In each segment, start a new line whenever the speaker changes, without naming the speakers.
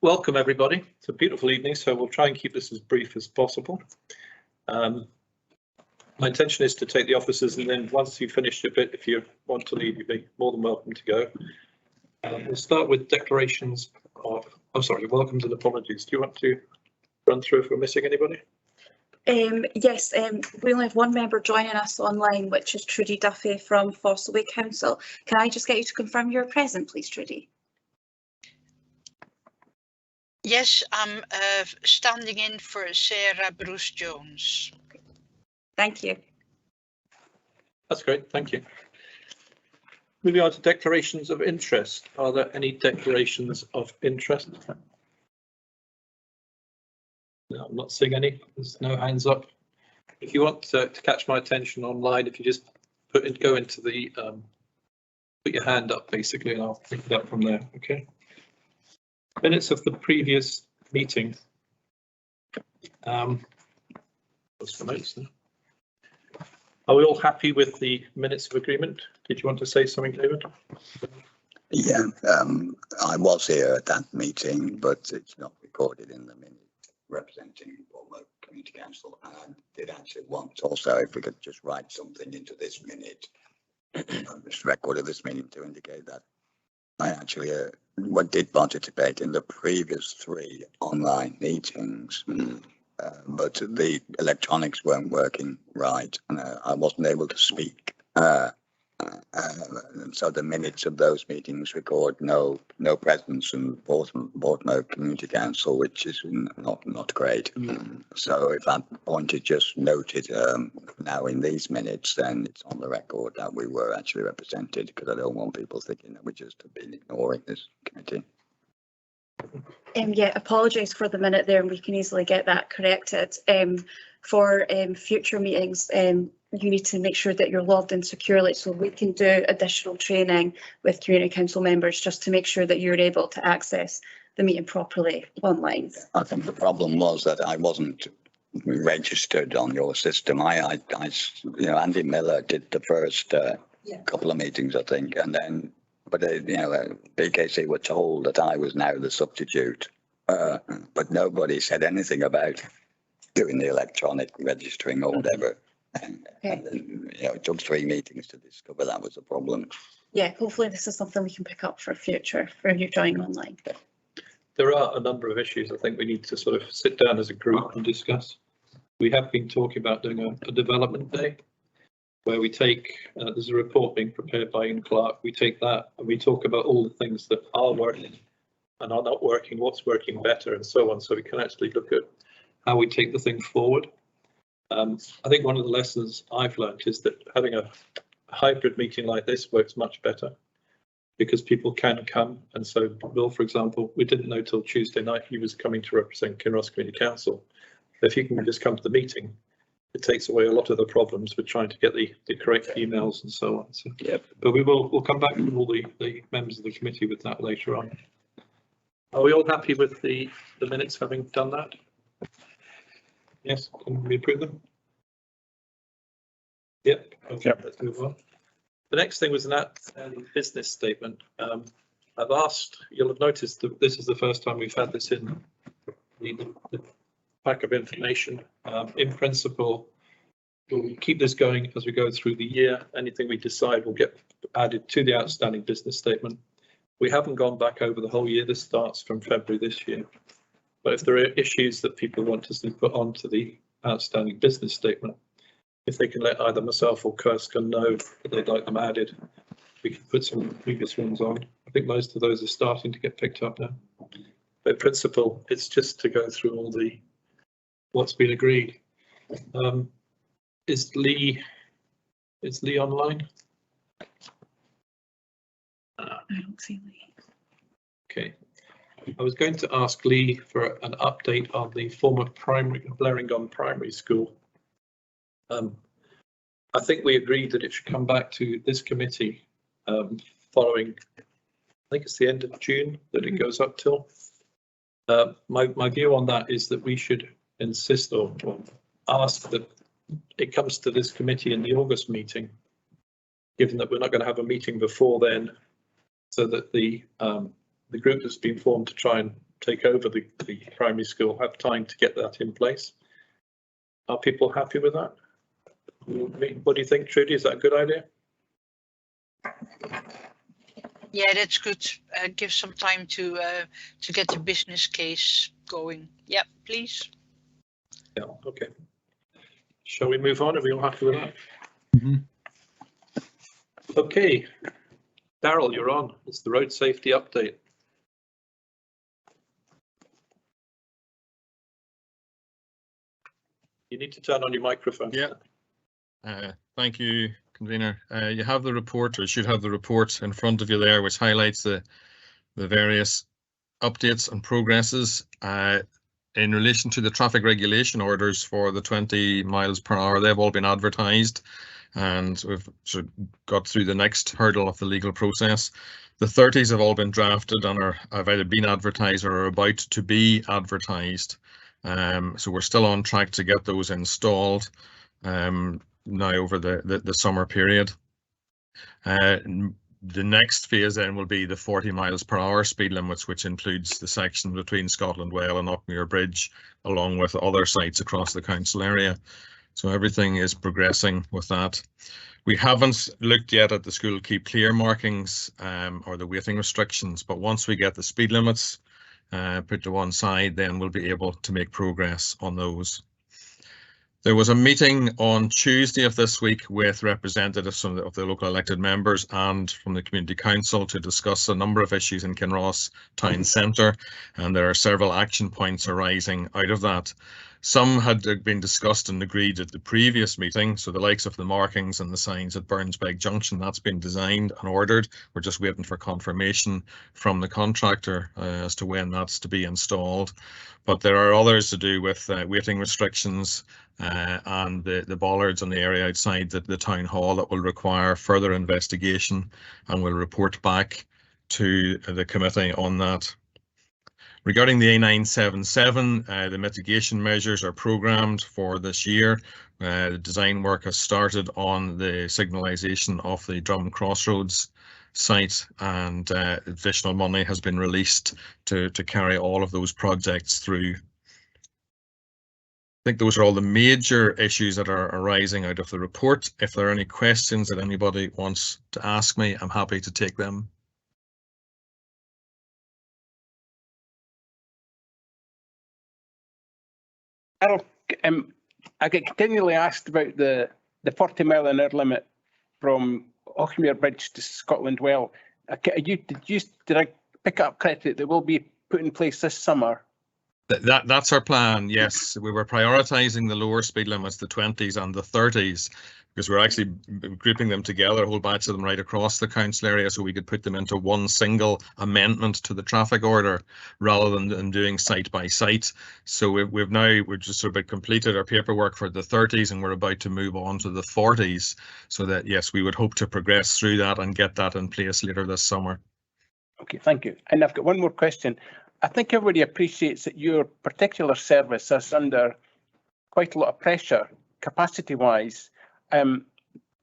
Welcome everybody. It's a beautiful evening, so we'll try and keep this as brief as possible. My intention is to take the officers, and then once you've finished your bit, if you want to leave, you'd be more than welcome to go. We'll start with declarations of, welcomes and apologies. Do you want to run through if we're missing anybody?
Yes, we only have one member joining us online, which is Trudy Duffy from Fossilway Council. Can I just get you to confirm you're present, please, Trudy?
Yes, I'm standing in for Sarah Bruce Jones.
Thank you.
That's great, thank you. Moving on to declarations of interest. Are there any declarations of interest? No, I'm not seeing any. There's no hands up. If you want to catch my attention online, if you just go into the put your hand up basically, and I'll pick it up from there. Okay. Minutes of the previous meeting. What's the notes then? Are we all happy with the minutes of agreement? Did you want to say something, David?
Yeah, I was here at that meeting, but it's not recorded in the minute representing Bournemouth Community Council. And I did actually want also if we could just write something into this minute, this record of this meeting to indicate that I actually did participate in the previous 3 online meetings, but the electronics weren't working right, and I wasn't able to speak. And so the minutes of those meetings record no presence from Bournemouth Community Council, which is not great. So if that point is just noted now in these minutes, then it's on the record that we were actually represented, because I don't want people thinking that we just have been ignoring this committee.
Yeah, apologies for the minute there, and we can easily get that corrected. For future meetings, you need to make sure that you're logged in securely, so we can do additional training with community council members just to make sure that you're able to access the meeting properly online.
I think the problem was that I wasn't registered on your system. I Andy Miller did the first couple of meetings, I think, and then, but BKC were told that I was now the substitute, but nobody said anything about doing the electronic registering or whatever. And it took 3 meetings to discover that was a problem.
Yeah, hopefully this is something we can pick up for future for you joining online.
There are a number of issues I think we need to sort of sit down as a group and discuss. We have been talking about doing a development day where we take, there's a report being prepared by Ian Clark. We take that and we talk about all the things that are working and are not working, what's working better and so on, so we can actually look at how we take the thing forward. I think one of the lessons I've learned is that having a hybrid meeting like this works much better because people can come. And so Bill, for example, we didn't know till Tuesday night he was coming to represent Kinross Community Council. If he can just come to the meeting, it takes away a lot of the problems with trying to get the correct emails and so on. So,
yep.
But we'll come back to all the members of the committee with that later on. Are we all happy with the minutes having done that? Yes, can we approve them? Yep. Okay, yep. Let's move on. The next thing was an outstanding business statement. I've asked, you'll have noticed that this is the first time we've had this in the pack of information. In principle, we'll keep this going as we go through the year. Anything we decide will get added to the outstanding business statement. We haven't gone back over the whole year. This starts from February this year. But if there are issues that people want us to put onto the outstanding business statement, if they can let either myself or Kirsten know that they'd like them added, we can put some previous ones on. I think most of those are starting to get picked up now. But in principle, it's just to go through all what's been agreed. Is Lee online?
I don't see Lee.
Okay. I was going to ask Lee for an update on the former Blarrington Primary School. I think we agreed that it should come back to this committee following, I think it's the end of June that it goes up till. My view on that is that we should insist or ask that it comes to this committee in the August meeting, given that we're not going to have a meeting before then, so that the the group that's been formed to try and take over the primary school have time to get that in place. Are people happy with that? What do you think, Trudy? Is that a good idea?
Yeah, that's good. Give some time to get the business case going. Yeah, please.
Yeah, okay. Shall we move on? Are we all happy with that? Okay. Daryl, you're on. It's the road safety update. You need to turn on your microphone.
Yeah. Thank you, convener. You have the report, or should have the report in front of you there, which highlights the various updates and progresses in relation to the traffic regulation orders for the 20 miles per hour. They've all been advertised, and we've sort of got through the next hurdle of the legal process. The 30s have all been drafted and have either been advertised or are about to be advertised. So we're still on track to get those installed now over the summer period. The next phase then will be the 40 miles per hour speed limits, which includes the section between Scotland Well and Knockmere Bridge, along with other sites across the council area. So everything is progressing with that. We haven't looked yet at the school keep clear markings or the waiting restrictions, but once we get the speed limits put to one side, then we'll be able to make progress on those. There was a meeting on Tuesday of this week with representatives of the local elected members and from the Community Council to discuss a number of issues in Kinross Town Centre, and there are several action points arising out of that. Some had been discussed and agreed at the previous meeting, so the likes of the markings and the signs at Burnsbeg Junction, that's been designed and ordered. We're just waiting for confirmation from the contractor as to when that's to be installed. But there are others to do with waiting restrictions and the bollards on the area outside the town hall that will require further investigation, and we'll report back to the committee on that. Regarding the A977, the mitigation measures are programmed for this year. The design work has started on the signalisation of the Drum Crossroads site, and additional money has been released to carry all of those projects through. I think those are all the major issues that are arising out of the report. If there are any questions that anybody wants to ask me, I'm happy to take them.
I get continually asked about the 40 mile an hour limit from Knockmere Bridge to Scotland Well. Did I pick up correctly that will be put in place this summer?
That's our plan, yes. We were prioritising the lower speed limits, the 20s and the 30s, because we're actually grouping them together, a whole batch of them right across the council area, so we could put them into one single amendment to the traffic order rather than doing site by site. So we're just sort of completed our paperwork for the 30s, and we're about to move on to the 40s, so that yes, we would hope to progress through that and get that in place later this summer.
Okay, thank you. And I've got one more question. I think everybody appreciates that your particular service is under quite a lot of pressure, capacity-wise.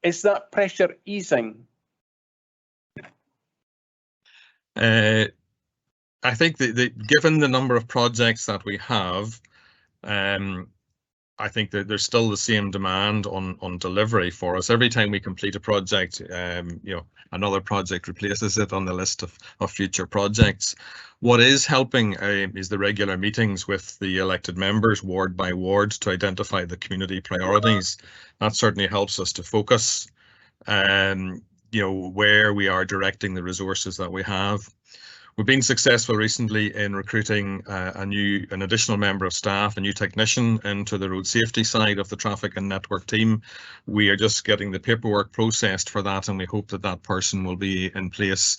Is that pressure easing?
I think that given the number of projects that we have, I think that there's still the same demand on delivery for us. Every time we complete a project, another project replaces it on the list of future projects. What is helping is the regular meetings with the elected members, ward by ward, to identify the community priorities. That certainly helps us to focus, where we are directing the resources that we have. We've been successful recently in recruiting an additional member of staff, a new technician, into the road safety side of the traffic and network team. We are just getting the paperwork processed for that, and we hope that that person will be in place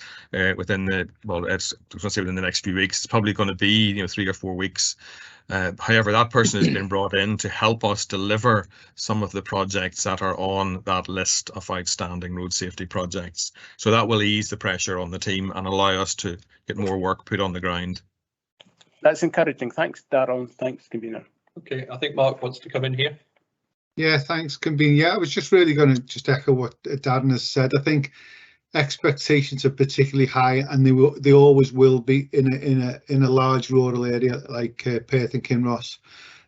within within the next few weeks. It's probably going to be 3 or 4 weeks. However, that person has been brought in to help us deliver some of the projects that are on that list of outstanding road safety projects. So that will ease the pressure on the team and allow us to get more work put on the ground.
That's encouraging. Thanks, Darryl. Thanks, convener.
Okay, I think Mark wants to come in here.
Yeah, thanks, convener. Yeah, I was just really going to just echo what Darren has said. I think expectations are particularly high, and they always will be in a large rural area like Perth and Kinross.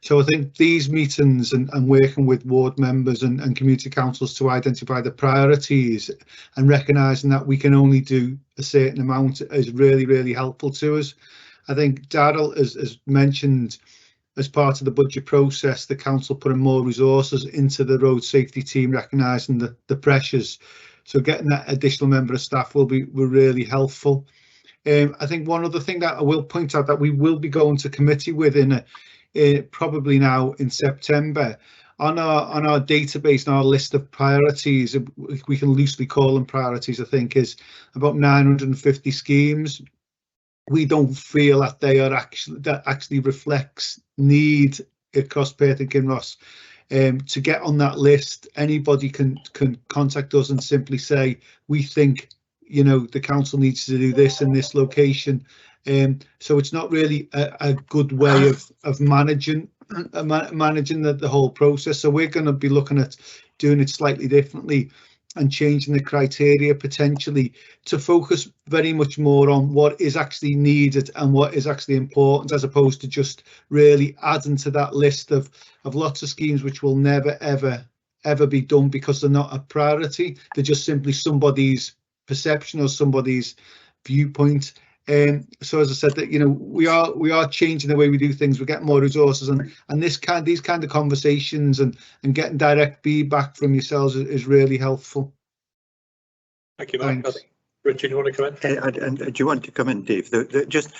So I think these meetings and working with ward members and community councils to identify the priorities and recognising that we can only do a certain amount is really, really helpful to us. I think Darryl has mentioned, as part of the budget process, the council putting more resources into the road safety team, recognising the pressures. So getting that additional member of staff will really helpful. I think one other thing that I will point out that we will be going to committee with probably now in September on our database and our list of priorities. We can loosely call them priorities. I think is about 950 schemes. We don't feel that that actually reflects need across Perth and Kinross. To get on that list, anybody can contact us and simply say, we think, you know, the council needs to do this in this location. So it's not really a good way of managing the whole process. So we're going to be looking at doing it slightly differently and changing the criteria potentially to focus very much more on what is actually needed and what is actually important, as opposed to just really adding to that list of lots of schemes which will never ever be done because they're not a priority. They're just simply somebody's perception or somebody's viewpoint. So as I said, that, you know, we are changing the way we do things. We're getting more resources, and these kind of conversations and getting direct feedback from yourselves is really helpful.
Thank you, Mark. Richard, you want to come in?
And do you want to come in, Dave? Just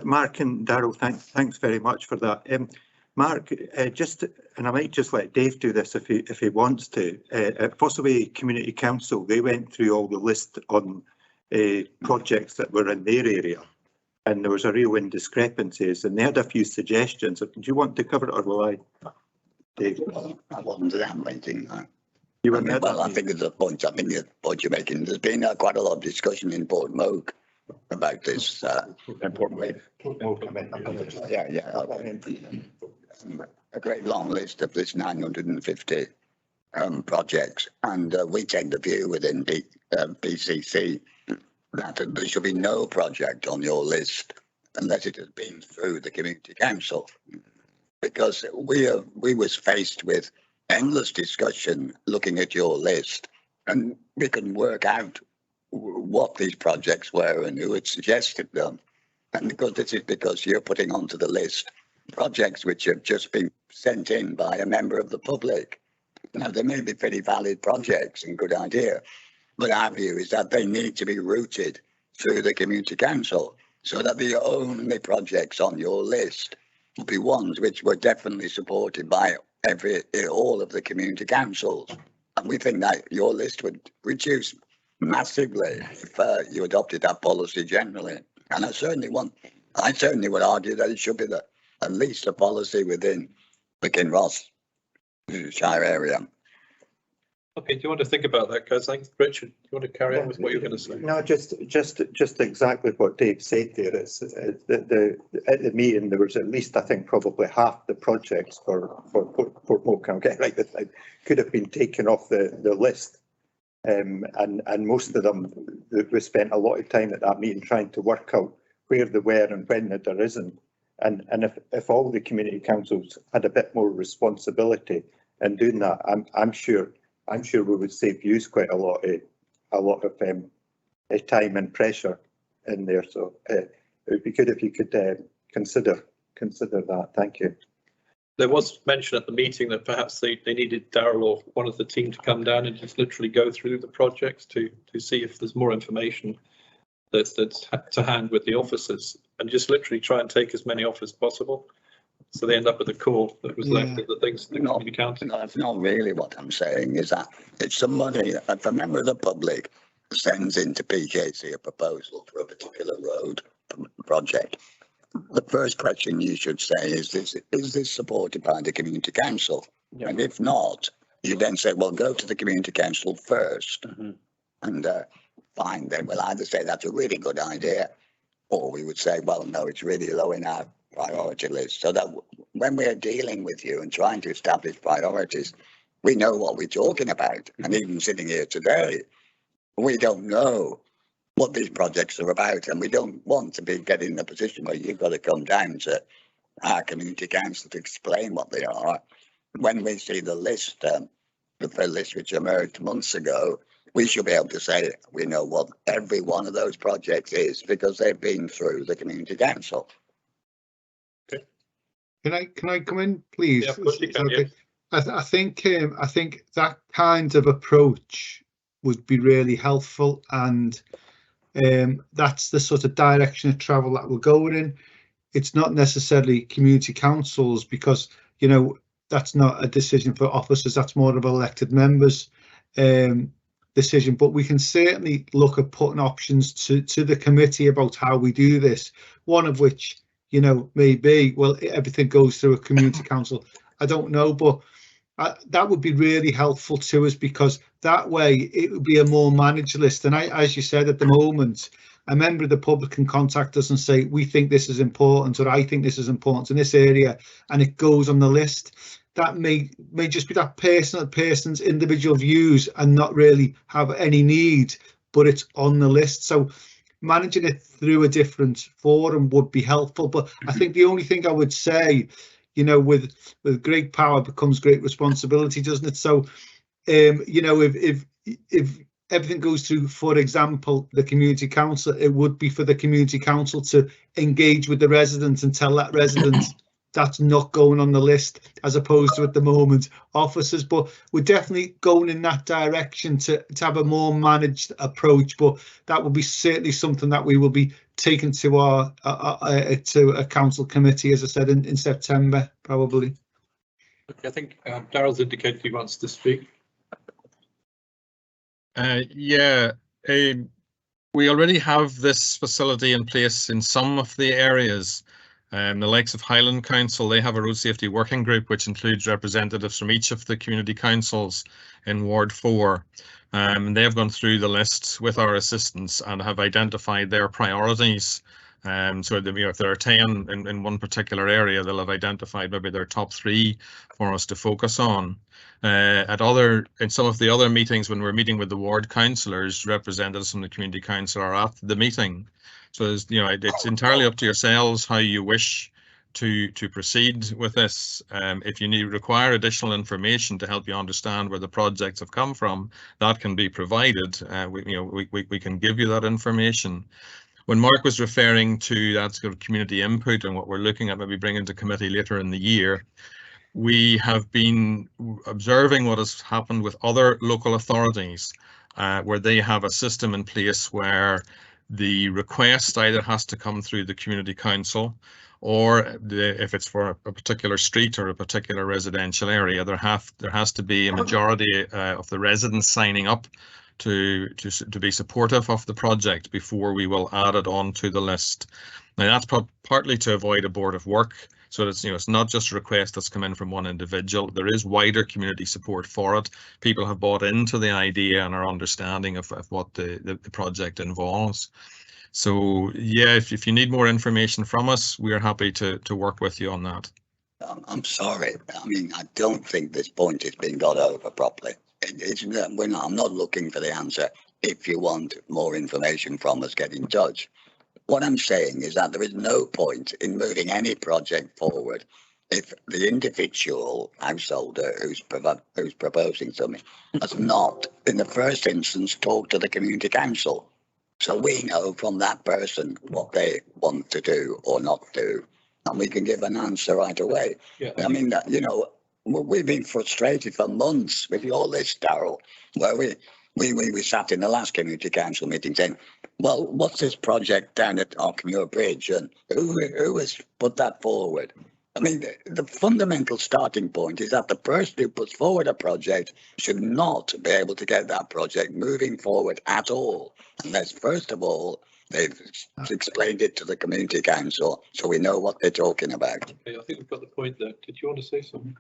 Mark and Darryl, thanks very much for that. Mark, and I might just let Dave do this if he wants to. At Fossaway Community Council, they went through all the list on projects that were in their area, and there was a real indiscrepancies, and they had a few suggestions. Do you want to cover it, or will I, Dave?
I wasn't at that meeting.
I
think there's a point. I think the point you're making. There's been quite a lot of discussion in Port Mogue about this. A great long list of this 950 projects, and we take the view within BCC that there should be no project on your list unless it has been through the community council, because we was faced with endless discussion looking at your list, and we couldn't work out what these projects were and who had suggested them. And because you're putting onto the list projects which have just been sent in by a member of the public. Now, they may be pretty valid projects and good idea, but our view is that they need to be routed through the community council so that the only projects on your list will be ones which were definitely supported by all of the community councils. And we think that your list would reduce massively if you adopted that policy generally. And I certainly would argue that it should be at least a policy within the Kinross shire area.
Okay, do you want to think about that, guys? I think, Richard, you want to carry on with what you're going to say?
No, just exactly what Dave said there. It's at the meeting there was at least, I think, probably half the projects for Port Mogue, I'm getting right this time, could have been taken off the list. And most of them, we spent a lot of time at that meeting trying to work out where they were and when there isn't. And if all the community councils had a bit more responsibility in doing that, I'm sure we would save you quite a lot of time and pressure in there. So it would be good if you could consider that. Thank you.
There was mention at the meeting that perhaps they needed Darryl or one of the team to come down and just literally go through the projects to see if there's more information that's to hand with the officers, and just literally try and take as many off as possible. So they end up with a core that was left of the things that can be counted.
No, that's not really what I'm saying. Is that if somebody, if a member of the public sends into PKC a proposal for a particular road project, the first question you should say is this supported by the community council? Yeah. And if not, you then say, well, go to the community council first. And fine, then we'll either say that's a really good idea, or we would say, well, no, it's really low in our priority list. So that when we're dealing with you and trying to establish priorities, we know what we're talking about. And even sitting here today, we don't know what these projects are about, and we don't want to be getting in a position where you've got to come down to our community council to explain what they are. When we see the list, the list which emerged months ago, we should be able to say we know what every one of those projects is because they've been through the community council.
Can I come in, please?
Yeah, of course you can,
Okay. I think that kind of approach would be really helpful, and that's the sort of direction of travel that we're going in. It's not necessarily community councils, because that's not a decision for officers, that's more of elected members decision, but we can certainly look at putting options to the committee about how we do this, one of which maybe, well, everything goes through a community council. I don't know, but that would be really helpful to us, because that way it would be a more managed list. And as you said, at the moment, a member of the public can contact us and say, we think this is important, or I think this is important in this area, and it goes on the list. That may just be that person's individual views and not really have any need, but it's on the list. So managing it through a different forum would be helpful. But I think the only thing I would say, with great power becomes great responsibility, doesn't it? So, if everything goes through, for example, the community council, it would be for the community council to engage with the residents and tell that resident that's not going on the list, as opposed to at the moment officers. But we're definitely going in that direction to have a more managed approach. But that will be certainly something that we will be taking to our to a council committee, as I said, in September probably.
Okay, I think Darryl's indicated he wants to speak.
Yeah, we already have this facility in place in some of the areas. The likes of Highland Council, they have a road safety working group which includes representatives from each of the community councils in Ward 4. They have gone through the list with our assistance and have identified their priorities. So if there are 10 in one particular area, they'll have identified maybe their top 3 for us to focus on. In some of the other meetings, when we're meeting with the ward councillors, representatives from the community council are at the meeting. So it's entirely up to yourselves how you wish to proceed with this. If you require additional information to help you understand where the projects have come from, that can be provided. We can give you that information. When Mark was referring to that sort of community input and what we're looking at maybe bringing to committee later in the year, we have been observing what has happened with other local authorities, where they have a system in place where the request either has to come through the community council, or if it's for a particular street or a particular residential area, there has to be a majority of the residents signing up to be supportive of the project before we will add it on to the list. Now that's partly to avoid a board of work, so that it's not just a request that's come in from one individual. There is wider community support for it. People have bought into the idea and are understanding of what the project involves. So yeah, if you need more information from us, we are happy to work with you on that.
I'm sorry. I mean, I don't think this point has been got over properly. I'm not looking for the answer. If you want more information from us, get in touch. What I'm saying is that there is no point in moving any project forward if the individual householder who's proposing something has not, in the first instance, talked to the community council. So we know from that person what they want to do or not do, and we can give an answer right away.
Yeah.
I mean, we've been frustrated for months with all this, Darryl, where we sat in the last community council meeting saying, well, what's this project down at Arkmuir Bridge, and who has put that forward? I mean, the fundamental starting point is that the person who puts forward a project should not be able to get that project moving forward at all, unless, first of all, they've explained it to the community council so we know what they're talking about.
Okay, I think we've got the point there. Did you want to say something?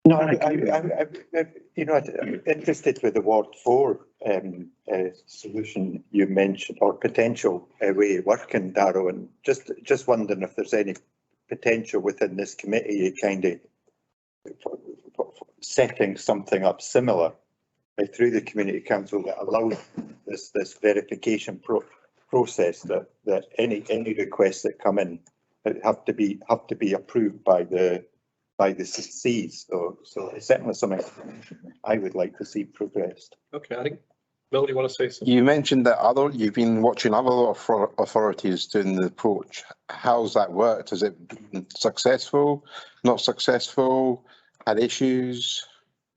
No, I'm interested with the Ward 4 solution you mentioned, or potential way of working, Darryl, and just wondering if there's any potential within this committee kind of setting something up similar through the community council that allows this verification process that any requests that come in have to be approved by the CCs. So it's certainly something I would like to see progressed.
Okay, I think, Bill, do you want to say something?
You mentioned that you've been watching other authorities doing the approach. How's that worked? Has it been successful, not successful, had issues?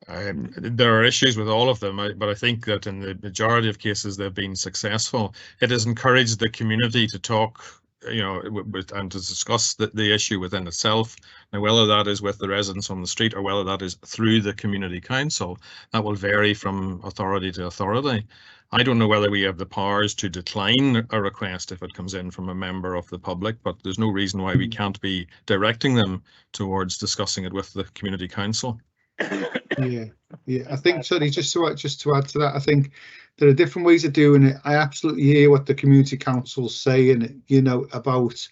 There are issues with all of them, but I think that in the majority of cases they've been successful. It has encouraged the community to talk, you know, and to discuss the issue within itself. Now, whether that is with the residents on the street or whether that is through the community council, that will vary from authority to authority. I don't know whether we have the powers to decline a request if it comes in from a member of the public, but there's no reason why we can't be directing them towards discussing it with the community council.
Yeah, I think, sorry, just to add to that, I think there are different ways of doing it. I absolutely hear what the community council's saying, you know, about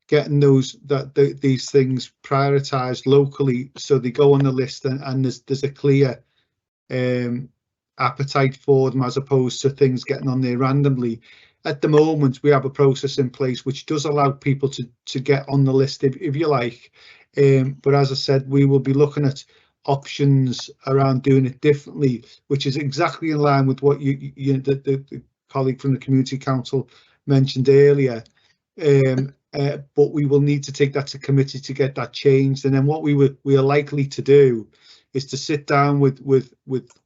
getting these things prioritised locally, so they go on the list and there's a clear appetite for them, as opposed to things getting on there randomly. At the moment, we have a process in place which does allow people to get on the list, if you like. But as I said, we will be looking at options around doing it differently, which is exactly in line with what the colleague from the community council mentioned earlier. But we will need to take that to committee to get that changed. And then what we are likely to do is to sit down with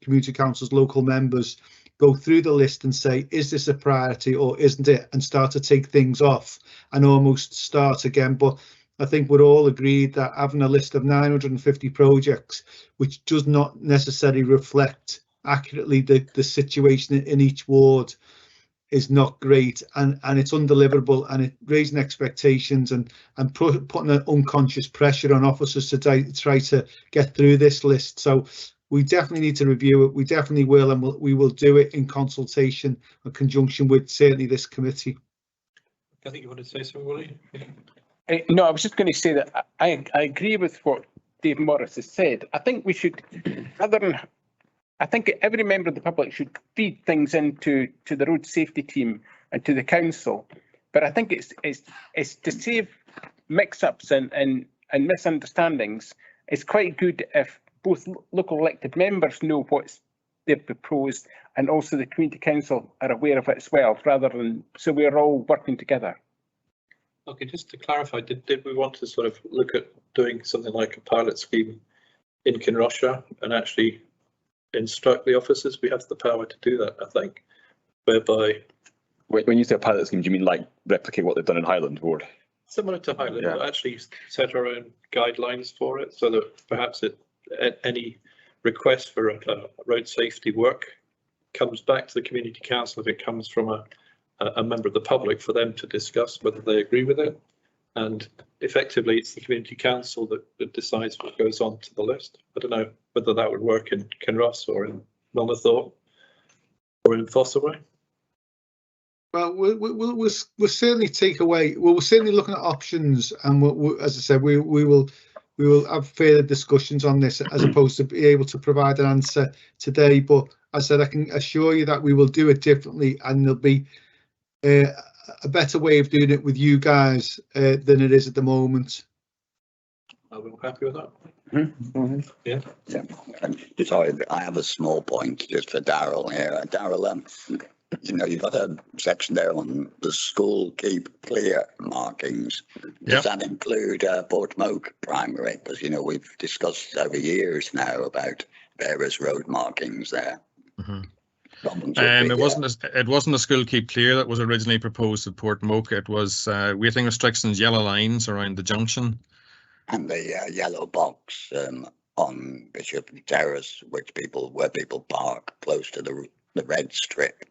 community council's local members, go through the list and say, is this a priority or isn't it? And start to take things off and almost start again. But I think we're all agreed that having a list of 950 projects, which does not necessarily reflect accurately the situation in each ward, is not great, and it's undeliverable, and it raising expectations and putting an unconscious pressure on officers to try to get through this list. So we definitely need to review it. We definitely will, and we will do it in consultation and conjunction with certainly this committee.
I think you want to say something, Willie?
No, I was just going to say that I agree with what Dave Morris has said. I think we should, I think every member of the public should feed things into the road safety team and to the council. But I think it's to save mix-ups and misunderstandings. It's quite good if both local elected members know what they've proposed, and also the community council are aware of it as well, rather than so we're all working together.
Okay, just to clarify, did we want to sort of look at doing something like a pilot scheme in Kinross and actually instruct the officers? We have the power to do that, I think, whereby...
When you say a pilot scheme, do you mean like replicate what they've done in Highland Ward?
Similar to Highland,
Yeah.
but actually set our own guidelines for it, so that perhaps any request for road safety work comes back to the community council if it comes from a member of the public, for them to discuss whether they agree with it. And effectively, it's the community council that decides what goes on to the list. I don't know whether that would work in Kinross or in Milnathorpe or in Fossaway.
Well, we'll certainly take away. Well, we're certainly looking at options, and as I said, we will have further discussions on this, as opposed to be able to provide an answer today. But as I said, I can assure you that we will do it differently, and there'll be a better way of doing it with you guys than it is at the moment.
Are we all happy with that?
Mm-hmm.
Yeah.
Yeah. Sorry, I have a small point just for Darryl here. Darryl, you know, you've got a section there on the school keep clear markings. Does that include Portmoke Primary? Because, you know, we've discussed over years now about various road markings there.
Mm-hmm.
It
wasn't a school keep clear that was originally proposed at Portmoke. It was waiting restrictions, yellow lines around the junction, and
the yellow box on Bishop Terrace, where people park close to the red strip.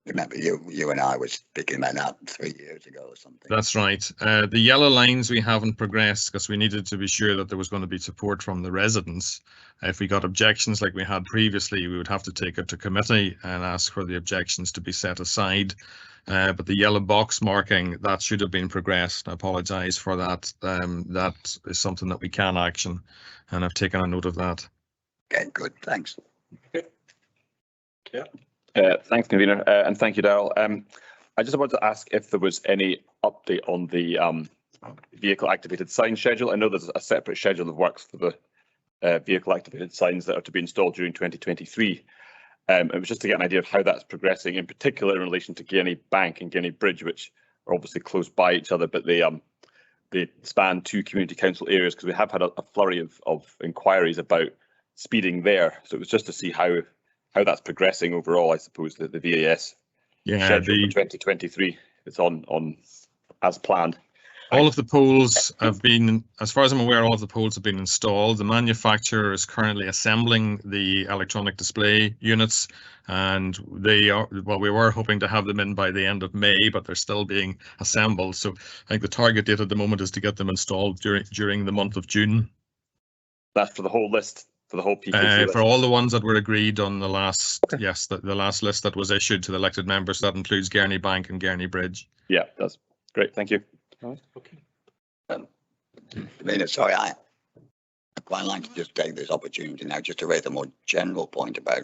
Remember, you and I were speaking about that 3 years ago or something.
That's right. The yellow lines we haven't progressed because we needed to be sure that there was going to be support from the residents. If we got objections like we had previously, we would have to take it to committee and ask for the objections to be set aside. But the yellow box marking, that should have been progressed. I apologise for that. That is something that we can action, and I've taken a note of that.
Okay, good. Thanks.
Okay.
Thanks, convener, and thank you, Darrell. I just wanted to ask if there was any update on the vehicle activated sign schedule. I know there's a separate schedule of works for the vehicle activated signs that are to be installed during 2023. It was just to get an idea of how that's progressing, in particular in relation to Guinea Bank and Guinea Bridge, which are obviously close by each other, but they span 2 community council areas, because we have had a flurry of inquiries about speeding there. So it was just to see how that's progressing overall, I suppose, the VAS schedule for 2023. It's on as planned.
All of the poles have been, as far as I'm aware, all of the poles have been installed. The manufacturer is currently assembling the electronic display units, and they are, well, we were hoping to have them in by the end of May, but they're still being assembled. So I think the target date at the moment is to get them installed during the month of June.
That's for the whole list, for the whole PKC list.
For all the ones that were agreed on the last, yes, the last list that was issued to the elected members, that includes Guerny Bank and Guerny Bridge.
Yeah, that's great. Thank you.
Okay.
Sorry, I'd quite like to just take this opportunity now just to raise a more general point about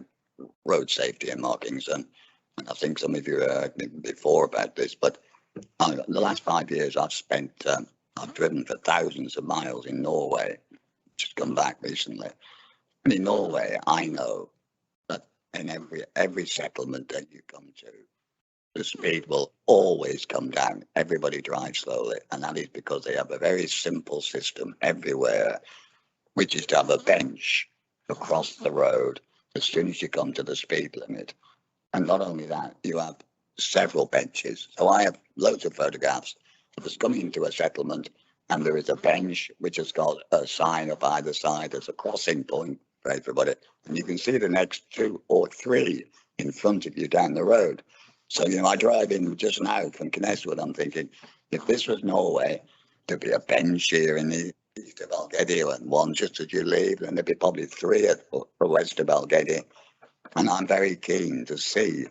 road safety and markings, and I think some of you heard me before about this, but the last 5 years I've driven for thousands of miles in Norway, just come back recently. And in Norway, I know that in every settlement that you come to, the speed will always come down. Everybody drives slowly, and that is because they have a very simple system everywhere, which is to have a bench across the road as soon as you come to the speed limit. And not only that, you have several benches. So I have loads of photographs of us coming into a settlement, and there is a bench which has got a sign up either side as a crossing point for everybody, and you can see the next 2 or 3 in front of you down the road. So, I drive in just now from Kinross, I'm thinking, if this was Norway, there'd be a bench here in the east of Algedy and one just as you leave, and there'd be probably 3 at the west of Algedy. And I'm very keen to see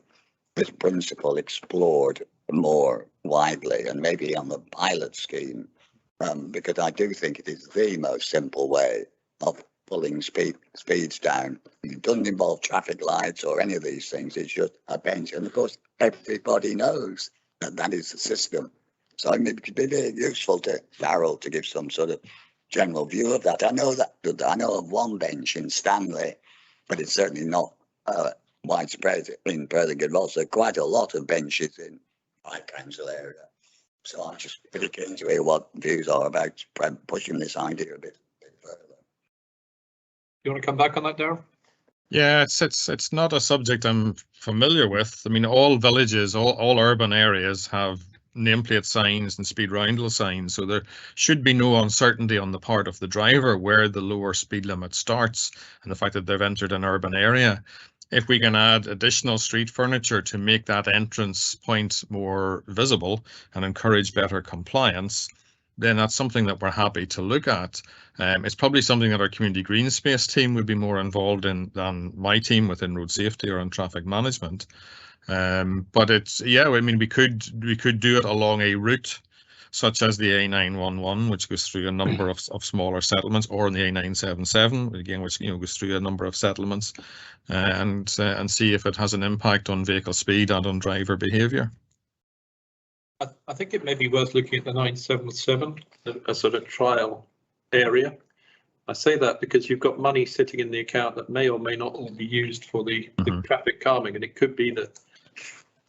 this principle explored more widely, and maybe on the pilot scheme, because I do think it is the most simple way of pulling speeds down. It doesn't involve traffic lights or any of these things. It's just a bench, and of course everybody knows that is the system. So it would be very useful to Darrell to give some sort of general view of that. I know of one bench in Stanley, but it's certainly not widespread in Kinross. There are quite a lot of benches in my council area. So I'm just pretty keen to hear what views are about pushing this idea a bit further.
You want to come back on that, Darrell?
Yeah, it's not a subject I'm familiar with. I mean, all villages, all urban areas have nameplate signs and speed roundel signs, so there should be no uncertainty on the part of the driver where the lower speed limit starts and the fact that they've entered an urban area. If we can add additional street furniture to make that entrance point more visible and encourage better compliance, then that's something that we're happy to look at. It's probably something that our community green space team would be more involved in than my team within road safety or in traffic management. But it's, yeah, I mean, we could do it along a route such as the A911, which goes through a number of smaller settlements, or in the A977, again, which goes through a number of settlements, and see if it has an impact on vehicle speed and on driver behaviour.
I think it may be worth looking at the 977 as sort of trial area. I say that because you've got money sitting in the account that may or may not all be used for the traffic calming, and it could be that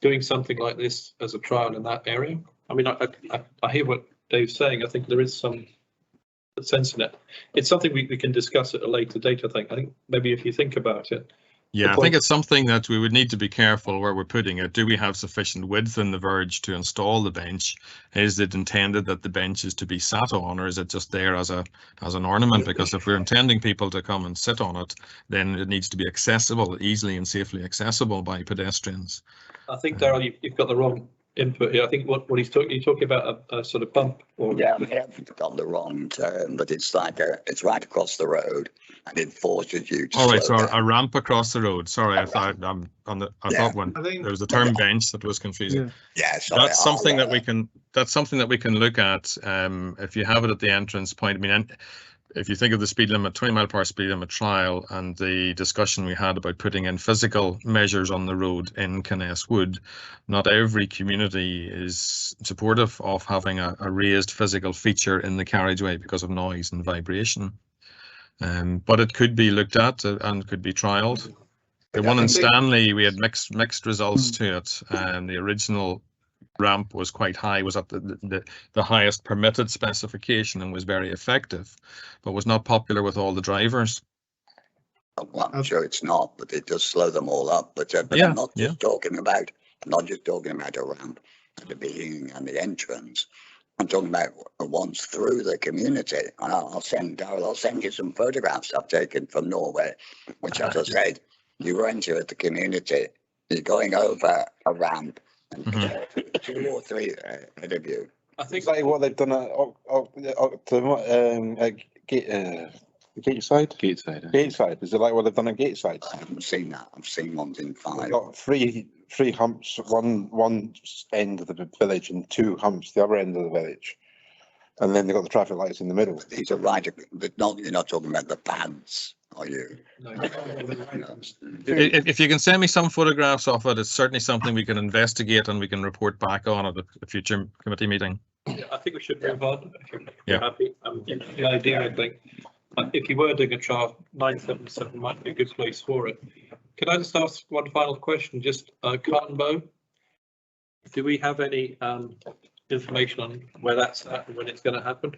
doing something like this as a trial in that area. I mean, I hear what Dave's saying. I think there is some sense in it. It's something we can discuss at a later date, I think maybe if you think about it.
Yeah, I think it's something that we would need to be careful where we're putting it. Do we have sufficient width in the verge to install the bench? Is it intended that the bench is to be sat on, or is it just there as an ornament? Because if we're intending people to come and sit on it, then it needs to be accessible, easily and safely accessible by pedestrians.
I think, Darrell, you've got the wrong input here. I think what he's talking, you're talking about a sort of bump, or
yeah, I have got the wrong term, but it's like it's right across the road, and it forces you to.
All right, so a ramp across the road. Sorry, I thought thought when there was the term bench that was confusing.
Yeah, sorry,
that's something that we can. That's something that we can look at. If you have it at the entrance point, I mean, if you think of the speed limit, 20-mile-per-hour speed limit trial, and the discussion we had about putting in physical measures on the road in Kinross Wood, not every community is supportive of having a raised physical feature in the carriageway because of noise and vibration. But it could be looked at and could be trialled. The one in Stanley, we had mixed results to it, and the original ramp was quite high, was at the highest permitted specification and was very effective, but was not popular with all the drivers.
Well, I'm sure it's not, but it does slow them all up. But
Yeah,
I'm not just talking about a ramp at the beginning and the entrance. I'm talking about once through the community. And I'll send you some photographs I've taken from Norway, which, as I said, you enter at the community, you're going over a ramp, and 2 or 3 ahead of you.
I think
Exactly what they've done at Gateside. Gateside. Is it like what they've done at Gateside?
I haven't seen that. I've seen ones in 5.
They've got three humps, one end of the village and 2 humps the other end of the village, and then they've got the traffic lights in the middle.
These are right. You're not talking about the pads, are you?
no.
If you can send me some photographs of it, it's certainly something we can investigate and we can report back on at a future committee meeting.
Yeah, I think we should move on. If you're
Yeah.
happy. The idea, I think, if you were doing a trial, 977 might be a good place for it. Can I just ask one final question? Just Carnbow, do we have any information on where that's at and when it's going to happen?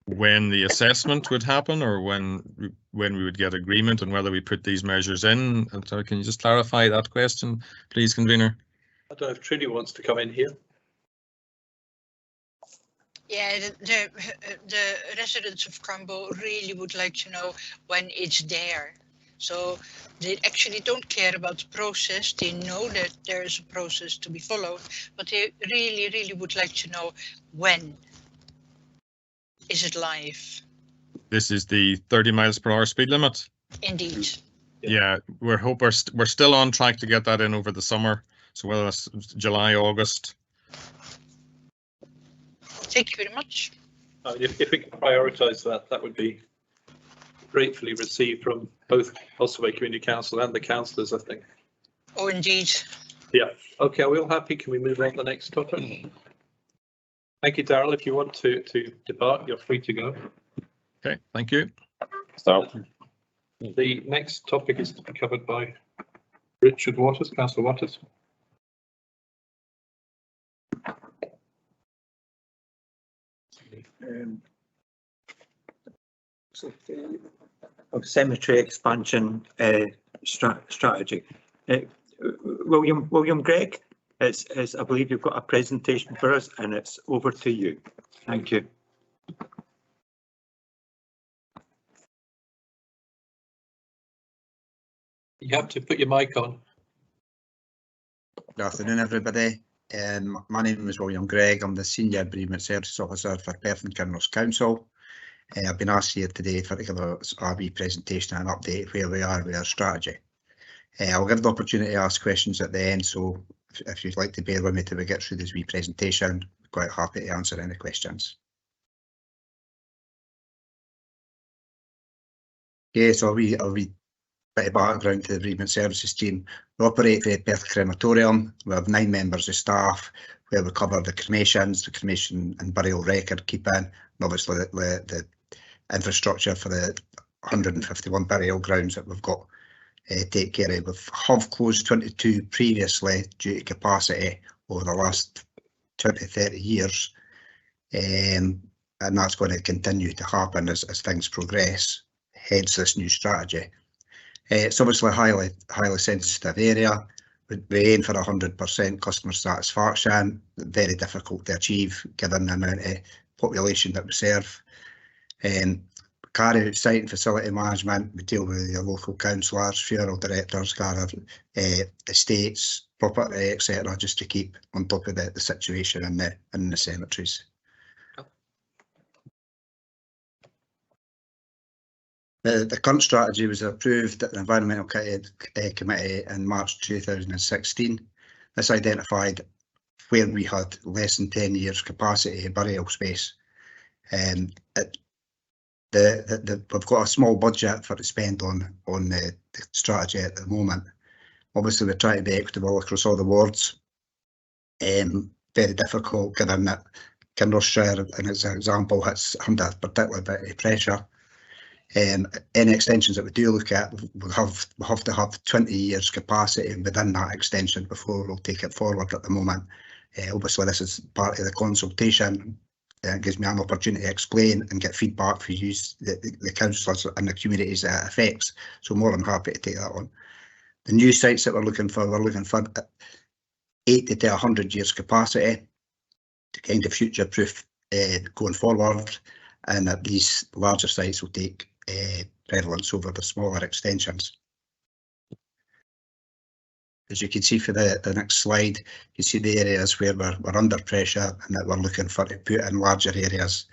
When the assessment would happen, or when we would get agreement on whether we put these measures in? And so can you just clarify that question, please, convener?
I don't know if Trudy wants to come in here.
Yeah, the residents of Crumbo really would like to know when it's there. So they actually don't care about the process. They know that there is a process to be followed, but they really, really would like to know when is it live.
This is the 30 miles per hour speed limit.
Indeed.
Yeah, we're still on track to get that in over the summer. So whether that's July, August.
Thank you very much.
If we can prioritise that, that would be gratefully received from both Hostaway Community Council and the councillors, I think.
Oh, indeed.
Yeah. Okay, are we all happy? Can we move on to the next topic? Thank you, Daryl. If you want to depart, you're free to go.
Okay, thank you.
So,
The next topic is to be covered by Richard Waters, Councillor Waters.
Of cemetery expansion strategy. William Gregg, it's, I believe you've got a presentation for us, and it's over to you. Thank you.
You have to put your mic on.
Good afternoon, everybody. My name is William Gregg. I'm the Senior Bereavement Services Officer for Perth and Kinross Council. I've been asked here today for to give a wee presentation and update where we are with our strategy. I'll give the opportunity to ask questions at the end, so if you'd like to bear with me till we get through this wee presentation, I'm quite happy to answer any questions. Okay, so a wee bit of background to the bereavement services team. We operate the Perth Crematorium. We have 9 members of staff where we cover the cremations, the cremation and burial record keeping, and obviously the infrastructure for the 151 burial grounds that we've got take care of. We have closed 22 previously due to capacity over the last 20-30 years, and that's going to continue to happen as things progress, hence this new strategy. It's obviously a highly sensitive area. We aim for 100% customer satisfaction, very difficult to achieve given the amount of population that we serve. Carry out site and facility management. We deal with your local councillors, funeral directors, estates, property, etc., just to keep on top of the situation in the cemeteries. The current strategy was approved at the Environmental Committee in March 2016. This identified where we had less than 10 years capacity burial space. We've got a small budget for to spend on the strategy at the moment. Obviously, we're trying to be equitable across all the wards. Very difficult given that Kinross Shire, and as an example, it's under a particular bit of pressure. Any extensions that we do look at, we'll have to have 20 years capacity within that extension before we'll take it forward at the moment. Obviously, this is part of the consultation. It gives me an opportunity to explain and get feedback for use the councillors and the communities that it affects. So more than happy to take that on. The new sites that we're looking for 80 to 100 years capacity to kind of future-proof going forward, and that these larger sites will take prevalence over the smaller extensions. As you can see for the next slide, you see the areas where we're under pressure and that we're looking for to put in larger areas,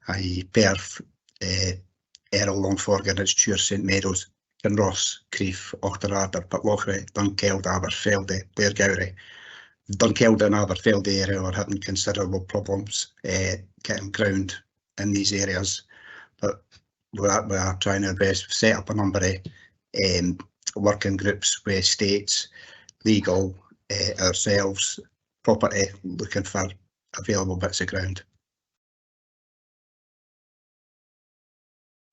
i.e. Perth, Errol, Longforgan, Esture, St Meadows, Kinross, Crieff, Auchterarder, Pitlochry, Dunkeld, Aberfeldy, Blairgowrie. Dunkeld and Aberfeldy area are having considerable problems getting ground in these areas, but we are trying our best. We've set up a number of working groups with estates, legal, ourselves, property, looking for available bits of ground.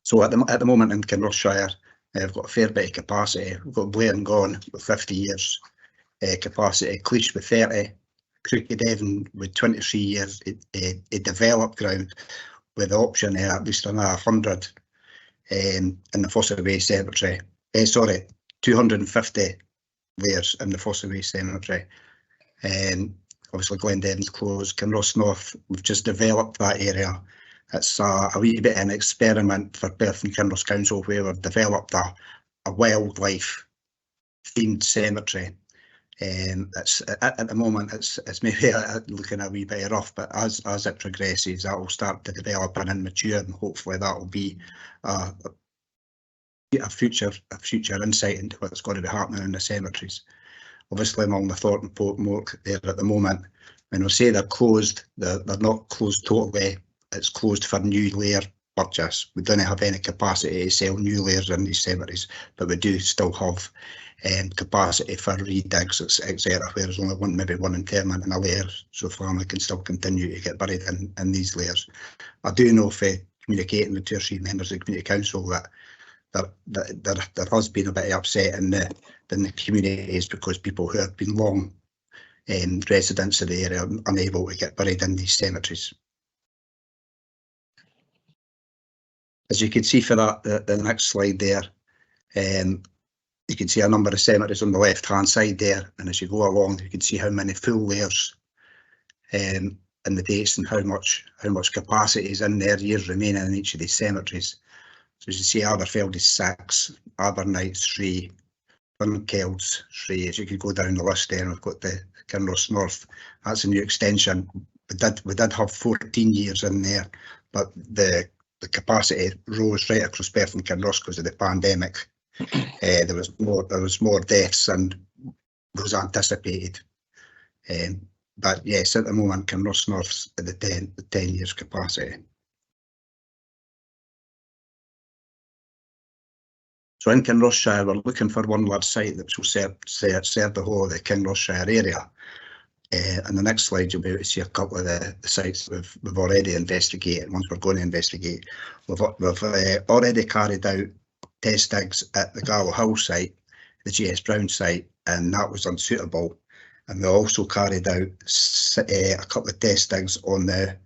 So at the moment in Kinross Shire, we've got a fair bit of capacity. We've got Blairgowrie with 50 years capacity, Cleash with 30, Crooked Devon with 23 years a developed ground with the option of at least another 100 in the Fossaway Cemetery. 250 layers in the Fossaway Cemetery. Obviously Glendevon's closed. Kinross North, we've just developed that area. It's a wee bit of an experiment for Perth and Kinross Council where we've developed a wildlife themed cemetery. It's at the moment it's maybe looking a wee bit rough, but as it progresses, that will start to develop and mature, and hopefully that will be a future insight into what's going to be happening in the cemeteries. Obviously, along the Thornton Portmore there at the moment, when we say they're closed, they're not closed totally. It's closed for new layer purchase. We don't have any capacity to sell new layers in these cemeteries, but we do still have capacity for redigs, etc., where there's only maybe one interment in a layer, so family can still continue to get buried in these layers. I do know for communicating with 2 or 3 members of the community council that there has been a bit of upset in the communities because people who have been long residents of the area are unable to get buried in these cemeteries. As you can see for the next slide there, you can see a number of cemeteries on the left hand side there, and as you go along you can see how many full layers and the dates and how much capacity is in there, years remaining in each of these cemeteries. So as you see, Aberfeldy's 6, Abernights 3, Dunkeld's 3. As you can go down the list there, and we've got the Kinross North. That's a new extension. We did have 14 years in there, but the capacity rose right across Perth and Kinross because of the pandemic. There was more deaths than was anticipated. But yes, at the moment, Kinross North's at the 10 years capacity. So in Kinross Shire, we're looking for one large site that will serve the whole of the Kinross Shire area. And the next slide, you'll be able to see a couple of the sites we've already investigated, ones we're going to investigate. We've already carried out test digs at the Gallow Hill site, the GS Brown site, and that was unsuitable. And we also carried out a couple of test digs on the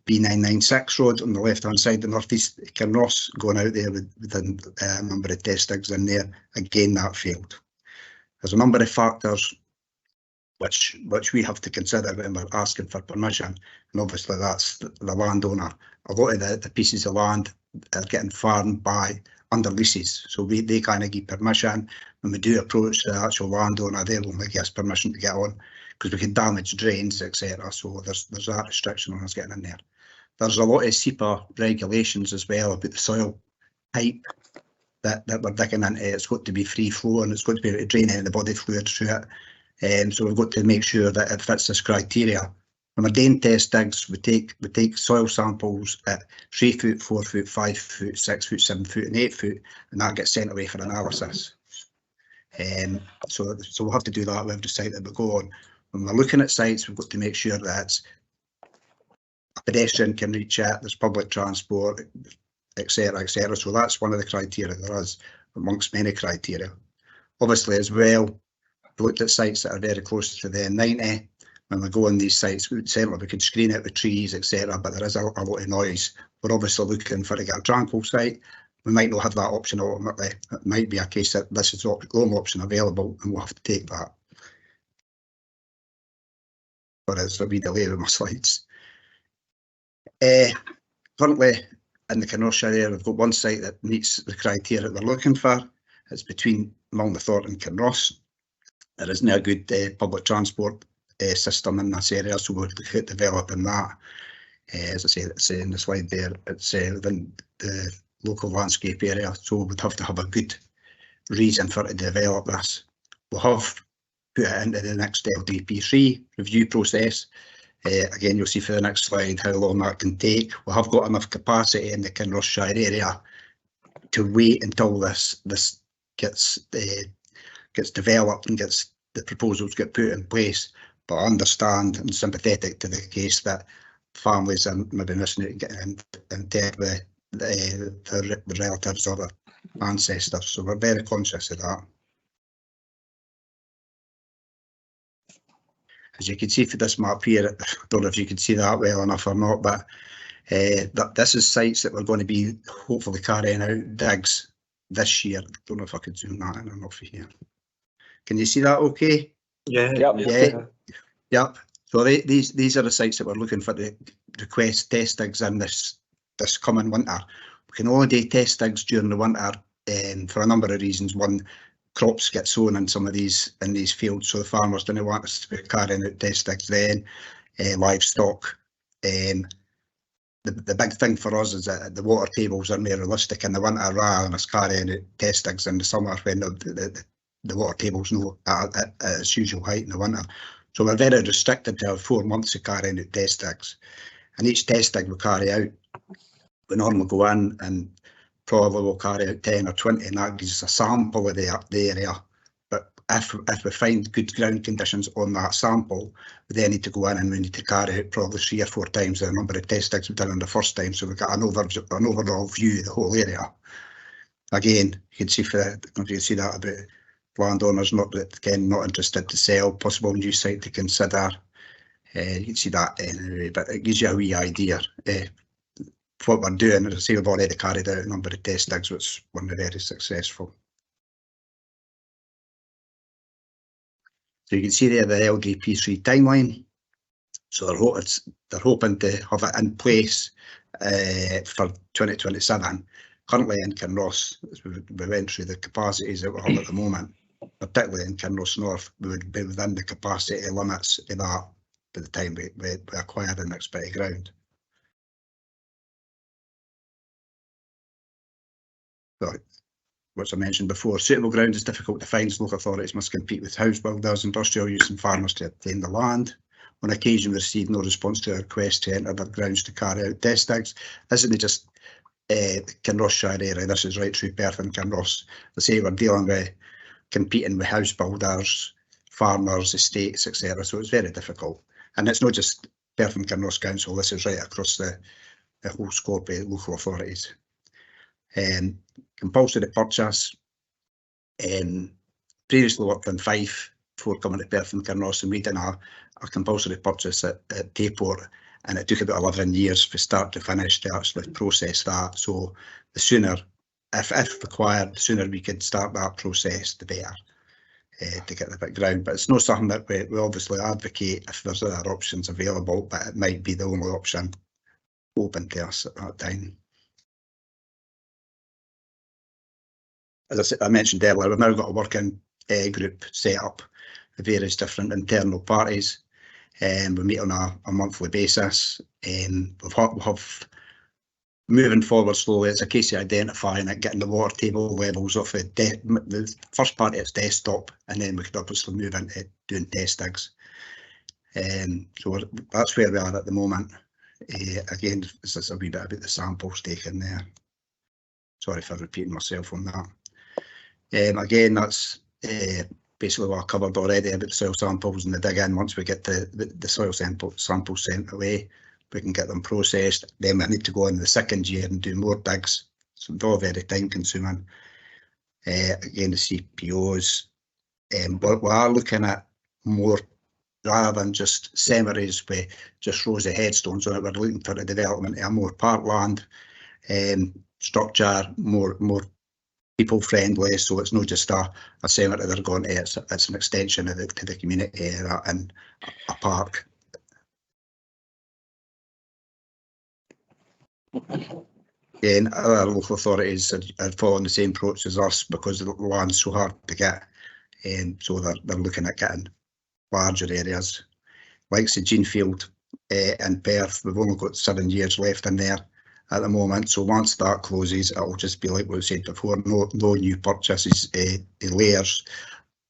B996 road on the left hand side, the northeast Kinross, going out there with a number of test digs in there. Again, that failed. There's a number of factors which we have to consider when we're asking for permission, and obviously that's the landowner. A lot of the pieces of land are getting farmed by under leases, so they can't give permission. When we do approach the actual landowner, they will only give us permission to get on because we can damage drains, etc. So there's that restriction on us getting in there. There's a lot of SEPA regulations as well about the soil type that we're digging into. It's got to be free flow and it's got to be able to drain any of the body fluid through it. So we've got to make sure that it fits this criteria. When we're doing test digs, we take soil samples at 3 foot, 4 foot, 5 foot, 6 foot, 7 foot and 8 foot, and that gets sent away for analysis. So we'll have to do that with every site that we go on. When we're looking at sites, we've got to make sure that a pedestrian can reach it, there's public transport, etc., etc. So that's one of the criteria there is, amongst many criteria. Obviously, as well, we looked at sites that are very close to the M90. When we go on these sites, certainly we could screen it with trees, etc., but there is a lot of noise. We're obviously looking for to get a tranquil site. We might not have that option ultimately. It might be a case that this is the only option available and we'll have to take that. But it's a wee delay with my slides. Currently in the Kinross Shire, we've got one site that meets the criteria that we're looking for. It's between Mulnathort and Kinross. There isn't a good public transport system in this area, so we're looking at developing that. As I say, it's in the slide there, it's within the local landscape area, so we'd have to have a good reason for it to develop this. We'll have put it into the next LDP3 review process. Again, you'll see for the next slide how long that can take. We have got enough capacity in the Kinross Shire area to wait until this gets developed and the proposals get put in place. But I understand and sympathetic to the case that families are maybe missing it and dead with the relatives or their ancestors. So we're very conscious of that. As you can see for this map here, I don't know if you can see that well enough or not, but this is sites that we're going to be hopefully carrying out digs this year. I don't know if I could zoom that in or not for here. Can you see that okay?
Yeah.
Yep. So these are the sites that we're looking for the request test digs in this coming winter. We can only do test digs during the winter for a number of reasons. One, crops get sown in some of these fields, so the farmers don't want us to be carrying out test digs then. Livestock. The big thing for us is that the water tables are more realistic in the winter rather than us carrying out test digs in the summer when the water table's not at its usual height in the winter. So we're very restricted to have 4 months of carrying out test digs. And each test dig we carry out, we normally go in and probably will carry out 10 or 20, and that gives us a sample of the area. But if we find good ground conditions on that sample, we then need to go in and we need to carry out probably 3 or 4 times the number of test digs we've done on the first time, so we've got an overall view of the whole area. Again, you can see that about landowners not interested to sell, possible new site to consider. You can see that anyway, but it gives you a wee idea. What we're doing, as I say, we've already carried out a number of test digs, which were very successful. So you can see there the LDP3 timeline. So they're hoping to have it in place for 2027. Currently in Kinross, we went through the capacities that we have at the moment, particularly in Kinross North, we would be within the capacity limits of that by the time we acquire the next bit of ground. So, which I mentioned before, suitable ground is difficult to find, so local authorities must compete with house builders, industrial use and farmers to obtain the land. On occasion, we receive no response to our request to enter their grounds to carry out test digs. This isn't just the Kinross Shire area, this is right through Perth and Kinross. I say we're dealing with competing with house builders, farmers, estates, etc. So it's very difficult. And it's not just Perth and Kinross Council, this is right across the whole scope of local authorities. Compulsory purchase. Previously worked in Fife before coming to Perth and Kinross, and we did a compulsory purchase at Tayport, and it took about 11 years from start to finish to actually process that. So the sooner, if required, the sooner we could start that process, the better to get the bit ground. But it's not something that we obviously advocate if there's other options available, but it might be the only option open to us at that time. As I mentioned earlier, we've now got a working group set up with various different internal parties, and we meet on a monthly basis. We have moving forward slowly. It's a case of identifying it, getting the water table levels off the first part of its desktop, and then we could obviously move into doing test digs. So that's where we are at the moment. Again, this is a wee bit about the samples taken there. Sorry for repeating myself on that. Again, that's basically what I covered already about the soil samples and the dig in. Once we get the soil samples sent away, we can get them processed. Then we need to go in the second year and do more digs. So it's all very time consuming. Again, the CPOs. But we are looking at more, rather than just cemeteries with just rows of headstones on it, we're looking for the development of a more parkland structure, more people friendly, so it's not just a cemetery they're going to, it's an extension of to the community area and a park. Again, other local authorities are following the same approach as us because the land's so hard to get, and so they're looking at getting larger areas. Like the Genefield in Perth, we've only got 7 years left in there at the moment, so once that closes, it'll just be like what we said before, no new purchases, layers.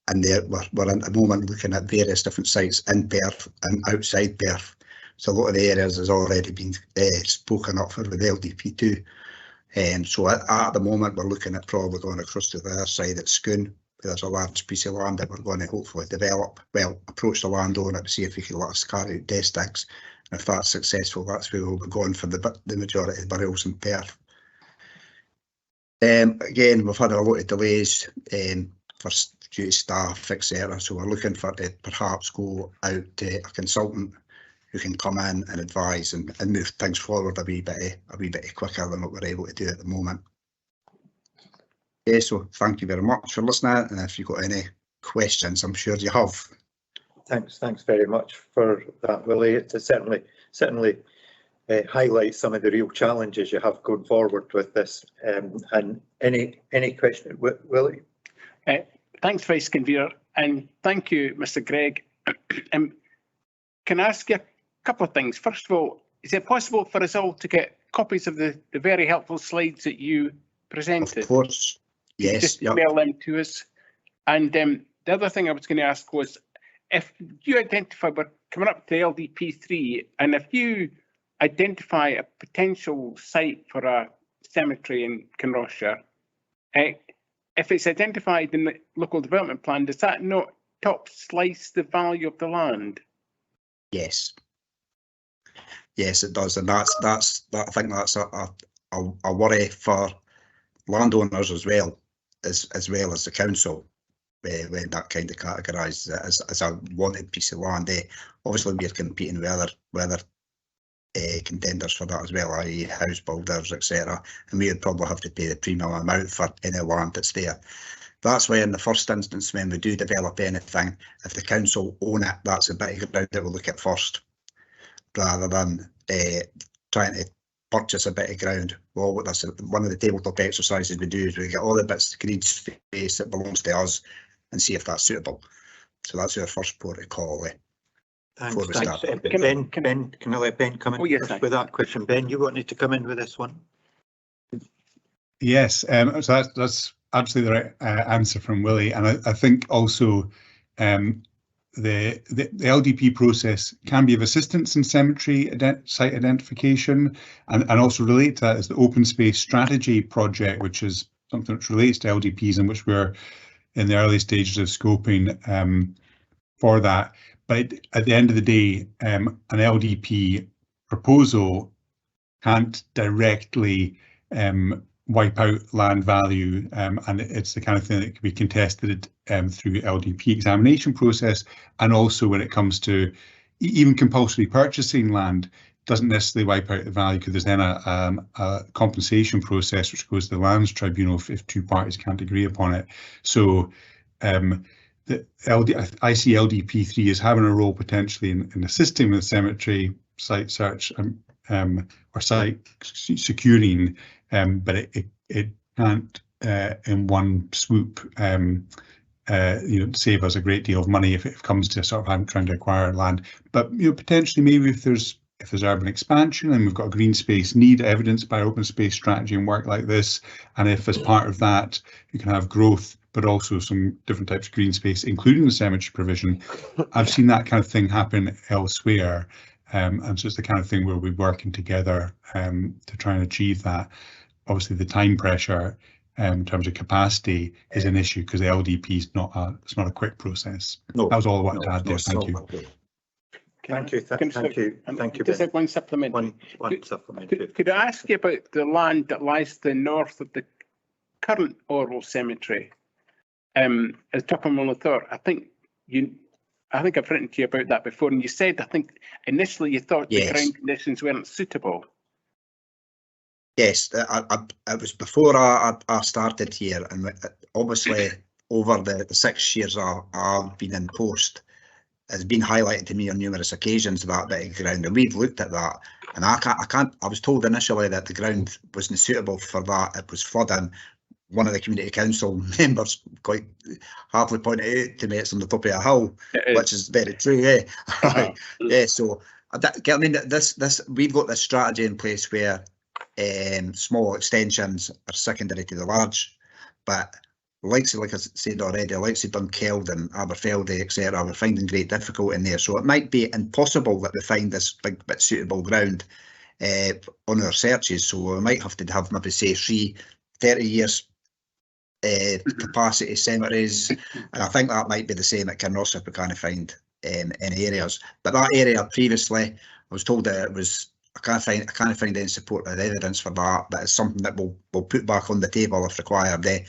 And there we're at the moment looking at various different sites in Perth and outside Perth. So a lot of the areas has already been spoken up for with LDP2. So at the moment we're looking at probably going across to the other side at Scone, where there's a large piece of land that we're going to hopefully develop. Well, approach the landowner to see if he can let us carry out test digs. And if that's successful, that's where we'll be going for the majority of burials in Perth. Again, we've had a lot of delays for due to staff, etc. So we're looking for to perhaps go out to a consultant who can come in and advise and move things forward a wee bit quicker than what we're able to do at the moment. Okay, so thank you very much for listening, and if you've got any questions, I'm sure you have.
Thanks very much for that, Willie. It certainly highlights some of the real challenges you have going forward with this. And any question, Willie?
Thanks, Vice Convener, and thank you, Mr. Gregg. Can I ask you a couple of things? First of all, is it possible for us all to get copies of the very helpful slides that you presented?
Of course, yes.
Just email them to us. And the other thing I was going to ask was, if you identify, we're coming up to LDP3, and if you identify a potential site for a cemetery in Kinross, if it's identified in the local development plan, does that not top slice the value of the land?
Yes. Yes, it does, and that's I think that's a worry for landowners as well as the council. When that kind of categorised as a wanted piece of land, obviously we're competing with other contenders for that as well, i.e. house builders, etc. And we would probably have to pay the premium amount for any land that's there. That's why in the first instance, when we do develop anything, if the council own it, that's a bit of ground that we'll look at first, rather than trying to purchase a bit of ground. Well, that's one of the tabletop exercises we do, is we get all the bits of green space that belongs to us and see if that's suitable. So that's our first port of call.
Thanks. Ben, can I let Ben come in with that question? Ben, you wanted to come in with this one?
Yes, so that's absolutely the right answer from Willie, and I think also the LDP process can be of assistance in cemetery site identification, and also related to that is the open space strategy project, which is something which relates to LDPs and which we're in the early stages of scoping for that. But at the end of the day, an LDP proposal can't directly wipe out land value, and it's the kind of thing that can be contested through LDP examination process, and also when it comes to even compulsory purchasing land, doesn't necessarily wipe out the value, because there's then a compensation process which goes to the Lands Tribunal if two parties can't agree upon it. So I see LDP3 as having a role potentially in assisting with cemetery site search or site securing, but it can't in one swoop save us a great deal of money if it comes to sort of trying to acquire land. But potentially maybe if there's if there's urban expansion and we've got a green space need evidenced by open space strategy and work like this, and if as part of that you can have growth but also some different types of green space, including the cemetery provision. I've seen that kind of thing happen elsewhere, and so it's the kind of thing where we're working together to try and achieve that. Obviously the time pressure in terms of capacity is an issue because the LDP is not a quick process.
No,
that was all I wanted to add there. Thank you.
Thank you, thank you.
Just
Ben.
one supplementary.
One supplementary.
Could I ask you about the land that lies to the north of the current Orwell Cemetery? As top of Monitor, I think I've written to you about that before, and you said, I think initially you thought the ground conditions weren't suitable.
Yes, it was before I started here, and obviously over the 6 years I've been in post, it's been highlighted to me on numerous occasions that bit of ground, and we've looked at that, and I was told initially that the ground wasn't suitable for that. It was flooding. One of the community council members quite hardly pointed out to me it's on the top of a hill, which is very true. Yeah, yeah. So I mean, this we've got this strategy in place where small extensions are secondary to the large, but like I said already, like Dunkelden, Aberfeldy, etc., we're finding great difficulty in there. So it might be impossible that we find this big bit suitable ground on our searches. So we might have to have maybe say 30 years capacity cemeteries, and I think that might be the same at Kinross if we can't find any areas. But that area previously, I was told that it was. I can't find any support or evidence for that, but it's something that we'll put back on the table if required, and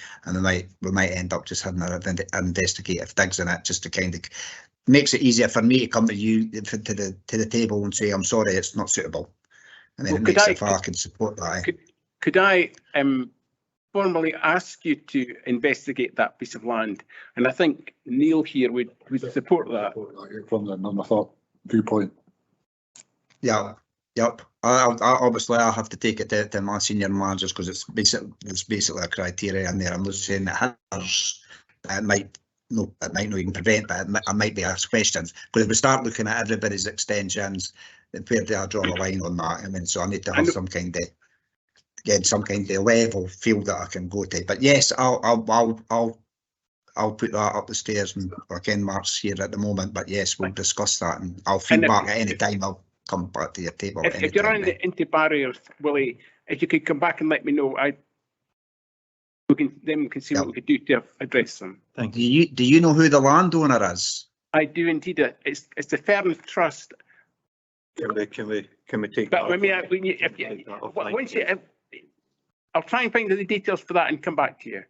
we might end up just having an investigative digs in it, just to kind of makes it easier for me to come to you to the table and say I'm sorry, it's not suitable, and then it makes it if I can support that.
Could I formally ask you to investigate that piece of land? And I think Neil here would support that.
From the number thought viewpoint.
Yeah. Yep. Obviously, I'll have to take it to my senior managers because it's basically a criteria in there. I'm not saying that it might not even prevent, but it might be asked questions. Because if we start looking at everybody's extensions, then where do I draw the line on that? I mean, so I need to have some kind of level field that I can go to. But yes, I'll put that up the stairs, and Ken Mark's here at the moment. But yes, we'll discuss that, and I'll feedback at any time. I'll come back to your table.
If you're on the into barriers, Willie, if you could come back and let me know, we can see what we could do to address them.
Thank you. Do you know who the landowner is?
I do indeed. It's the Fern Trust.
Can we take?
But I'll try and find the details for that and come back to you.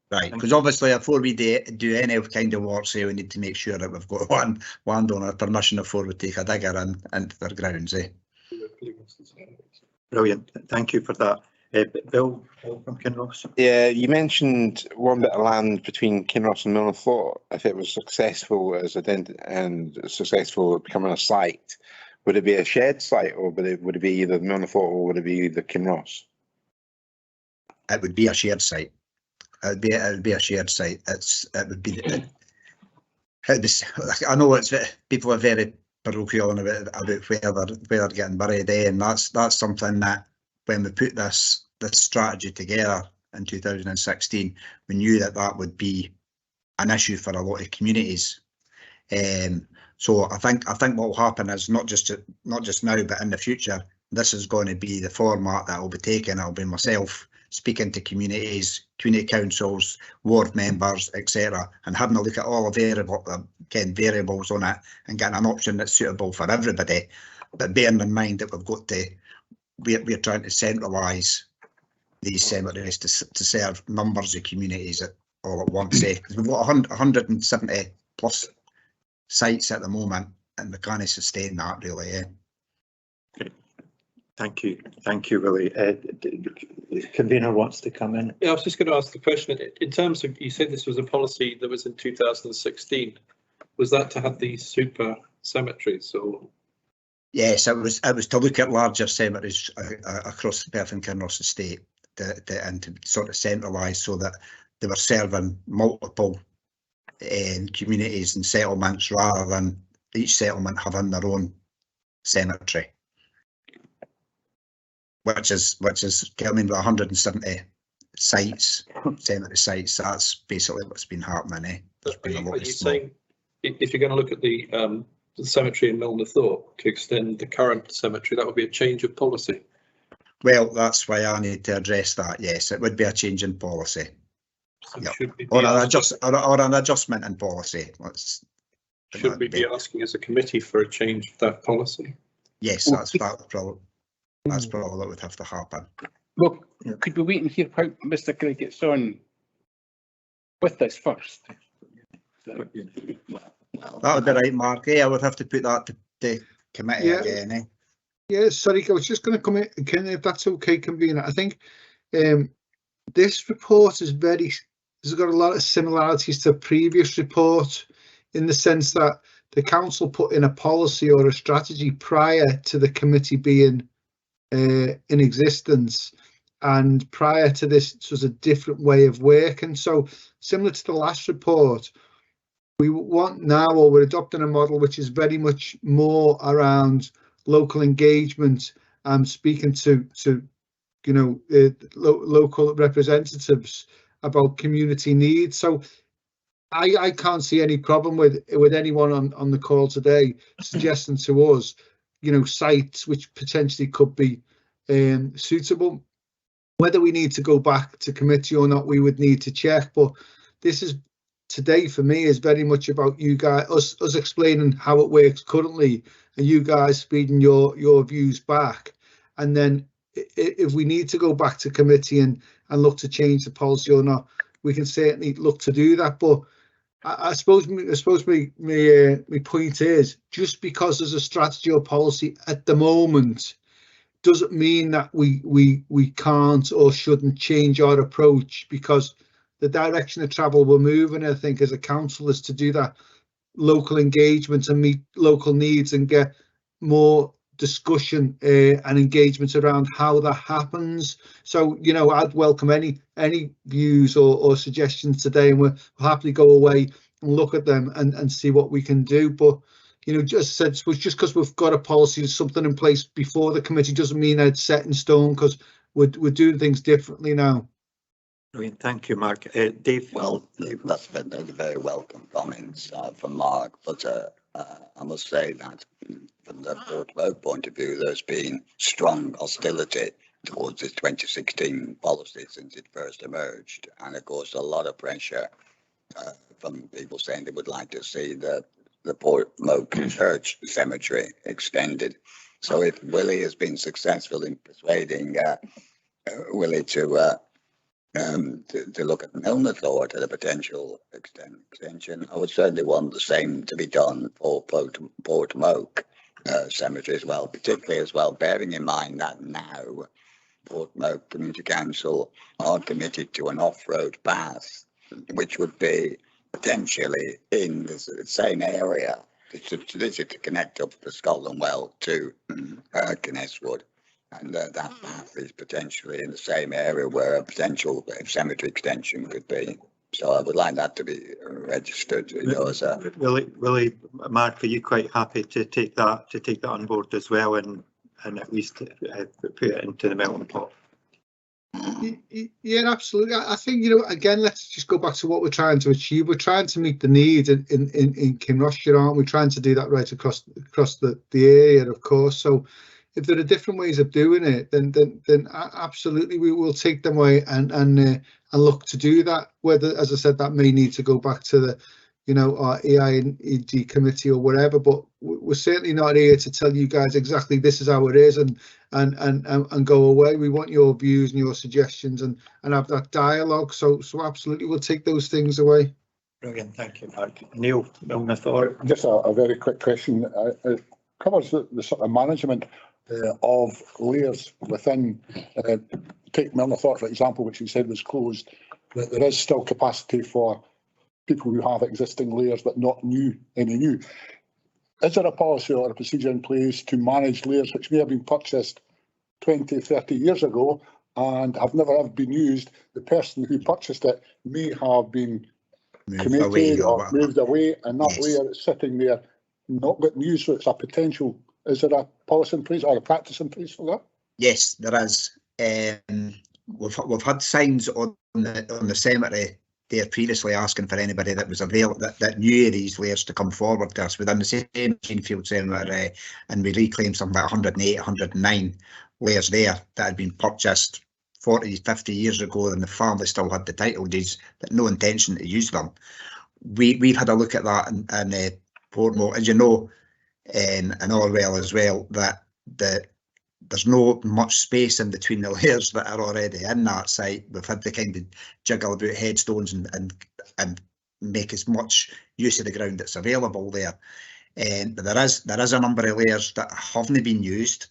Right, because obviously before we do any kind of work, say we need to make sure that we've got one landowner permission before we take a digger into their grounds.
Brilliant, thank you for that. Bill from Kinross.
Yeah, you mentioned one bit of land between Kinross and Milnathort. If it was successful and successful at becoming a site, would it be a shared site, or would it be either Milnathort or would it be the Kinross?
It would be a shared site. It would be a shared site. It would be. I know people are very parochial about where they're getting buried, and that's something that when we put this strategy together in 2016, we knew that would be an issue for a lot of communities. So I think what will happen is not just now, but in the future, this is going to be the format that will be taken. It'll be myself speaking to communities, community councils, ward members, etc., and having a look at all the variables on it and getting an option that's suitable for everybody. But bearing in mind that we're trying to centralise these cemeteries to serve numbers of communities all at once. Because we've got 170 plus sites at the moment, and we can't sustain that really.
Okay. Thank you, Willie. Convener wants to come in.
Yeah, I was just going to ask the question in terms of, you said this was a policy that was in 2016. Was that to have these super cemeteries, or?
Yes, it was to look at larger cemeteries across the Perth and Kinross estate and to sort of centralise so that they were serving multiple communities and settlements rather than each settlement having their own cemetery. which is coming with 170 sites, cemetery sites. That's basically what's been happening. Eh? There's been a lot
Are
of
you
small-
saying if you're going to look at the cemetery in Milner Thorpe to extend the current cemetery, that would be a change of policy?
Well, that's why I need to address that. Yes, it would be a change in policy.
So
Yep.
should we be
Or
asking,
an adjustment in policy.
should we be asking as a committee for a change of that policy?
Yes, that's probably what would have to happen.
Look, could we wait and hear how Mr. Craig gets on with this first?
That would be right, Mark. Yeah, I would have to put that to the committee again. Eh?
Yeah, sorry, I was just going to come in, Ken, if that's okay, convener. I think this report has got a lot of similarities to a previous report in the sense that the council put in a policy or a strategy prior to the committee being in existence, and prior to this it was a different way of working. So similar to the last report, we want now, or we're adopting a model which is very much more around local engagement, speaking to you know local representatives about community needs. So I can't see any problem with anyone on the call today suggesting to us, you know, sites which potentially could be suitable. Whether we need to go back to committee or not, we would need to check. But this is today for me is very much about you guys, us explaining how it works currently, and you guys feeding your views back. And then if we need to go back to committee and look to change the policy or not, we can certainly look to do that. But I suppose my point is, just because there's a strategy or policy at the moment doesn't mean that we can't or shouldn't change our approach, because the direction of travel we're moving, I think, as a council, is to do that local engagement and meet local needs and get more discussion and engagement around how that happens. So, you know, I'd welcome any views or suggestions today, and we'll happily go away and look at them and see what we can do. But, you know, just because we've got a policy, something in place before the committee, doesn't mean that it's set in stone, because we're doing things differently now.
Brilliant. Thank you, Mark. Dave?
Well, that's been very welcome comments from Mark, but I must say that from the Portmore point of view, there's been strong hostility towards this 2016 policy since it first emerged, and of course a lot of pressure from people saying they would like to see the Portmore Church Cemetery extended. So if Willie has been successful in persuading Willie to look at Milner Thorpe at a potential extension, I would certainly want the same to be done for Portmore Cemetery as well, particularly as well, bearing in mind that now Portmore Community Council are committed to an off-road path, which would be potentially in the same area. This is to connect up the Scotland Well to Kinross. And that path is potentially in the same area where a potential cemetery extension could be. So I would like that to be registered, you know, as a.
Willie, Mark, are you quite happy to take that on board as well, and at least put it into the melting pot?
Yeah, absolutely. I think, you know, again, let's just go back to what we're trying to achieve. We're trying to meet the need in Kinross, aren't we? Trying to do that right across the area, of course. So if there are different ways of doing it, then absolutely we will take them away and look to do that. Whether, as I said, that may need to go back to the, you know, our EID committee or whatever. But we're certainly not here to tell you guys exactly this is how it is and go away. We want your views and your suggestions and have that dialogue. So absolutely, we'll take those things away.
Brilliant, thank you, Mark. Neil, Milner Thorpe.
Just a very quick question. It covers the sort of management of layers within, take Milner Thorpe, for example, which you said was closed, that there is still capacity for people who have existing layers but not any new. Is there a policy or a procedure in place to manage layers which may have been purchased 20, 30 years ago and have never been used? The person who purchased it may have been cremated or moved away, and that layer is sitting there not getting used, so it's a potential. Is there a policy in place or a practice in place for that?
Yes, there is. We've had signs on the cemetery there previously asking for anybody that was available that knew these layers to come forward to us within the same Greenfield cemetery, and we reclaimed something like 108, 109 layers there that had been purchased 40, 50 years ago, and the family still had the title deeds, but no intention to use them. We've had a look at that in Portmore, as you know, and Orwell as well, that there's no much space in between the layers that are already in that site. We've had to kind of juggle about headstones and make as much use of the ground that's available there. But there is a number of layers that haven't been used,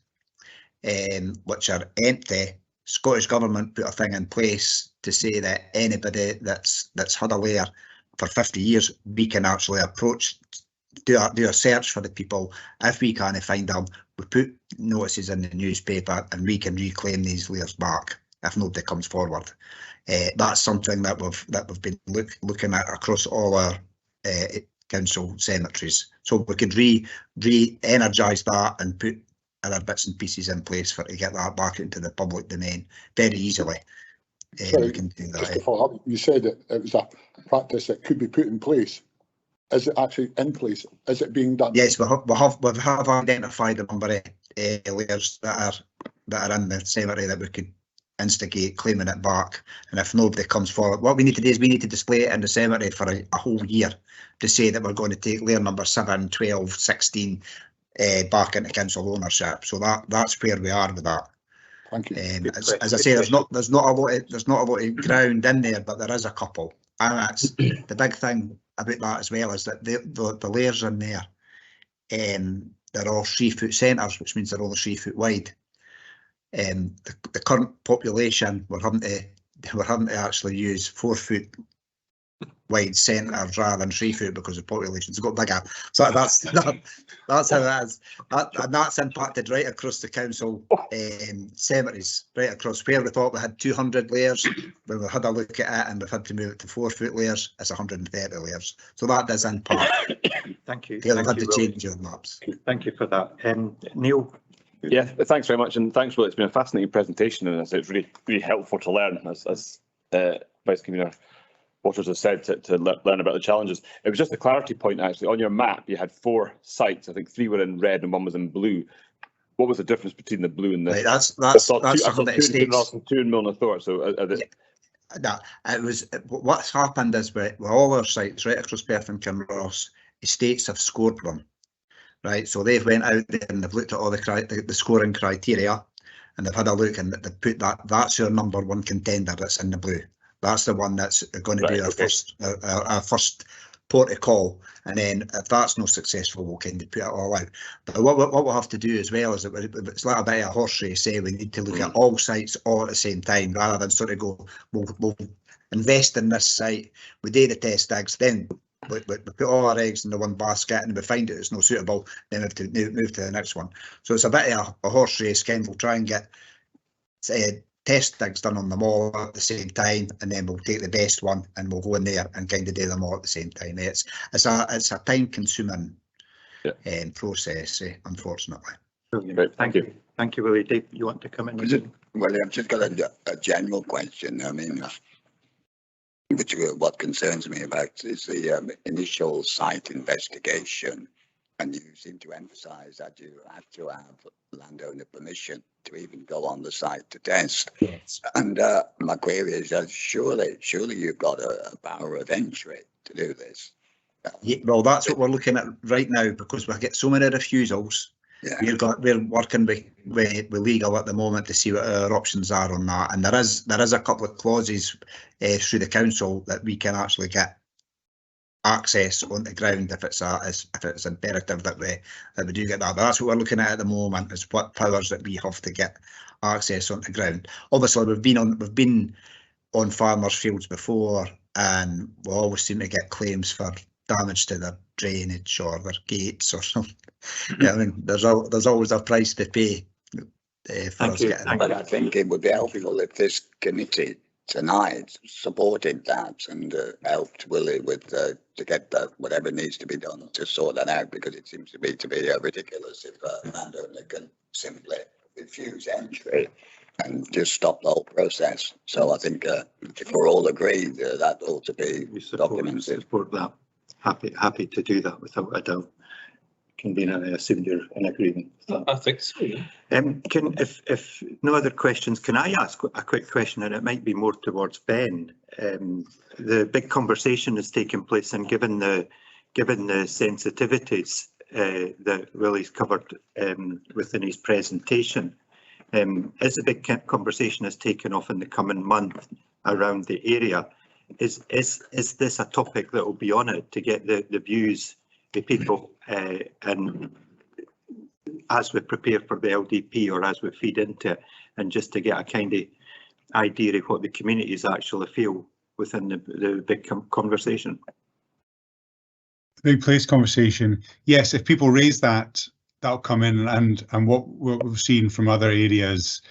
which are empty. Scottish Government put a thing in place to say that anybody that's had a layer for 50 years, we can actually approach, do a search for the people. If we can't find them, we put notices in the newspaper and we can reclaim these layers back if nobody comes forward. That's something that we've been looking at across all our council cemeteries. So we could re-energise that and put other bits and pieces in place to get that back into the public domain very easily.
Sorry,
we can do that.
just to follow up, you said that it was a practice that could be put in place. Is it actually in place? Is it being done?
Yes, we have identified a number of layers that are in the cemetery that we could instigate claiming it back. And if nobody comes forward, what we need to do is we need to display it in the cemetery for a whole year to say that we're going to take layer number 7, 12, 16 back into council ownership. So that's where we are with that.
Thank you.
As I say, there's not a lot of ground in there, but there is a couple. And that's the big thing about that as well, is that the layers in there, they're all 3 foot centres, which means they're all 3 foot wide. The current population, we're having to actually use 4 foot wide centres rather than 3 foot because the population's got bigger. So that's how it is. And that's impacted right across the council cemeteries, right across where we thought we had 200 layers. When we had a look at it and we've had to move it to 4 foot layers, it's 130 layers. So that does impact.
Thank you.
We've had to change your maps.
Thank you for that. Neil?
Yeah, thanks very much, and thanks, Will. It's been a fascinating presentation, and it's really helpful to learn, as Vice Convener Waters has said, to learn about the challenges. It was just a clarity point, actually. On your map, you had 4 sites. I think 3 were in red and 1 was in blue. What was the difference between the blue and the?
Right, that's
2 in Ross and 2 in Milnathort. So
it was what's happened is with all our sites right across Perth and Kinross, estates have scored them. Right, so they've went out there and they've looked at all the scoring criteria, and they've had a look and they've put that's your number 1 contender that's in the blue. That's the one that's going to be our first port of call, and then if that's not successful, we'll kind of put it all out. But what we'll have to do as well is it's like a bit of a horse race. Say we need to look at all sites all at the same time, rather than sort of go, we'll invest in this site, we do the test digs, then we put all our eggs in the one basket, and we find it's not suitable, then we have to move to the next one. So it's a bit of a horse race. We'll try and get test digs done on them all at the same time, and then we'll take the best one and we'll go in there and kind of do them all at the same time. It's a time consuming process, unfortunately.
Brilliant. Thank you. Thank you, Willie. Dave, you want to come in?
Well, I've just got a general question. I mean, which what concerns me about is the initial site investigation, and you seem to emphasise that you have to have landowner permission to even go on the site to test.
Yes.
And my query is that surely you've got a power of entry to do this.
Yeah, well, that's what we're looking at right now, because we get so many refusals.
Yeah.
We're working with legal at the moment to see what our options are on that, and there is a couple of clauses through the council that we can actually get access on the ground if it's imperative that we do get that. But that's what we're looking at the moment, is what powers that we have to get access on the ground. Obviously, we've been on farmers' fields before, and we always seem to get claims for damage to their drainage or their gates or something. Yeah, I mean, there's always a price to pay for us getting.
But I think it would be helpful if this committee tonight supported that and helped Willie with to get that whatever needs to be done to sort that out, because it seems to be ridiculous if a landowner can simply refuse entry and just stop the whole process. So I think if we're all agreed, that ought to be documented.
Support that. Happy to do that without a doubt. Convener, I assume you're in agreement with that.
I think so. Yeah.
If no other questions, can I ask a quick question, and it might be more towards Ben? The big conversation has taken place, and given the sensitivities that Willie's covered within his presentation, as the big conversation has taken off in the coming month around the area, is this a topic that will be on it to get the views of people, and as we prepare for the LDP or as we feed into it, and just to get a kind of idea of what the communities actually feel within the big conversation?
Big place conversation. Yes, if people raise that, that'll come in, and what we've seen from other areas,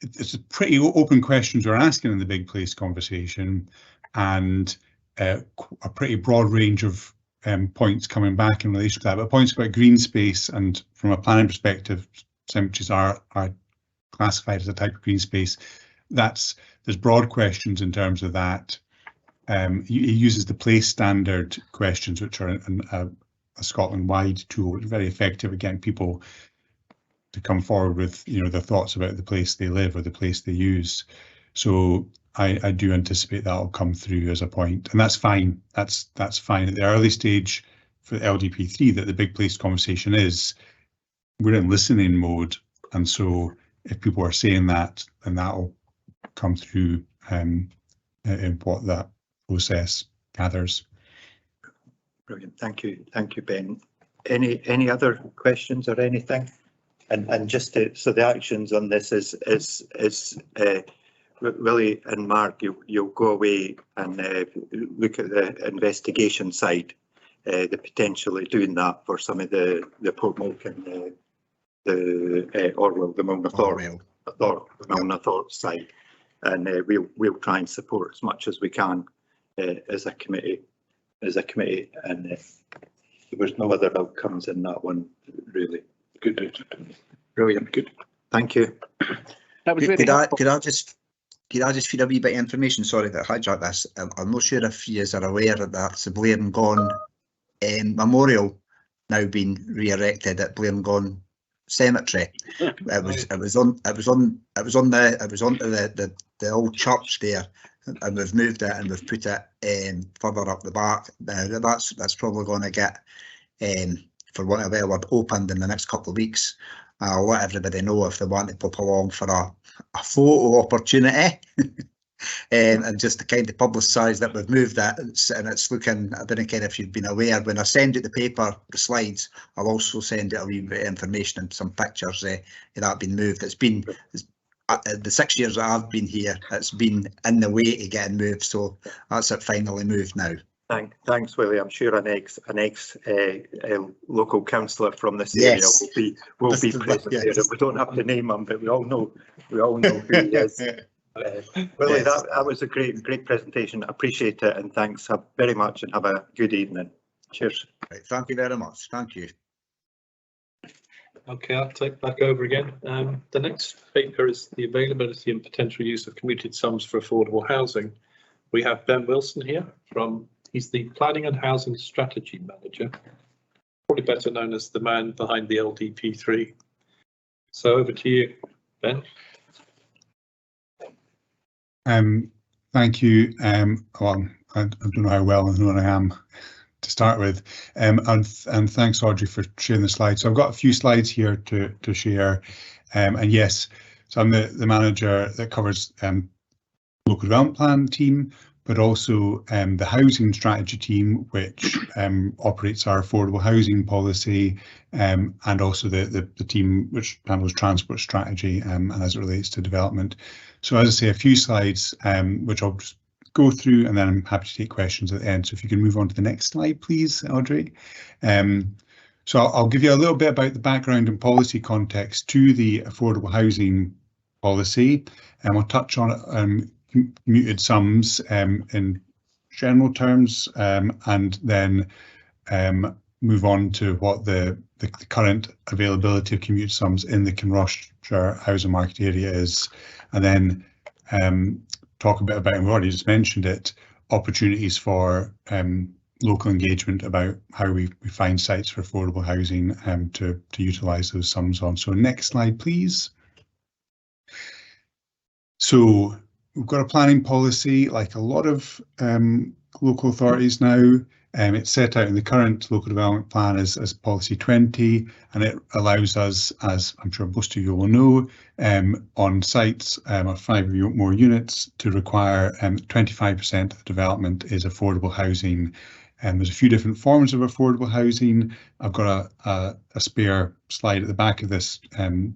it's a pretty open questions we're asking in the big place conversation, and a pretty broad range of points coming back in relation to that. But points about green space, and from a planning perspective, cemeteries are classified as a type of green space. There's broad questions in terms of that. He uses the place standard questions, which are a Scotland-wide tool, which is very effective at getting people to come forward with, their thoughts about the place they live or the place they use. So I do anticipate that will come through as a point, and that's fine. That's fine at the early stage for LDP3. That the big place conversation is, we're in listening mode, and so if people are saying that, then that will come through in what that process gathers.
Brilliant, thank you, Ben. Any other questions or anything? And just so the actions on this is Willie and Mark, you'll go away and look at the investigation side, the potentially doing that for some of the Portmilk and the Orwell, the Milnathorpe side, and we'll try and support as much as we can as a committee, and there was no other outcomes in that one really. Good, brilliant, good. Thank you.
That was really
Could I just feed a wee bit of information? Sorry that I hijacked this. I'm not sure if you are aware that that's the Blair and Gone memorial now being re-erected at Blair and Gone Cemetery. It was onto the old church there, and we've moved it and we've put it further up the back. That's probably going to get, for want of a better word, opened in the next couple of weeks. I'll let everybody know if they want to pop along for a photo opportunity. And just to kind of publicise that we've moved that, and it's looking, I don't know if you've been aware, when I send you the paper, the slides, I'll also send you a wee bit of information and some pictures of that being moved. It's been the 6 years that I've been here, it's been in the way to getting moved, so that's it, finally moved now.
Thanks, Willie. I'm sure an ex local councillor from this area will be present there. We don't have to name him, but we all know who he is. Willie, that was a great presentation. Appreciate it, and thanks very much, and have a good evening. Cheers.
Right, thank you very much. Thank you.
Okay, I'll take back over again. The next speaker is the availability and potential use of commuted sums for affordable housing. We have Ben Wilson here he's the Planning and Housing Strategy Manager, probably better known as the man behind the LDP3. So over to you, Ben.
Thank you. Well, I don't know how well I am to start with, and thanks, Audrey, for sharing the slides. So I've got a few slides here to share, and yes, so I'm the manager that covers local development plan team, but also the housing strategy team, which operates our affordable housing policy, and also the team which handles transport strategy and as it relates to development. So as I say, a few slides which I'll just go through, and then I'm happy to take questions at the end. So if you can move on to the next slide, please, Audrey. So I'll give you a little bit about the background and policy context to the affordable housing policy, and we'll touch on commuted sums in general terms, and then move on to what the current availability of commuted sums in the Kinross housing market area is, and then talk a bit about, and we already just mentioned it, opportunities for local engagement about how we find sites for affordable housing to utilise those sums on. So next slide, please. So we've got a planning policy, like a lot of local authorities now. It's set out in the current local development plan as policy 20, and it allows us, as I'm sure most of you will know, on sites of 5 or more units to require 25% of the development is affordable housing. There's a few different forms of affordable housing. I've got a spare slide at the back of this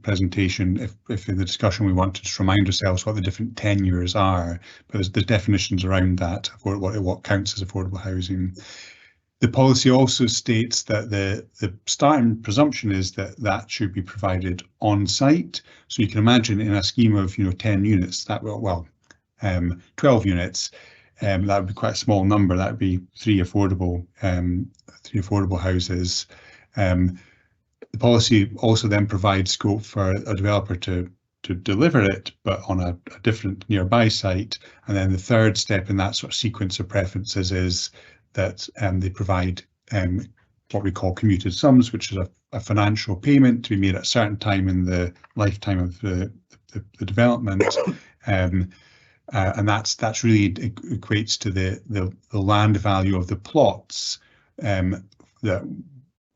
presentation if in the discussion we want to just remind ourselves what the different tenures are, but there's definitions around that, for what counts as affordable housing. The policy also states that the starting presumption is that should be provided on site. So you can imagine in a scheme of 10 units, that 12 units, that would be quite a small number. That would be three affordable houses. The policy also then provides scope for a developer to deliver it, but on a different nearby site. And then the third step in that sort of sequence of preferences is that they provide what we call commuted sums, which is a financial payment to be made at a certain time in the lifetime of the development. And that's really equates to the land value of the plots that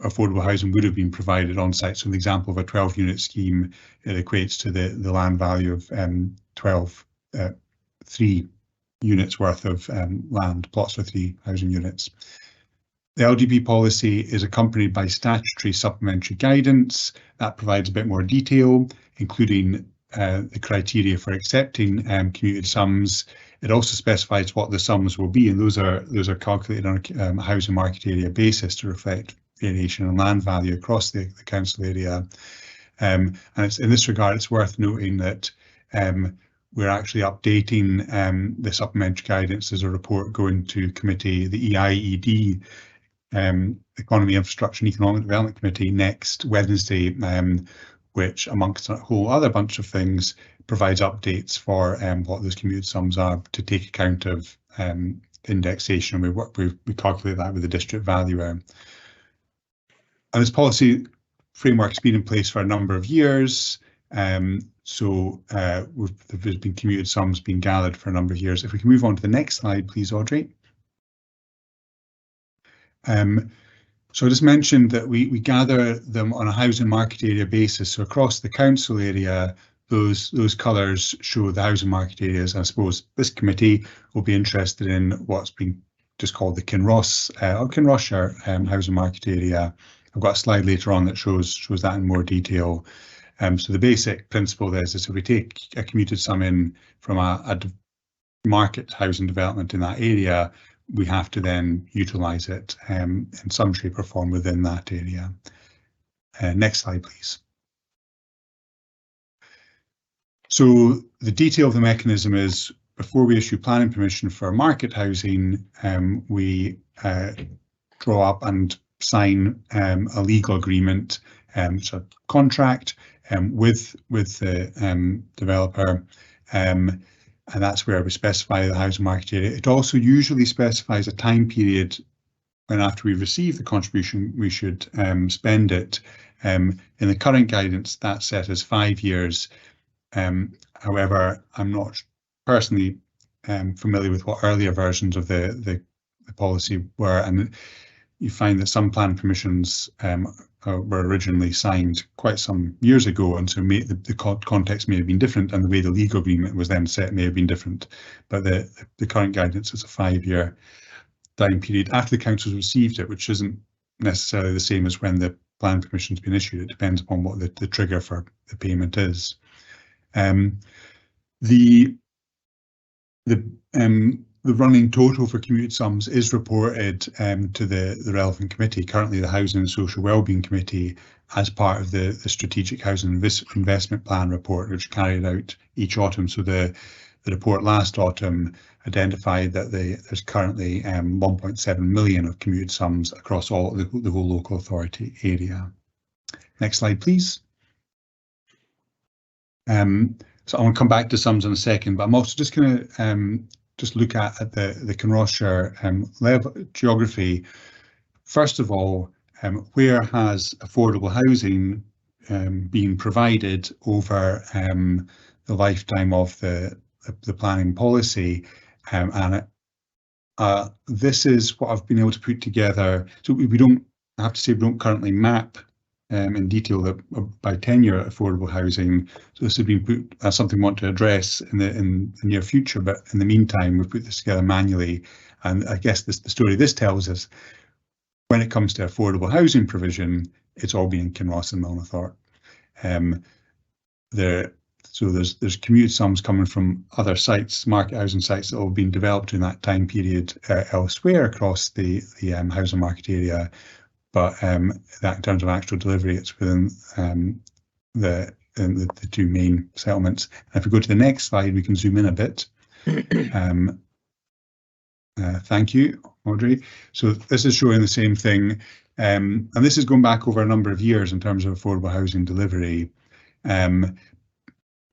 affordable housing would have been provided on site. So in the example of a 12-unit scheme, it equates to the land value of 3 units worth of land, plots for 3 housing units. The LDP policy is accompanied by statutory supplementary guidance that provides a bit more detail, including the criteria for accepting commuted sums. It also specifies what the sums will be, and those are calculated on a housing market area basis to reflect variation in land value across the council area. And it's in this regard, it's worth noting that we're actually updating the supplementary guidance as a report going to committee, the EIED, Economy, Infrastructure and Economic Development Committee next Wednesday, which amongst a whole other bunch of things provides updates for what those commuted sums are to take account of indexation. We calculate that with the district valuer. And this policy framework has been in place for a number of years. So there's been commuted sums being gathered for a number of years. If we can move on to the next slide, please, Audrey. So I just mentioned that we gather them on a housing market area basis. So across the council area, those colours show the housing market areas. I suppose this committee will be interested in what's been just called the Kinross housing market area. I've got a slide later on that shows that in more detail. So the basic principle is if we take a commuted sum in from a market housing development in that area, we have to then utilise it in some shape or form within that area. Next slide, please. So the detail of the mechanism is before we issue planning permission for market housing, we draw up and sign a legal agreement, so a contract with the developer, and that's where we specify the housing market area. It also usually specifies a time period when after we receive the contribution we should spend it. In the current guidance, that's set as 5 years. However, I'm not personally familiar with what earlier versions of the policy were, and you find that some plan permissions were originally signed quite some years ago, and so the context may have been different, and the way the legal agreement was then set may have been different. But the current guidance is a 5-year time period after the council's received it, which isn't necessarily the same as when the plan permission's been issued. It depends upon what the trigger for the payment is. The running total for commuted sums is reported to the relevant committee, currently the Housing and Social Wellbeing Committee, as part of the Strategic Housing Investment Plan report, which is carried out each autumn. So the the report last autumn identified that there's currently 1.7 million of commuted sums across all the whole local authority area. Next slide, please. So I want to come back to sums in a second, but I'm also just going to just look at the Kinross shire level geography. First of all, where has affordable housing been provided over the lifetime of the planning policy? And this is what I've been able to put together. So we don't, I have to say, we don't currently map in detail by tenure affordable housing. So this has been put as something we want to address in the near future, but in the meantime, we've put this together manually. And I guess the story this tells us, when it comes to affordable housing provision, it's all been in Kinross and Milnathort. So there's commuted sums coming from other sites, market housing sites that have been developed in that time period elsewhere across the housing market area. But that in terms of actual delivery, it's within the two main settlements. And if we go to the next slide, we can zoom in a bit. Thank you, Audrey. So this is showing the same thing. And this is going back over a number of years in terms of affordable housing delivery. But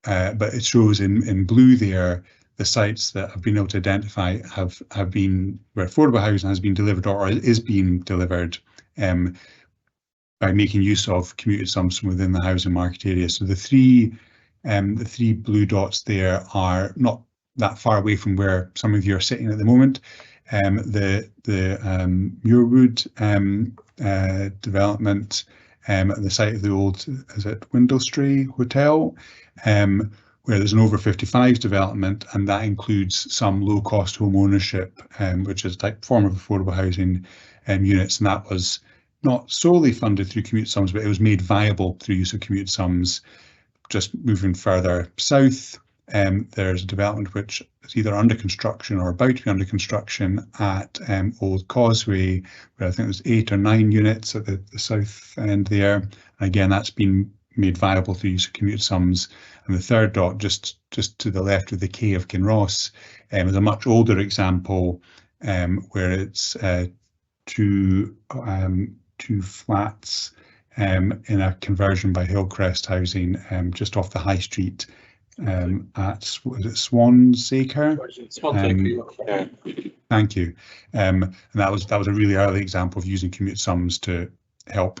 it shows in blue there the sites that have been able to identify have been where affordable housing has been delivered or is being delivered by making use of commuted sums from within the housing market area. So the three blue dots there are not that far away from where some of you are sitting at the moment. The Muirwood development at the site of the old, is it Windlestray Hotel, where there's an over 55s development, and that includes some low cost home ownership, which is a type form of affordable housing units, and that was not solely funded through commute sums, but it was made viable through use of commute sums. Just moving further south, there's a development which is either under construction or about to be under construction at Old Causeway, where I think there's 8 or 9 units at the south end there. And again, that's been made viable through use of commute sums. And the third dot, just to the left of the K of Kinross, is a much older example where it's two flats in a conversion by Hillcrest Housing just off the High Street at, was it Swansacre?
Swansacre.
Thank you. And that was a really early example of using commute sums to help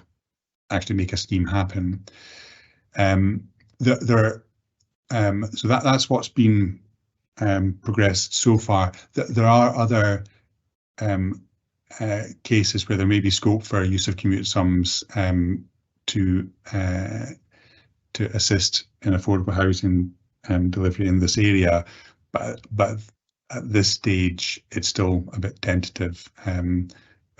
actually make a scheme happen. So that's what's been progressed so far. There are other cases where there may be scope for use of commute sums to assist in affordable housing delivery in this area, but at this stage it's still a bit tentative.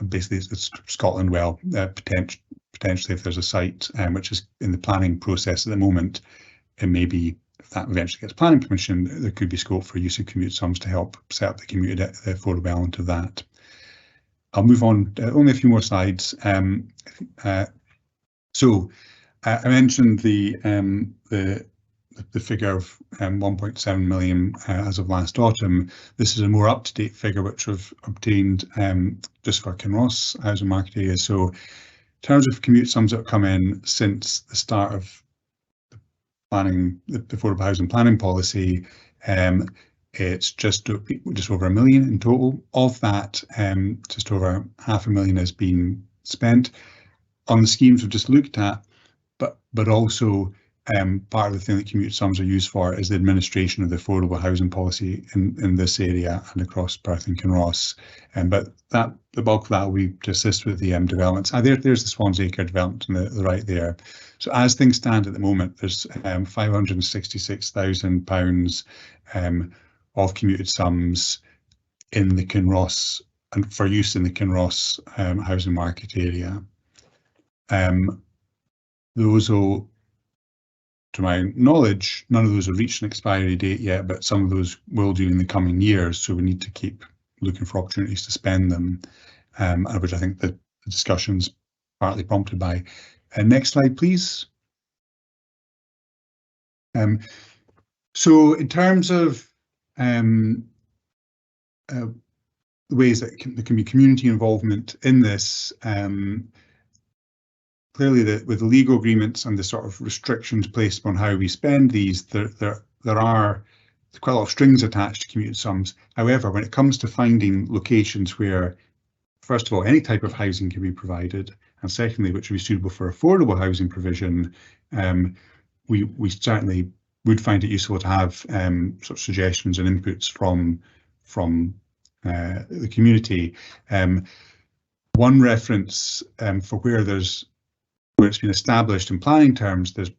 Basically, it's Scotland Well, potentially if there's a site which is in the planning process at the moment, it may be, if that eventually gets planning permission, there could be scope for use of commute sums to help set up the affordable element of that. I'll move on, only a few more slides. So I mentioned the figure of 1.7 million as of last autumn. This is a more up-to-date figure which we've obtained just for Kinross housing market area. So in terms of commute sums that have come in since the start of planning, the affordable housing planning policy, it's just over $1 million in total. Of that, just over $500,000 has been spent on the schemes we've just looked at, but also part of the thing that commute sums are used for is the administration of the affordable housing policy in this area and across Perth and Kinross. But the bulk of that will be to assist with the developments. There's the Swansacre development on the right there. So as things stand at the moment, there's £566,000 of commuted sums in the Kinross and for use in the Kinross housing market area. Those will, to my knowledge, none of those have reached an expiry date yet, but some of those will do in the coming years. So we need to keep looking for opportunities to spend them, which I think the discussion's partly prompted by. Next slide, please. So in terms of ways that there can be community involvement in this. Clearly, with the legal agreements and the sort of restrictions placed on how we spend these, there are quite a lot of strings attached to community sums. However, when it comes to finding locations where, first of all, any type of housing can be provided, and secondly, which would be suitable for affordable housing provision, we certainly would find it useful to have sort of suggestions and inputs from the community. One reference for where it's been established in planning terms, there's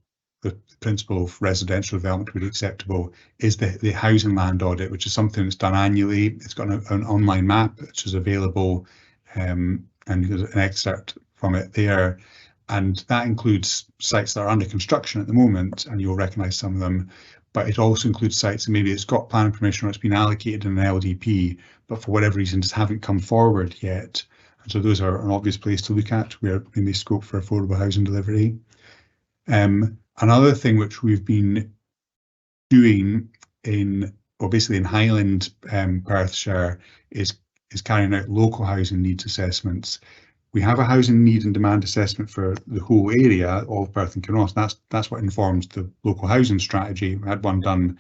the principle of residential development would be acceptable, is the housing land audit, which is something that's done annually. It's got an online map which is available, and there's an excerpt from it there. And that includes sites that are under construction at the moment, and you'll recognise some of them. But it also includes sites that maybe it's got planning permission or it's been allocated in an LDP, but for whatever reason just haven't come forward yet. And so those are an obvious place to look at where there may be scope for affordable housing delivery. Another thing which we've been doing basically in Highland, Perthshire, is carrying out local housing needs assessments. We have a housing need and demand assessment for the whole area of Perth and Kinross. That's what informs the local housing strategy. We had one done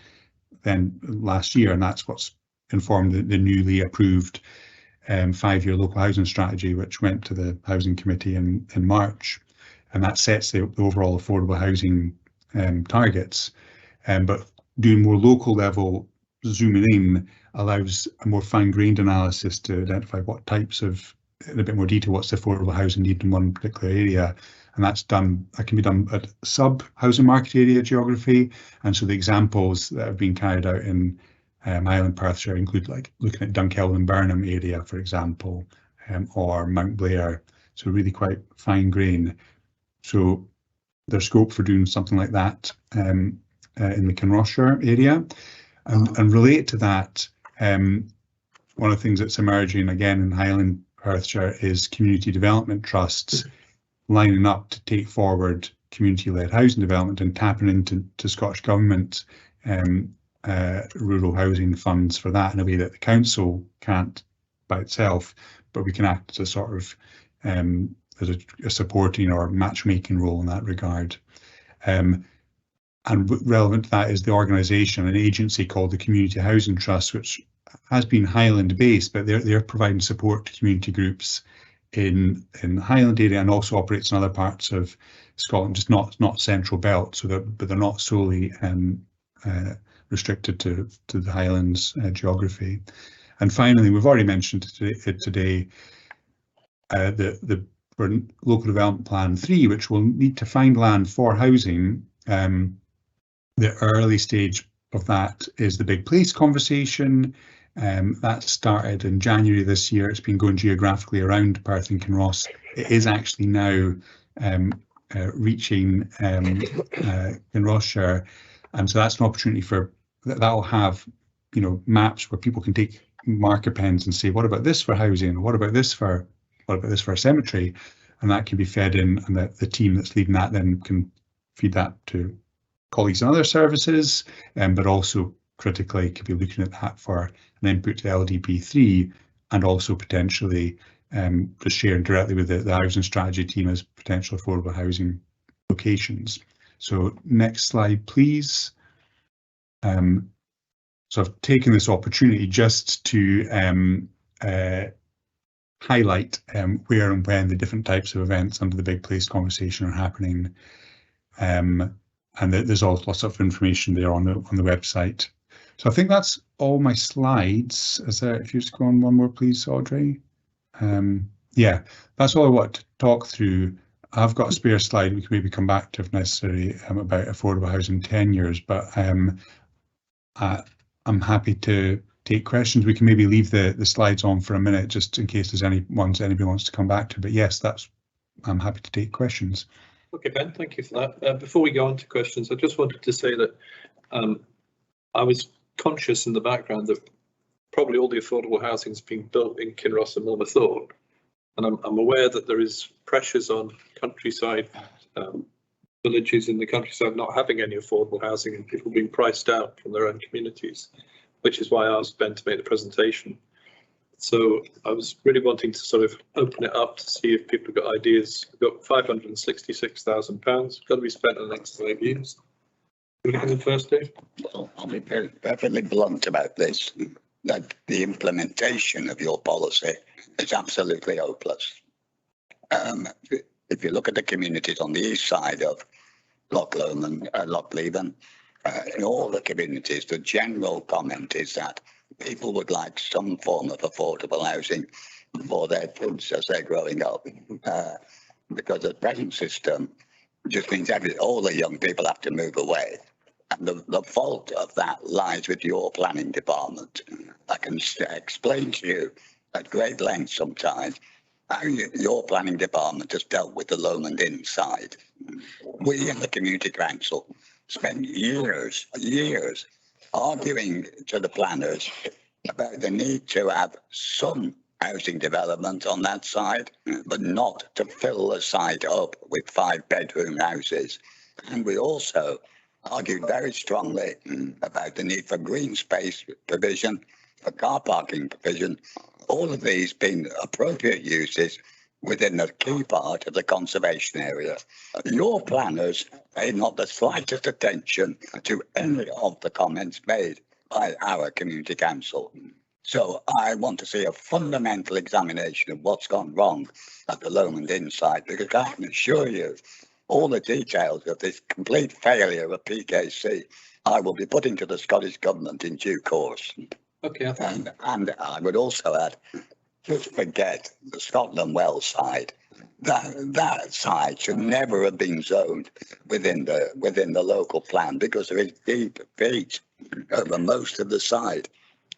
then last year, and that's what's informed the newly approved 5-year local housing strategy, which went to the Housing Committee in March. And that sets the overall affordable housing targets. But doing more local level zooming in allows a more fine-grained analysis to identify what types of, in a bit more detail, what's the affordable housing need in one particular area. And that can be done at sub-housing market area geography. And so the examples that have been carried out in Highland Perthshire include like looking at Dunkeld and Burnham area, for example, or Mount Blair. So really quite fine-grained. So there's scope for doing something like that in the Kinrossshire area. And related to that, one of the things that's emerging again in Highland Perthshire is community development trusts lining up to take forward community-led housing development and tapping into Scottish Government rural housing funds for that in a way that the council can't by itself, but we can act as a sort of as a supporting or matchmaking role in that regard. And relevant to that is the organisation, an agency called the Community Housing Trust, which has been Highland based, but they're providing support to community groups in the Highland area and also operates in other parts of Scotland, just not Central Belt, but they're not solely restricted to the Highlands geography. And finally, we've already mentioned today the Local Development Plan 3, which will need to find land for housing. The early stage of that is the Big Place conversation. That started in January this year. It's been going geographically around Perth and Kinross. It is actually now reaching Kinrossshire, and so that's an opportunity for that'll have maps where people can take marker pens and say, what about this for housing? What about this for a cemetery? And that can be fed in, and the team that's leading that then can feed that to colleagues in other services, but also critically could be looking at that for an input to LDP3, and also potentially just sharing directly with the housing strategy team as potential affordable housing locations. So next slide, please. So I've taken this opportunity just to highlight where and when the different types of events under the Big Place conversation are happening. And there's also lots of information there on the website. So I think that's all my slides. If you just go on one more, please, Audrey. Yeah, that's all I want to talk through. I've got a spare slide we can maybe come back to if necessary about affordable housing tenures, but I'm happy to take questions. We can maybe leave the slides on for a minute just in case there's any ones anybody wants to come back to. But yes, I'm happy to take questions.
Okay, Ben, thank you for that. Before we go on to questions, I just wanted to say that I was conscious in the background that probably all the affordable housing is being built in Kinross and Milnathorpe, and I'm aware that there is pressures on countryside villages in the countryside not having any affordable housing and people being priced out from their own communities. which is why I asked Ben to make the presentation. So I was really wanting to sort of open it up to see if people have got ideas. We've got £566,000 got to be spent in the next 5 years. You want to come in first, Dave?
Well, I'll be perfectly blunt about this, that the implementation of your policy is absolutely hopeless. If you look at the communities on the east side of Loch Lomond, Loch Leven, in all the communities, the general comment is that people would like some form of affordable housing for their kids as they're growing up, because the present system just means all the young people have to move away. And the fault of that lies with your planning department. I can explain to you at great length sometimes how your planning department has dealt with the Lomond inside. We in the community council spent years arguing to the planners about the need to have some housing development on that side, but not to fill the site up with 5-bedroom houses. And we also argued very strongly about the need for green space provision, for car parking provision, all of these being appropriate uses within the key part of the conservation area. Your planners paid not the slightest attention to any of the comments made by our community council. So I want to see a fundamental examination of what's gone wrong at the Lomond inside, because I can assure you all the details of this complete failure of PKC I will be putting to the Scottish Government in due course.
Okay.
And I would also add, just forget the Scotland Wells side. That side should never have been zoned within the local plan, because there is deep feet over most of the side.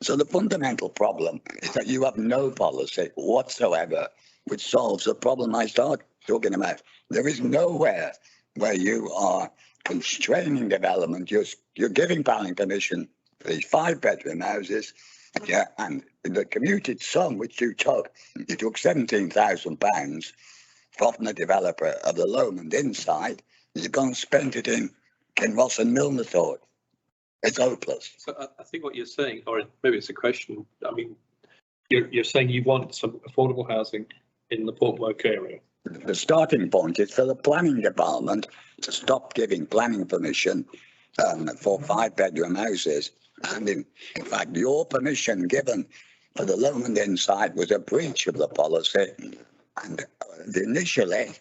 So the fundamental problem is that you have no policy whatsoever which solves the problem I start talking about. There is nowhere where you are constraining development. You're giving planning permission for these 5-bedroom houses. Yeah, and the commuted sum which you took £17,000 from the developer of the Lomond inside. You've gone and spent it in Kinross and Milnerthorpe. It's hopeless.
So I think what you're saying, or maybe it's a question, I mean, you're saying you want some affordable housing in the Portmoak area.
The starting point is for the planning department to stop giving planning permission for 5-bedroom houses. And in fact, your permission given for the Lomond inside was a breach of the policy. And initially,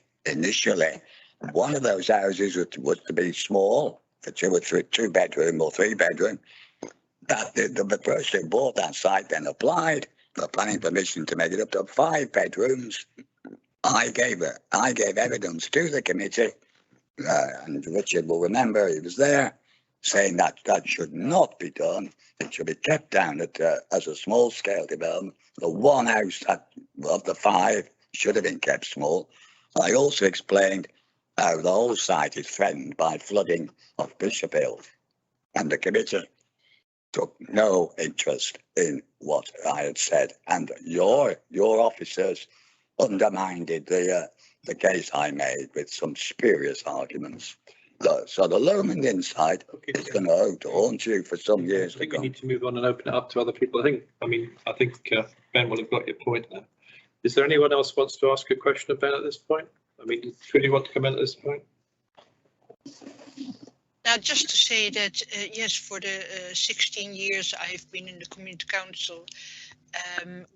one of those houses was to be small, for 2-bedroom or 3-bedroom. That the person who bought that site then applied for planning permission to make it up to 5 bedrooms. I gave evidence to the committee, and Richard will remember he was there, saying that that should not be done. It should be kept down as a small scale development. The one house of the 5 should have been kept small. I also explained how the whole site is threatened by flooding of Bishop Hill, and the committee took no interest in what I had said, and your officers undermined the case I made with some spurious arguments. So the Lomond inside is going to haunt you for some years
I think
to
we
come.
need to move on and open it up to other people. I think Ben will have got your point there. Is there anyone else who wants to ask a question of Ben at this point? I mean, should you want to comment at this point?
Now, just to say that, yes, for the 16 years I've been in the community council,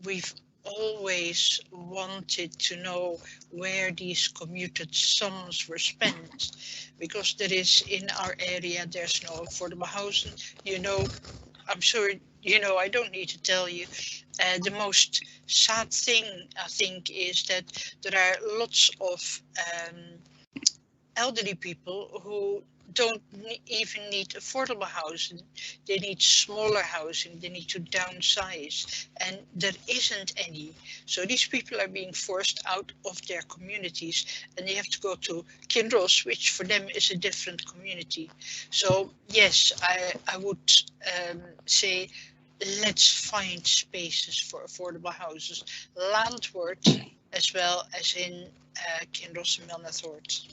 we've always wanted to know where these commuted sums were spent, because there is in our area, there's no affordable housing. I'm sure I don't need to tell you. The most sad thing, I think, is that there are lots of elderly people who don't even need affordable housing. They need smaller housing. They need to downsize, and there isn't any. So these people are being forced out of their communities, and they have to go to Kinross, which for them is a different community. So yes, I would say let's find spaces for affordable houses, landward as well as in Kinross and Milnerthorpe.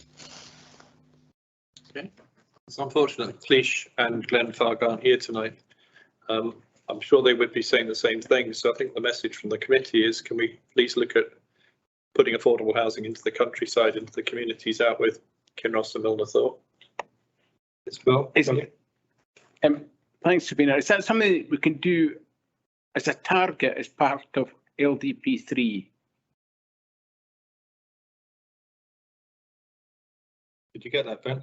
Okay. It's unfortunate Cleash and Glenfarg aren't here tonight. I'm sure they would be saying the same thing. So I think the message from the committee is, can we please look at putting affordable housing into the countryside, into the communities out with Kinross and Milner Thorpe as well?
Thanks, Sabina. Is that something that we can do as a target as part of LDP3?
Did you get that, Ben?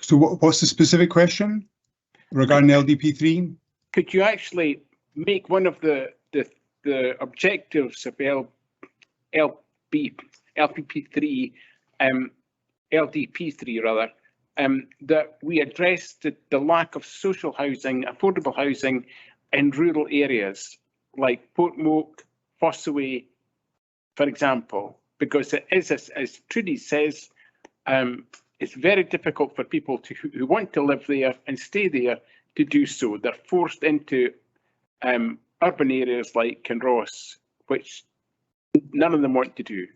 So what's the specific question regarding LDP3?
Could you actually make one of the objectives of LPP3, LDP3 rather, that we address the lack of social housing, affordable housing in rural areas like Portmoak, Fossaway, for example, because it is, as Trudy says, it's very difficult for people who want to live there and stay there to do so. They're forced into urban areas like Kinross, which none of them want to do.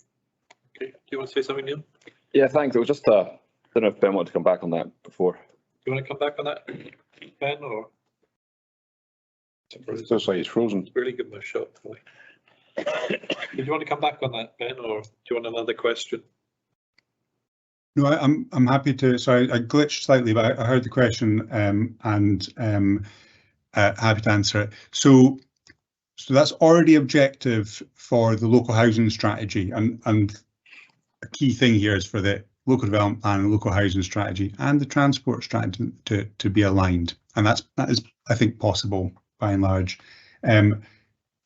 Okay. Do you want to say something, Neil?
Yeah, thanks. It was just, I don't know if Ben wanted to come back on that before.
Do you want to come back on that, Ben, or?
It looks like it's frozen.
Really give him a shot. Did you want to come back on that, Ben, or do you want another question?
No, I'm happy to. So I glitched slightly, but I heard the question and happy to answer it. So that's already objective for the local housing strategy, and a key thing here is for the local development plan and local housing strategy and the transport strategy to be aligned, and that is, I think, possible by and large.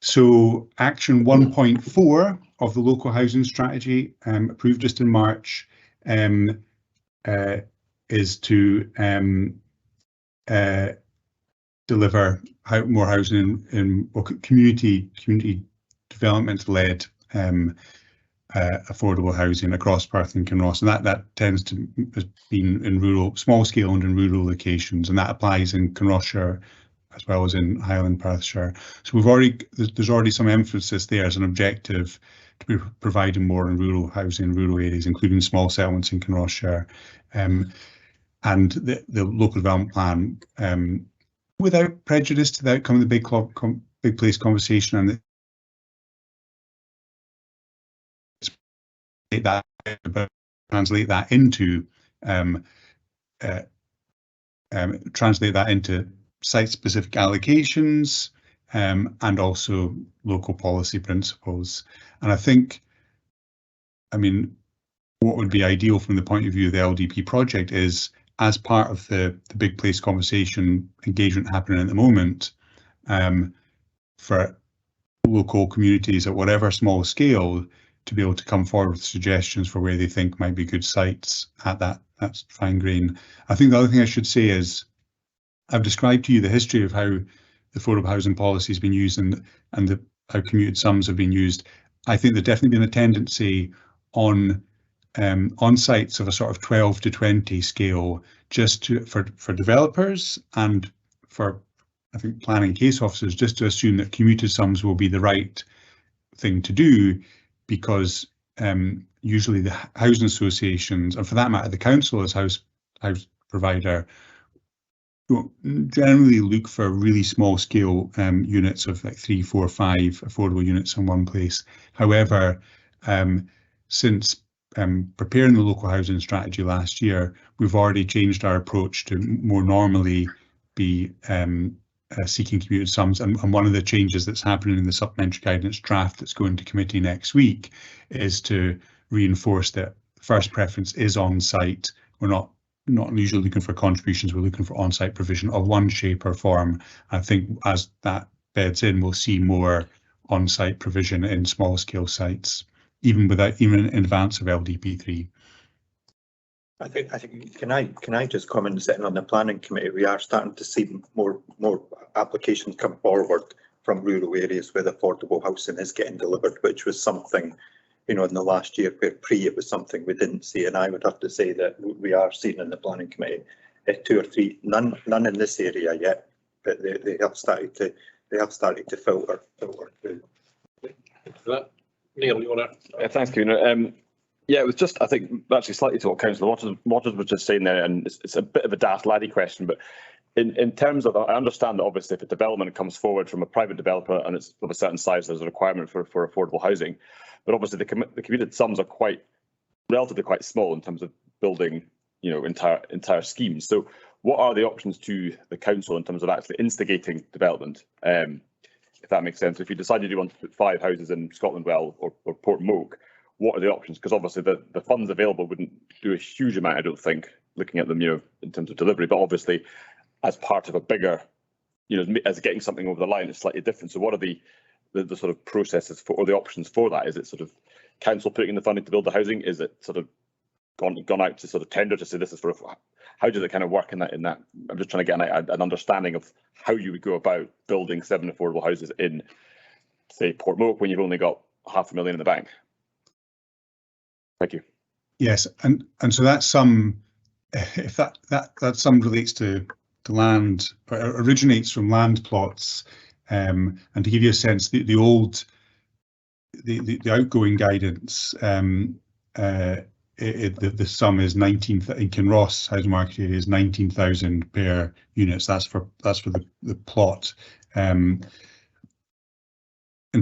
So action 1.4 of the local housing strategy, approved just in March, is to deliver more housing in community development led affordable housing across Perth and Kinross, and that tends to has been in rural, small scale and in rural locations, and that applies in Kinross as well as in Highland Perthshire. So there's already some emphasis there as an objective to be providing more in rural housing in rural areas, including small settlements in Kinross, and the local development plan, without prejudice to the outcome of the big place conversation, and translate that into site-specific allocations, and also local policy principles. And I think, I mean, what would be ideal from the point of view of the LDP project is, as part of the big place conversation engagement happening at the moment, for local communities at whatever small scale to be able to come forward with suggestions for where they think might be good sites at that's fine grain. I think the other thing I should say is, I've described to you the history of how the affordable housing policy has been used and how commuted sums have been used. I think there's definitely been a tendency on sites of a sort of 12 to 20 scale, just for developers and for, I think, planning case officers, just to assume that commuted sums will be the right thing to do, because usually the housing associations, and for that matter the council as house provider, generally look for really small scale units of like 3, 4, 5 affordable units in one place. However, since preparing the local housing strategy last year, we've already changed our approach to more normally be seeking commuted sums, and one of the changes that's happening in the supplementary guidance draft that's going to committee next week is to reinforce that first preference is on site. We're not usually looking for contributions, we're looking for on-site provision of one shape or form. I think as that beds in, we'll see more on-site provision in small scale sites, even in advance of LDP3.
I think can I just comment, sitting on the planning committee, we are starting to see more applications come forward from rural areas where affordable housing is getting delivered, which was something, in the last year where it was something we didn't see. And I would have to say that we are seeing in the planning committee 2 or 3, none in this area yet, but they have started to filter through.
Neil, you want to?
Thanks, Kevin. Yeah, it was just, I think, actually slightly to what Councillor Waters was just saying there, and it's a bit of a daft laddie question, but in terms of, I understand that obviously if a development comes forward from a private developer and it's of a certain size, there's a requirement for affordable housing. But obviously the committed sums are relatively quite small in terms of building, entire schemes. So what are the options to the council in terms of actually instigating development? If that makes sense. If you decided you want to put 5 houses in Scotland Well or Portmoak, what are the options? Because obviously the funds available wouldn't do a huge amount, I don't think, looking at them, in terms of delivery. But obviously, as part of a bigger, as getting something over the line, it's slightly different. So what are the sort of processes for, or the options for that? Is it sort of council putting in the funding to build the housing? Is it sort of gone out to sort of tender to say this is for? How does it kind of work in that? I'm just trying to get an understanding of how you would go about building 7 affordable houses in, say, Portmoak when you've only got $500,000 in the bank. Thank you.
Yes, and so that sum, if that sum relates to land, or originates from land plots, and to give you a sense, the outgoing guidance, the sum is 19 in Kinross housing market area is 19,000 per units. That's for the plot. In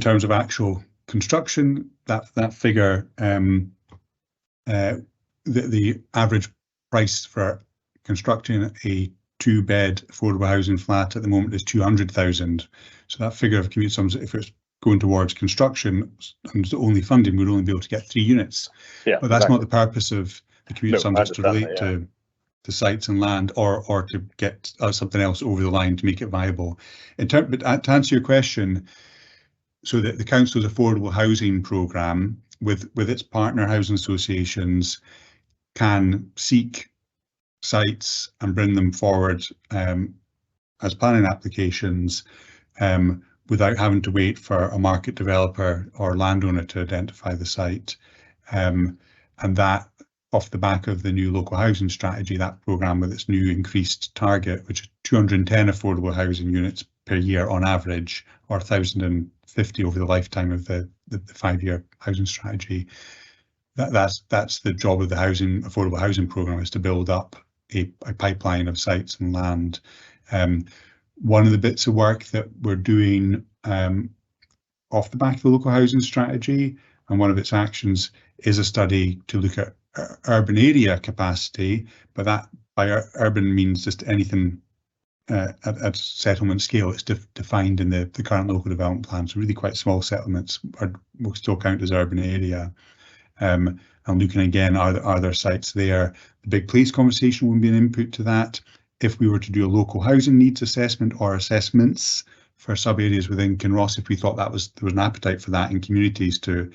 terms of actual construction, that figure, the average price for constructing a 2-bed affordable housing flat at the moment is 200,000. So that figure of commute sums, if it's going towards construction and only funding, we'd only be able to get 3 units.
Yeah,
but that's
exactly.
not the purpose of the commute sums, is to relate to sites and land, or to get something else over the line to make it viable. But to answer your question, so that the council's affordable housing programme with its partner housing associations can seek sites and bring them forward as planning applications without having to wait for a market developer or landowner to identify the site. And that, off the back of the new local housing strategy, that programme with its new increased target, which is 210 affordable housing units per year on average, or 1,050 over the lifetime of the 5-year housing strategy. That's the job of the affordable housing programme, is to build up a pipeline of sites and land. One of the bits of work that we're doing off the back of the local housing strategy, and one of its actions, is a study to look at urban area capacity, but that by urban means just anything at settlement scale. It's defined in the current local development plan, so really quite small settlements will still count as urban area. And looking again, are there sites there? The big place conversation will be an input to that. If we were to do a local housing needs assessment or assessments for sub areas within Kinross, if we thought there was an appetite for that in communities for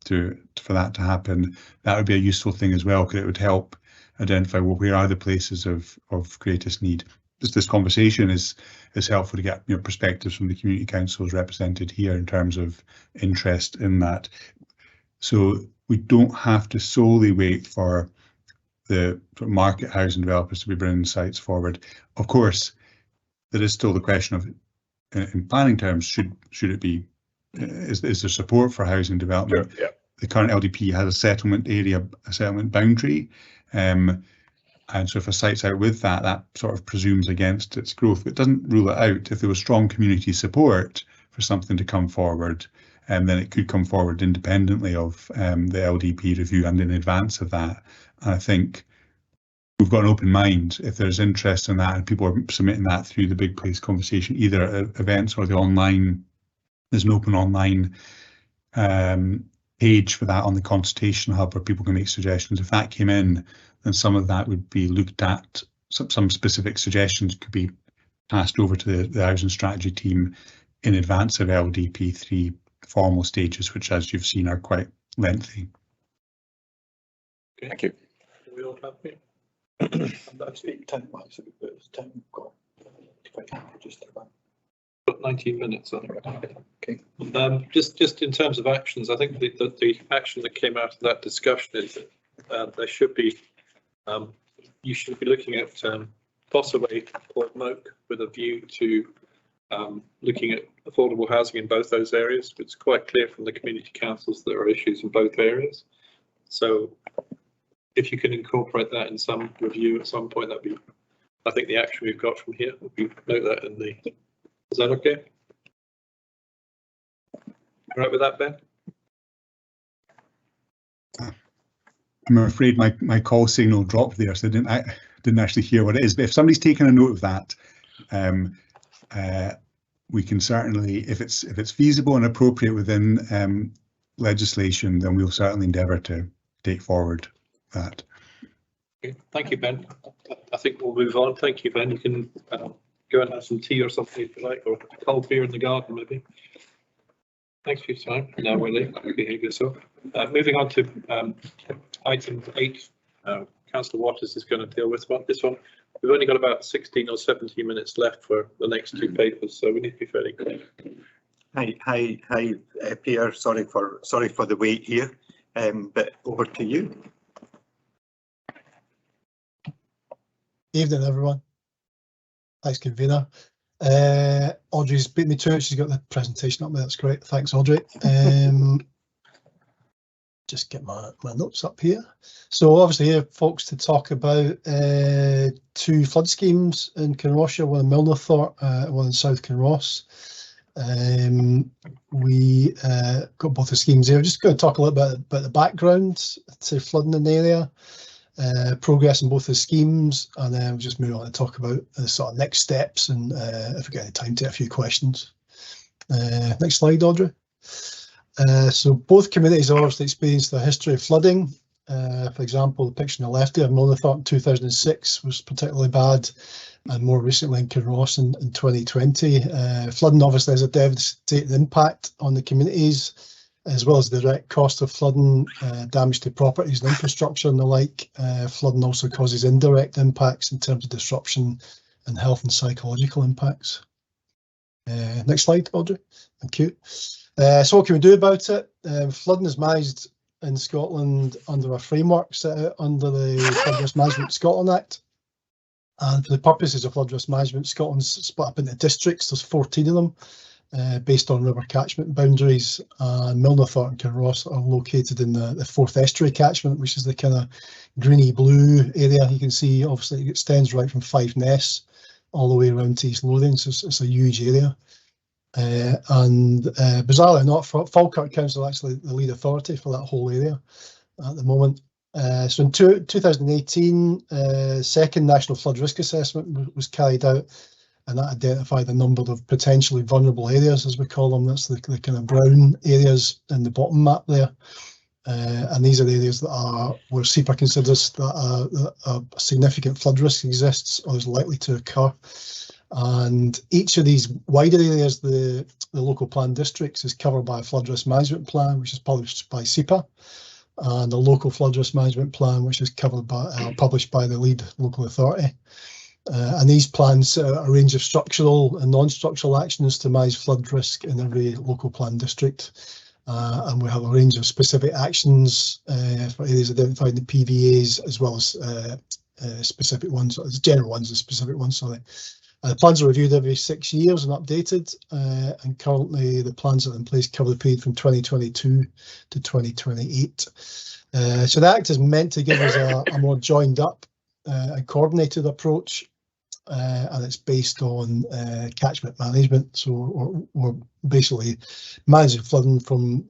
that to happen, that would be a useful thing as well, because it would help identify, well, where are the places of greatest need. This conversation is helpful to get perspectives from the community councils represented here in terms of interest in that. So we don't have to solely wait for the market housing developers to be bringing sites forward. Of course, there is still the question of, in planning terms, should it be, is there support for housing development?
Sure, yeah.
The current LDP has a settlement area, a settlement boundary, and so if a site's out with that sort of presumes against its growth. It doesn't rule it out. If there was strong community support for something to come forward, then it could come forward independently of the LDP review and in advance of that. And I think we've got an open mind if there's interest in that, and people are submitting that through the Big Place conversation, either at events or the online. There's an open online page for that on the consultation hub where people can make suggestions. If that came in, then some of that would be looked at. Some specific suggestions could be passed over to the housing strategy team in advance of LDP3 formal stages, which, as you've seen, are quite lengthy.
Okay.
Thank you.
Are we all happy?
That's 8:10 miles. It's 10 got just about.
Got 19 minutes on it.
Okay.
Just in terms of actions, I think the action that came out of that discussion is that there should be, you should be looking at Fossaway, Portmoak, with a view to looking at affordable housing in both those areas. It's quite clear from the community councils there are issues in both areas. So if you can incorporate that in some review at some point, that'd be I think the action we've got from here, we note that in the, is that okay? All right with that, Ben?
I'm afraid my call signal dropped there, so I didn't actually hear what it is. But if somebody's taken a note of that, we can certainly, if it's feasible and appropriate within legislation, then we'll certainly endeavour to take forward that.
Okay, thank you, Ben. I think we'll move on. Thank you, Ben. You can go and have some tea or something if you like, or cold beer in the garden maybe. Thanks for your time. Now, Willie, behave yourself. Moving on to item 8, Councillor Waters is going to deal with this one. We've only got about 16 or 17 minutes left for the next 2 papers, so we need to be fairly quick.
Hi, Pierre. Sorry for the wait here, but over to you.
Evening, everyone. Thanks, convener. Audrey's beat me to it. She's got the presentation up there. That's great. Thanks, Audrey. Just get my notes up here. So obviously here, folks, to talk about 2 flood schemes in Kinross, one in Milnathort, one in South Kinross. We got both the schemes here. Just going to talk a little bit about the background to flooding in the area, progress in both the schemes, and then we'll just move on to talk about the sort of next steps, and if we get any time, take a few questions. Next slide, Audrey. So both communities have obviously experienced a history of flooding. For example, the picture on the left here, Milnathort in 2006 was particularly bad, and more recently in Kinross in 2020. Flooding obviously has a devastating impact on the communities, as well as the direct cost of flooding, damage to properties and infrastructure and the like. Flooding also causes indirect impacts in terms of disruption and health and psychological impacts. Next slide, Audrey. Thank you. So what can we do about it? Flooding is managed in Scotland under a framework set out under the Flood Risk Management Scotland Act. And for the purposes of flood risk management, Scotland's split up into districts. There's 14 of them based on river catchment boundaries. And Milnathort and Kinross are located in the Forth Estuary catchment, which is the kind of greeny blue area. You can see obviously it extends right from Five Ness all the way around to East Lothian, so it's a huge area. And bizarrely enough, Falkirk Council actually the lead authority for that whole area at the moment. So in 2018, second National Flood Risk Assessment was carried out, and that identified a number of potentially vulnerable areas, as we call them. That's the kind of brown areas in the bottom map there. And these are areas that where SEPA considers that a significant flood risk exists or is likely to occur. And each of these wider areas, the local plan districts, is covered by a flood risk management plan, which is published by SEPA, and a local flood risk management plan, which is covered by published by the lead local authority. And these plans set out a range of structural and non-structural actions to manage flood risk in every local plan district. And we have a range of specific actions for areas identified in the PVAs, as well as specific ones, general ones and specific ones, sorry. The plans are reviewed every 6 years and updated, and currently the plans that are in place cover the period from 2022 to 2028. So the Act is meant to give us a more joined up and coordinated approach, and it's based on catchment management. So we're basically managing flooding from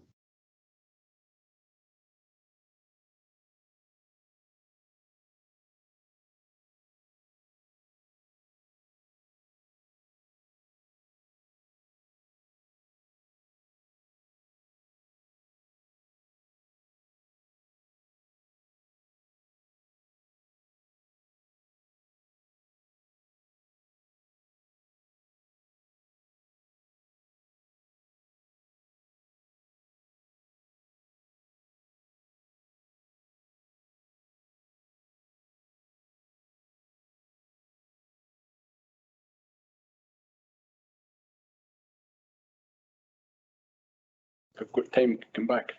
I've got time to come back.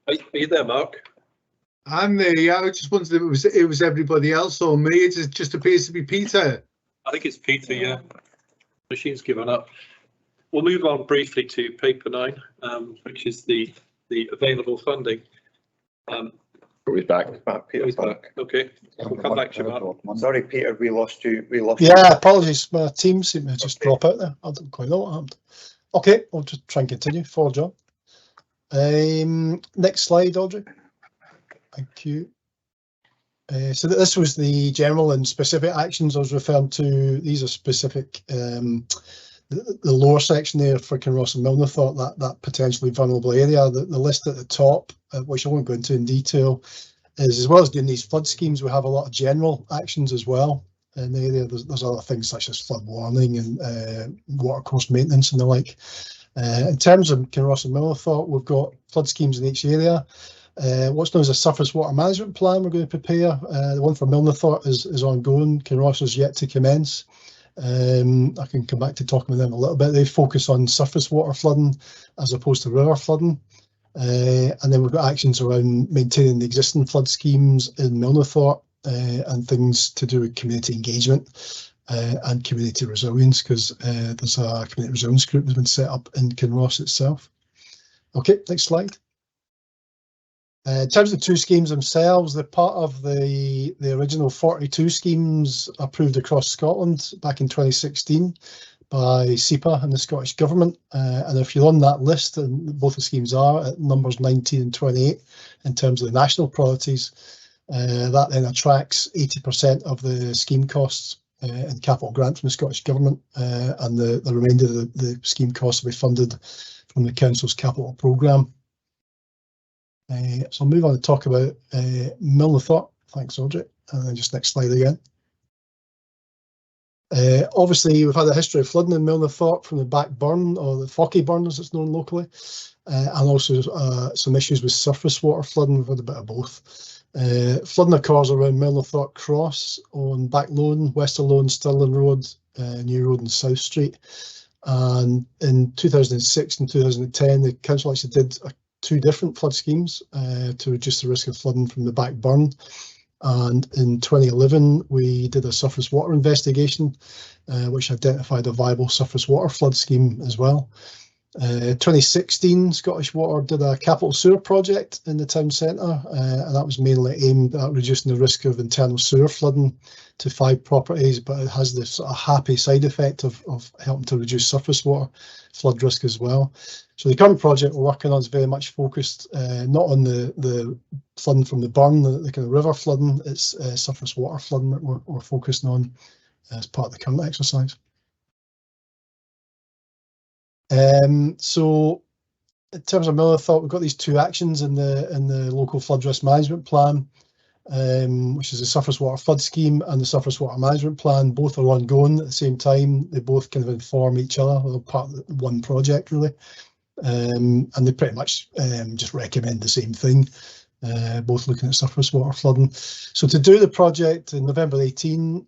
Are you there, Mark?
I'm there, yeah. I just wondered if it was everybody else or me. It just appears to be Peter.
I think it's Peter, yeah. Machine's given up. We'll move on briefly to paper 9, which is the available funding.
He's back.
Peter's
back. Okay, we'll come back to you, Mark.
Sorry, Peter, we lost you.
Yeah, apologies. My team seemed to just drop out there. I don't quite know what happened. Okay, I'll just try and continue. Follow John. Next slide, Audrey. Thank you. So this was the general and specific actions I was referring to. These are specific. The lower section there for Kinross and Milnathort, that potentially vulnerable area. The list at the top, which I won't go into in detail, is as well as doing these flood schemes, we have a lot of general actions as well in the area. There's other things such as flood warning and water course maintenance and the like. In terms of Kinross and Milnathort, we've got flood schemes in each area. What's known as a surface water management plan we're going to prepare. The one for Milnathort is ongoing. Kinross is yet to commence. I can come back to talking with them a little bit. They focus on surface water flooding as opposed to river flooding. And then we've got actions around maintaining the existing flood schemes in Milnathort and things to do with community engagement and community resilience, because there's a community resilience group that's been set up in Kinross itself. Okay, next slide. In terms of the two schemes themselves, they're part of the original 42 schemes approved across Scotland back in 2016 by SEPA and the Scottish Government. And if you're on that list, and both the schemes are at numbers 19 and 28 in terms of the national priorities, that then attracts 80% of the scheme costs and capital grant from the Scottish Government, and the remainder of the scheme costs will be funded from the Council's capital programme. So I'll move on to talk about Milnathort. Thanks, Audrey. And then just next slide again. Obviously, we've had a history of flooding in Milnathort from the back burn, or the Fockey burn as it's known locally, and also some issues with surface water flooding. We've had a bit of both. Flooding occurs around Milnathort Cross on Back Lone, Westerlone, Stirling Road, New Road and South Street. And in 2006 and 2010, the council actually did two different flood schemes to reduce the risk of flooding from the back burn. And in 2011, we did a surface water investigation, which identified a viable surface water flood scheme as well. 2016, Scottish Water did a capital sewer project in the town centre, and that was mainly aimed at reducing the risk of internal sewer flooding to 5 properties, but it has this sort of happy side effect of helping to reduce surface water flood risk as well. So the current project we're working on is very much focused not on the flooding from the burn, the kind of river flooding, it's surface water flooding that we're focusing on as part of the current exercise. So in terms of Milnathort, we've got these two actions in the local flood risk management plan, which is the surface water flood scheme and the surface water management plan. Both are ongoing at the same time. They both kind of inform each other. They're part of one project really, and they pretty much just recommend the same thing. Both looking at surface water flooding. So to do the project in November 18,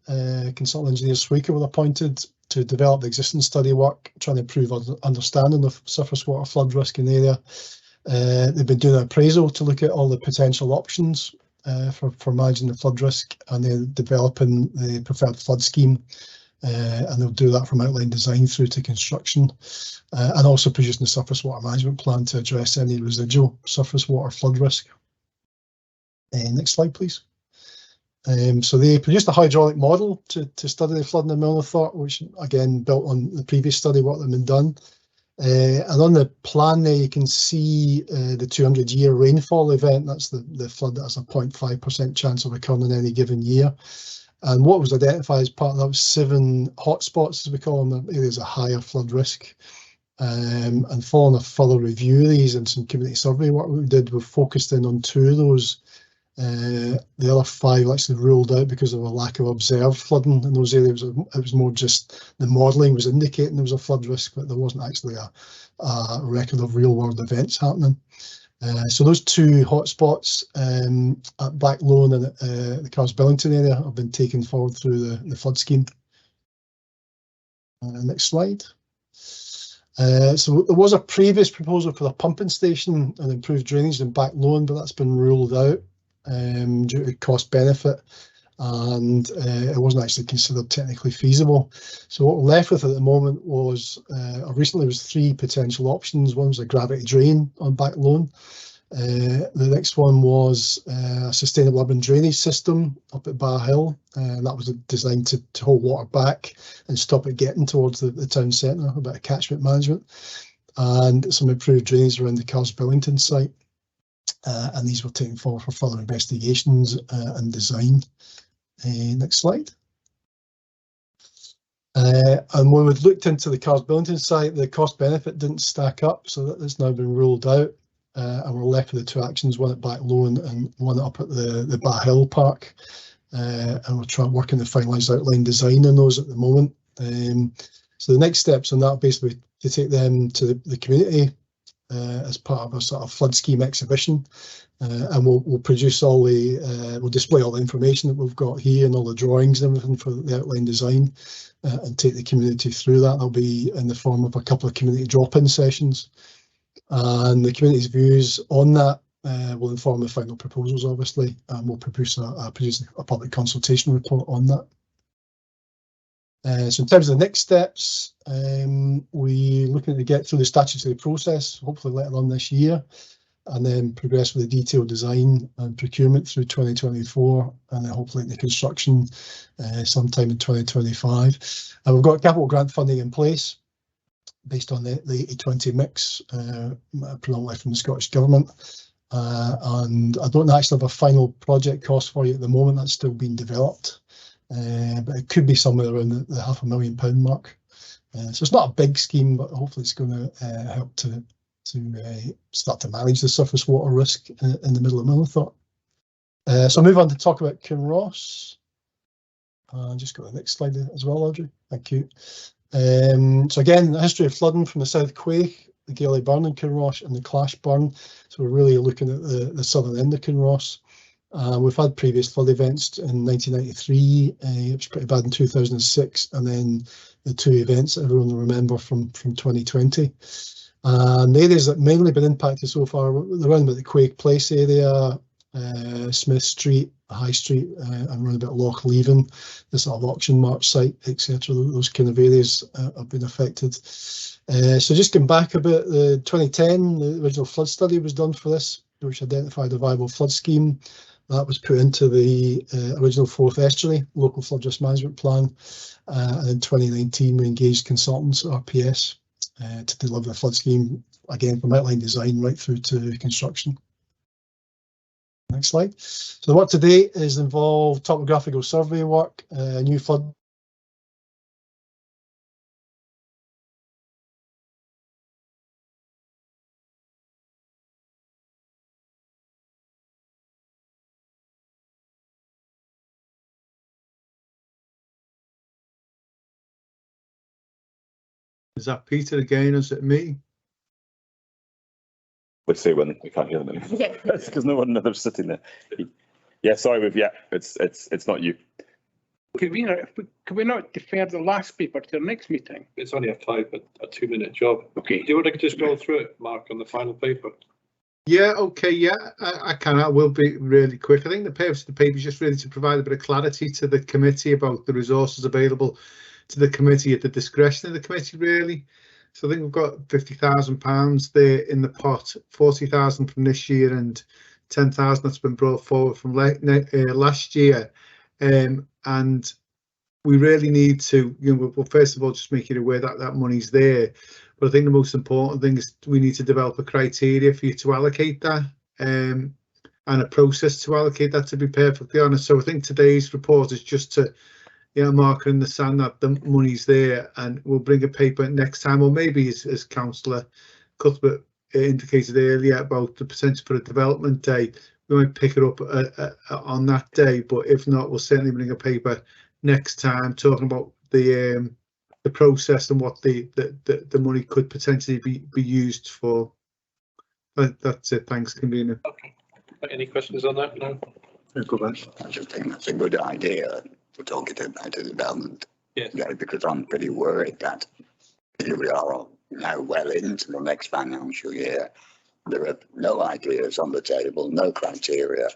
consultant engineer Sweaker were appointed to develop the existing study work, trying to improve understanding of surface water flood risk in the area. They've been doing an appraisal to look at all the potential options for managing the flood risk, and then developing the preferred flood scheme. And they'll do that from outline design through to construction, and also producing the surface water management plan to address any residual surface water flood risk. Next slide, please. So they produced a hydraulic model to study the flooding in Milnathort, which again built on the previous study work that had been done. And on the plan there, you can see the 200-year rainfall event. That's the flood that has a 0.5% chance of occurring in any given year. And what was identified as part of that was 7 hotspots, as we call them, areas of higher flood risk. And following a further review of these and some community survey work we did, we focused in on 2 of those. The other 5 actually ruled out because of a lack of observed flooding in those areas. It was more just the modelling was indicating there was a flood risk, but there wasn't actually a record of real world events happening. So those 2 hotspots at Back Lone and the Carsbillington area have been taken forward through the flood scheme. Next slide. So there was a previous proposal for a pumping station and improved drainage in Back Lone, but that's been ruled out due to cost benefit, and it wasn't actually considered technically feasible. So what we're left with at the moment was, recently was 3 potential options. One was a gravity drain on Back Lone, The next one was a sustainable urban drainage system up at Bar Hill, and that was designed to hold water back and stop it getting towards the town centre, a bit of catchment management, and some improved drainage around the Carsbillington site. And these were taken forward for further investigations and design. Next slide. And when we looked into the Carsbillington site, the cost benefit didn't stack up, so that has now been ruled out. And we're left with the two actions, one at Backloan and one up at the Bar Hill Park. And we're working to finalise outline design on those at the moment. So the next steps on that are basically to take them to the community as part of a sort of flood scheme exhibition. And we'll produce all we'll display all the information that we've got here and all the drawings and everything for the outline design and take the community through that. They'll be in the form of a couple of community drop-in sessions. And the community's views on that will inform the final proposals, obviously, and we'll produce a public consultation report on that. So in terms of the next steps, we're looking to get through the statutory process, hopefully later on this year, and then progress with the detailed design and procurement through 2024, and then hopefully into construction sometime in 2025. And we've got capital grant funding in place based on the 80-20 mix, predominantly from the Scottish Government. And I don't actually have a final project cost for you at the moment, that's still being developed. But it could be somewhere around the £500,000 mark. So it's not a big scheme, but hopefully it's going to help to start to manage the surface water risk in the middle of Millithorpe. So I'll move on to talk about Kinross. Just go to the next slide as well, Audrey. Thank you. So again, the history of flooding from the South Quay, the Gailey Burn in Kinross and the Clash Burn. So we're really looking at the southern end of Kinross. We've had previous flood events in 1993, it was pretty bad in 2006, and then the two events that everyone will remember from 2020. And the areas that mainly been impacted so far, around about the Quake Place area, Smith Street, High Street, and around about Loch Leven, the sort of auction march site, etc. Those kind of areas have been affected. So just going back a bit, the 2010, the original flood study was done for this, which identified a viable flood scheme. That was put into the original Forth Estuary Local Flood Risk Management Plan. And in 2019, we engaged consultants at RPS to deliver the flood scheme, again, from outline design right through to construction. Next slide. So the work to date is involved topographical survey work, new flood.
Is that Peter again, or is it me?
Would say when we can't hear them anymore.
Yeah.
That's because no one knows sitting there. Yeah, sorry, it's not you.
Could we not defer the last paper to the next meeting?
It's only a 2-minute job.
Okay.
Do you want to just go through it, Mark, on the final paper?
Yeah, okay, yeah, I can. I will be really quick. I think the purpose of the paper is just really to provide a bit of clarity to the committee about the resources available to the committee at the discretion of the committee, really. So I think we've got £50,000 there in the pot, 40,000 from this year and 10,000 that's been brought forward from last year. And we really need to, well, first of all, just make you aware that that money's there. But I think the most important thing is we need to develop a criteria for you to allocate that and a process to allocate that, to be perfectly honest. So I think today's report is just to, mark in the sand that the money's there, and we'll bring a paper next time, or maybe as Councillor Cuthbert indicated earlier about the potential for a development day, we might pick it up on that day. But if not, we'll certainly bring a paper next time talking about the process and what the money could potentially be used for. That's it. Thanks, convener.
Okay. Any questions on that? No.
I just think that's a good idea for talking about the development.
Yes.
Yeah, because I'm pretty worried that here we are now well into the next financial year. There are no ideas on the table, no criteria.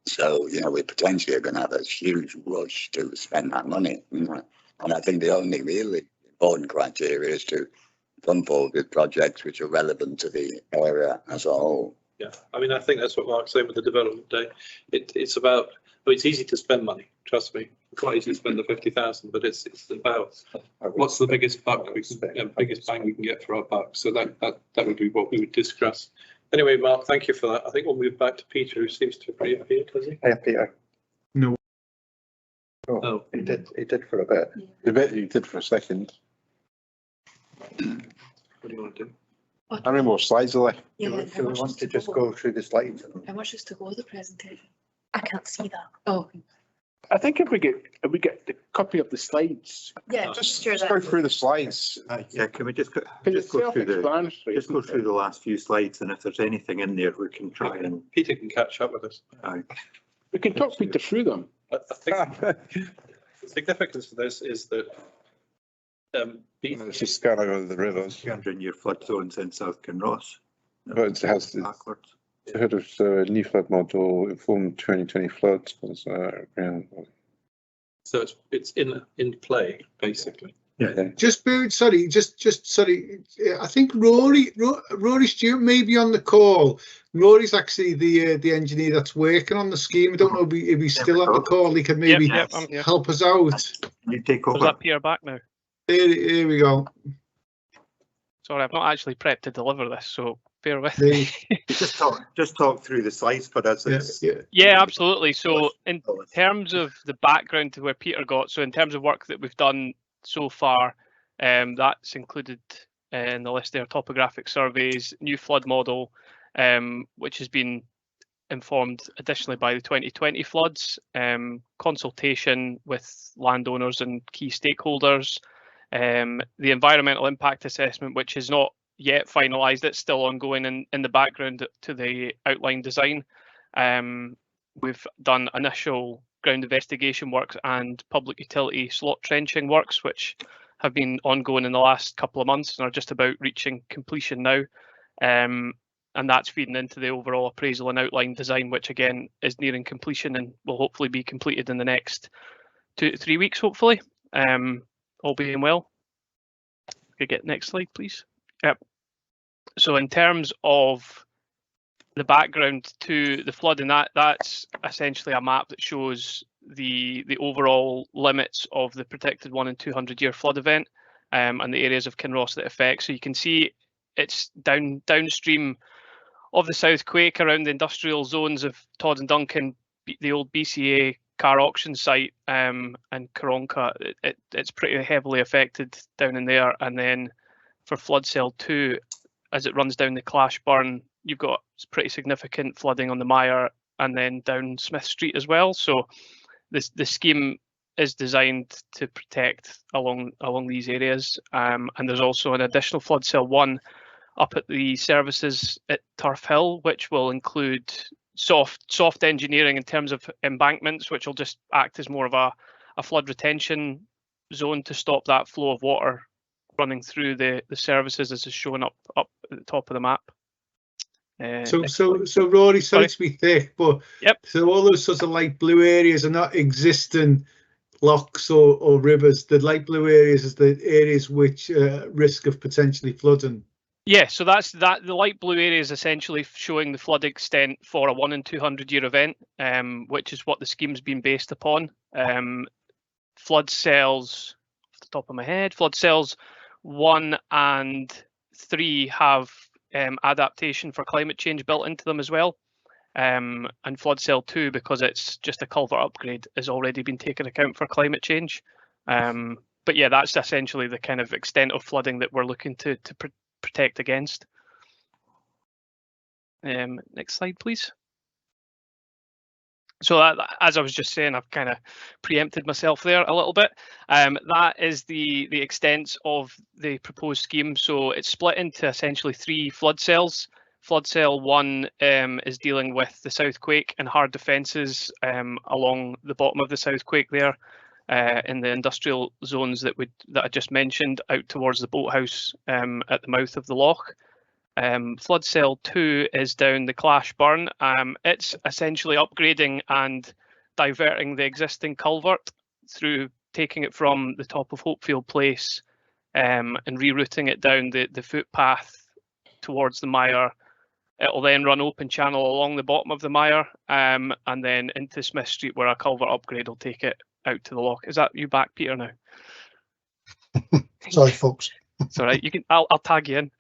So, we potentially are going to have a huge rush to spend that money. And I think the only really important criteria is to come forward with projects which are relevant to the area as a whole.
Yeah, I mean, I think that's what Mark's saying with the development day. It's about, I mean, it's easy to spend money, trust me. It's quite easy to spend the 50,000, but it's about what's the biggest buck we can, biggest bang we can get for our buck. So that would be what we would discuss. Anyway, Mark, thank you for that. I think we'll move back to Peter, who seems to have reappeared, has he?
Hi, Peter.
No.
Oh, he did for a bit.
The bit you did for a second.
What do you want to do?
How many more slides are there?
Yeah,
Do we want to just go through the slides?
how much is to go the presentation?
I can't see that.
Oh,
I think if we get the copy of the slides,
yeah,
Just
sure
go
that.
through the slides.
Yeah, can we just go
because it's
through the
self-explanatory.
just go
isn't
through
it?
the last few slides, and if there's anything in there, we can try and.
Peter can catch up with us.
We can talk Peter through them.
I think the significance of this is that
It's just going over the rivers.
200-year flood zones in South Kinross.
But it has the
Backwards.
head of the new flood model, informed 2020 floods. Ground.
so it's in play basically.
Yeah.
Sorry. I think Rory Stewart may be on the call. Rory's actually the engineer that's working on the scheme. I don't know if he's still on the call. He could maybe help us out.
You take
Was
over.
that Peter back now?
Here we go.
Sorry, I've not actually prepped to deliver this, so bear with me.
Just talk through the slides for us.
Yeah, absolutely. So in terms of the background to where Peter got, so in terms of work that we've done so far, that's included in the list there, topographic surveys, new flood model, which has been informed additionally by the 2020 floods, consultation with landowners and key stakeholders, the environmental impact assessment, which is not yet finalised, it's still ongoing in the background to the outline design. We've done initial ground investigation works and public utility slot trenching works, which have been ongoing in the last couple of months and are just about reaching completion now. And that's feeding into the overall appraisal and outline design, which again is nearing completion and will hopefully be completed in the next 2 to 3 weeks, hopefully, all being well. Could get next slide, please. Yep. So in terms of the background to the flood, and that's essentially a map that shows the overall limits of the predicted 1 in 200 year flood event, and the areas of Kinross that affect. So you can see it's downstream of the South Quake around the industrial zones of Todd and Duncan, the old BCA car auction site, and Karonka. It's pretty heavily affected down in there. And then for flood cell 2, as it runs down the Clashburn, you've got pretty significant flooding on the Mire and then down Smith Street as well. So the scheme is designed to protect along these areas. And there's also an additional flood cell 1 up at the services at Turf Hill, which will include soft engineering in terms of embankments, which will just act as more of a flood retention zone to stop that flow of water running through the services, as is shown up at the top of the map.
So Rory, sorry to be thick, but
yep.
So all those sorts of light blue areas are not existing locks or rivers. The light blue areas is the areas which risk of potentially flooding.
Yeah, so that's the light blue area is essentially showing the flood extent for a 1 in 200 year event, which is what the scheme's been based upon. Flood cells, off the top of my head, flood cells 1 and 3 have adaptation for climate change built into them as well. And flood cell 2, because it's just a culvert upgrade, has already been taken account for climate change. But yeah, that's essentially the kind of extent of flooding that we're looking to protect against. Next slide, please. So as I was just saying, I've kind of preempted myself there a little bit. That is the extent of the proposed scheme. So it's split into essentially 3 flood cells. Flood cell 1 is dealing with the South Quake and hard defences along the bottom of the South Quake there, in the industrial zones that I just mentioned, out towards the boathouse at the mouth of the loch. Flood cell 2 is down the Clashburn. It's essentially upgrading and diverting the existing culvert through taking it from the top of Hopefield Place and rerouting it down the footpath towards the Mire, It'll then run open channel along the bottom of the mire, and then into Smith Street, where a culvert upgrade will take it out to the lock. Is that you back, Peter, now?
Sorry, folks.
It's all right. You can. I'll tag you in.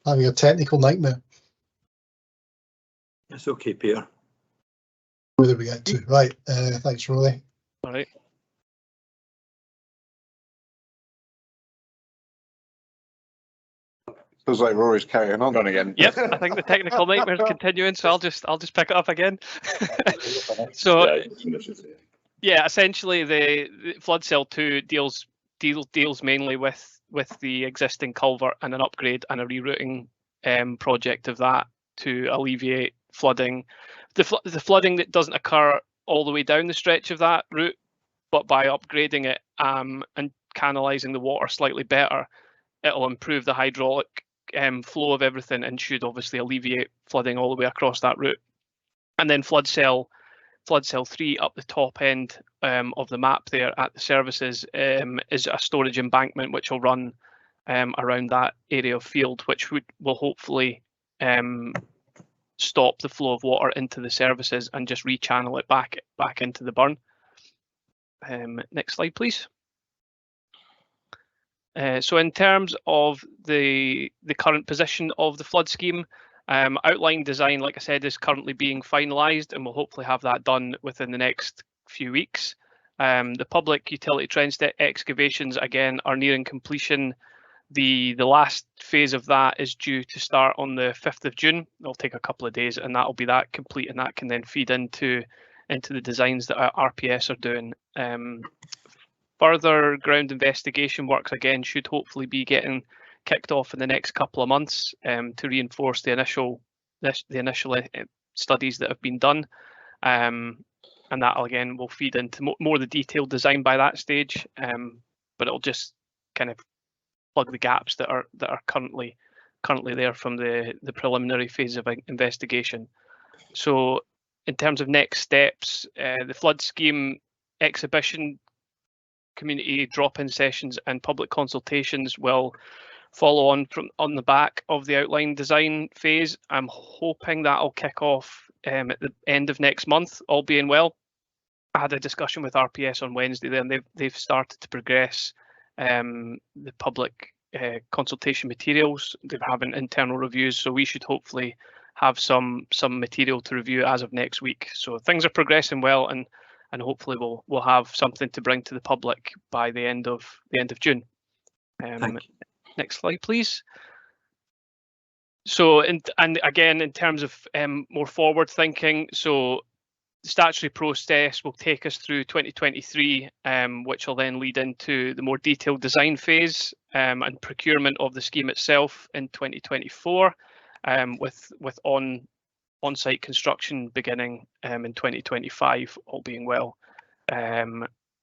Having a technical nightmare.
It's okay, Peter.
Where did we get to? Right. Thanks, Rolly.
All right.
Feels like Rory's carrying on again.
Yep, I think the technical nightmare is continuing, so I'll just pick it up again. So yeah, essentially the flood cell 2 deals mainly with the existing culvert and an upgrade and a rerouting project of that to alleviate flooding. The flooding that doesn't occur all the way down the stretch of that route, but by upgrading it and canalising the water slightly better, it'll improve the hydraulic flow of everything and should obviously alleviate flooding all the way across that route. And then flood cell 3 up the top end of the map there at the services is a storage embankment which will run around that area of field, which will hopefully stop the flow of water into the services and just rechannel it back into the burn. Next slide, please. So in terms of the current position of the flood scheme, outline design, like I said, is currently being finalised, and we'll hopefully have that done within the next few weeks. The public utility trench excavations, again, are nearing completion. The last phase of that is due to start on the 5th of June. It'll take a couple of days, and that'll be that complete, and that can then feed into the designs that our RPS are doing. Further ground investigation works again should hopefully be getting kicked off in the next couple of months to reinforce the initial studies that have been done, and that again will feed into more the detailed design by that stage. But it'll just kind of plug the gaps that are currently there from the preliminary phase of investigation. So in terms of next steps, the flood scheme exhibition, community drop-in sessions and public consultations will follow on the back of the outline design phase. I'm hoping that'll kick off at the end of next month, all being well. I had a discussion with RPS on Wednesday, then they've started to progress the public consultation materials. They're having internal reviews, so we should hopefully have some material to review as of next week. So things are progressing well, and hopefully we'll have something to bring to the public by the end of June. Next slide, please. So and again, in terms of more forward thinking, so the statutory process will take us through 2023, which will then lead into the more detailed design phase and procurement of the scheme itself in 2024, with on-site construction beginning in 2025, all being well.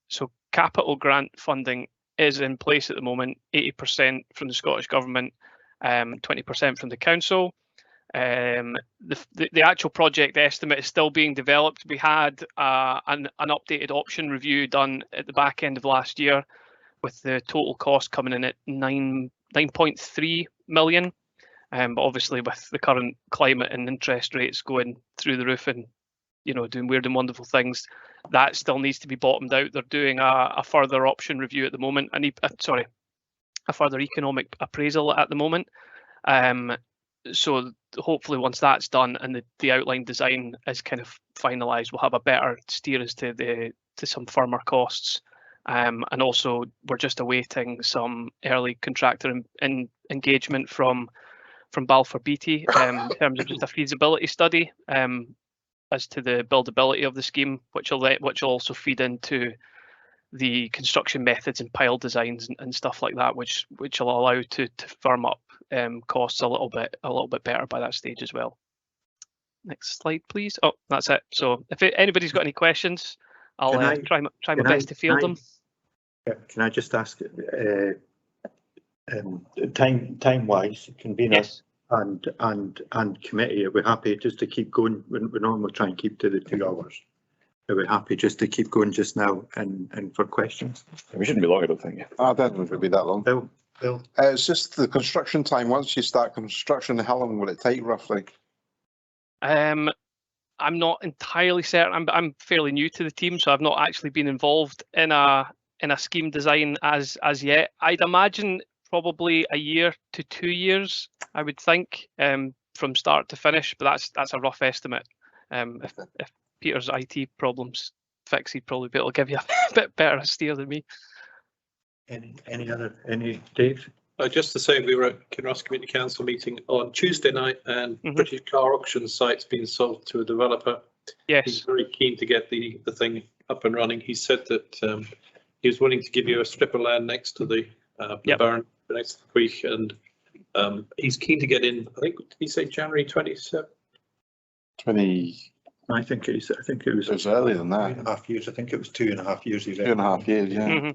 So capital grant funding is in place at the moment, 80% from the Scottish Government, 20% from the Council. The actual project estimate is still being developed. We had an updated option review done at the back end of last year, with the total cost coming in at 9.3 million. But obviously with the current climate and interest rates going through the roof and doing weird and wonderful things, that still needs to be bottomed out. They're doing a further option review at the moment, a further economic appraisal at the moment. So hopefully once that's done and the outline design is kind of finalised, we'll have a better steer as to some firmer costs. And also we're just awaiting some early contractor engagement from Balfour Beatty in terms of just a feasibility study as to the buildability of the scheme, which will also feed into the construction methods and pile designs and stuff like that, which will allow to firm up costs a little bit better by that stage as well. Next slide, please. Oh, that's it. So if anybody's got any questions, I'll try my best to field them.
Can I just ask, time-wise, convener, yes, and committee, are we happy just to keep going? We normally try and keep to the 2 hours. Are we happy just to keep going just now and for questions?
We shouldn't be long, I don't think.
I don't think it'll be that long.
Bill? Bill?
It's just the construction time. Once you start construction, how long will it take roughly?
I'm not entirely certain. I'm fairly new to the team, so I've not actually been involved in a scheme design as yet. I'd imagine probably a year to 2 years, I would think, from start to finish. But that's a rough estimate. If Peter's IT problems fix, he'd probably be able to give you a bit better a steer than me.
Any Dave?
Just to say, we were at Kinross Community Council meeting on Tuesday night, and British Car Auction site's been sold to a developer.
Yes.
He's very keen to get the thing up and running. He said that he was willing to give you a strip of land next to the barn, next to the creek, and he's keen to get in. I think, did he say January 27th?
20.
I think it was
earlier than that.
2.5 years. I think it was 2.5 years.
2.5 years, yeah.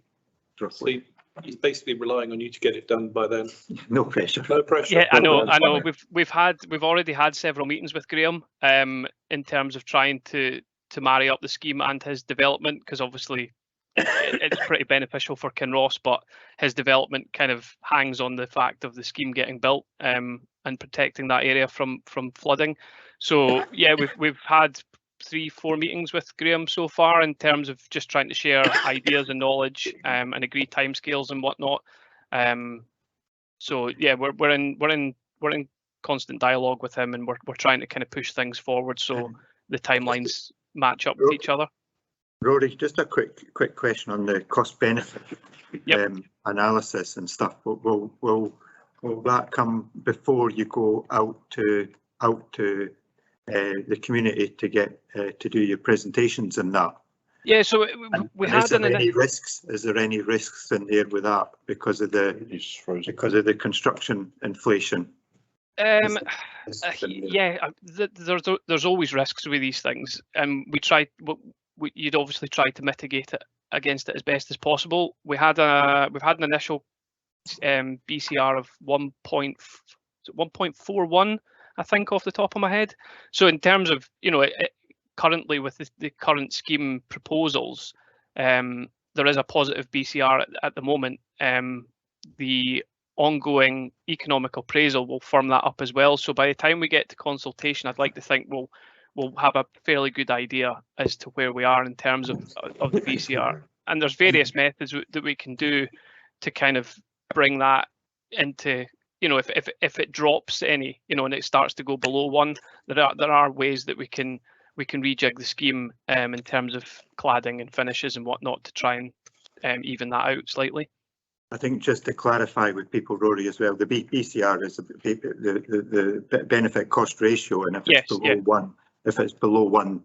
Roughly. He's basically relying on you to get it done by then.
No pressure.
No pressure.
Yeah, I know. We've already had several meetings with Graham in terms of trying to marry up the scheme and his development, because obviously it's pretty beneficial for Kinross, but his development kind of hangs on the fact of the scheme getting built and protecting that area from flooding. So yeah, we've had 3-4 meetings with Graham so far in terms of just trying to share ideas and knowledge and agree timescales and whatnot. So yeah, we're in constant dialogue with him, and we're trying to kind of push things forward so the timelines match up with each other.
Rory, just a quick question on the cost benefit analysis and stuff. Will that come before you go out to the community to get to do your presentations and that?
Yeah, so we had
is there any risks? Is there any risks in there with that because of the construction inflation?
Yeah, there's always risks with these things, and you'd obviously try to mitigate it against it as best as possible. We've had an initial BCR of 1.41, I think, off the top of my head. So in terms of, currently with the current scheme proposals, there is a positive BCR at the moment. The ongoing economic appraisal will firm that up as well. So by the time we get to consultation, I'd like to think we'll have a fairly good idea as to where we are in terms of the BCR. And there's various methods that we can do to kind of bring that into, if it drops any, and it starts to go below 1, there are ways that we can rejig the scheme in terms of cladding and finishes and whatnot to try and even that out slightly.
I think just to clarify with people, Rory, as well, the BCR is the benefit cost ratio, and if it's below 1,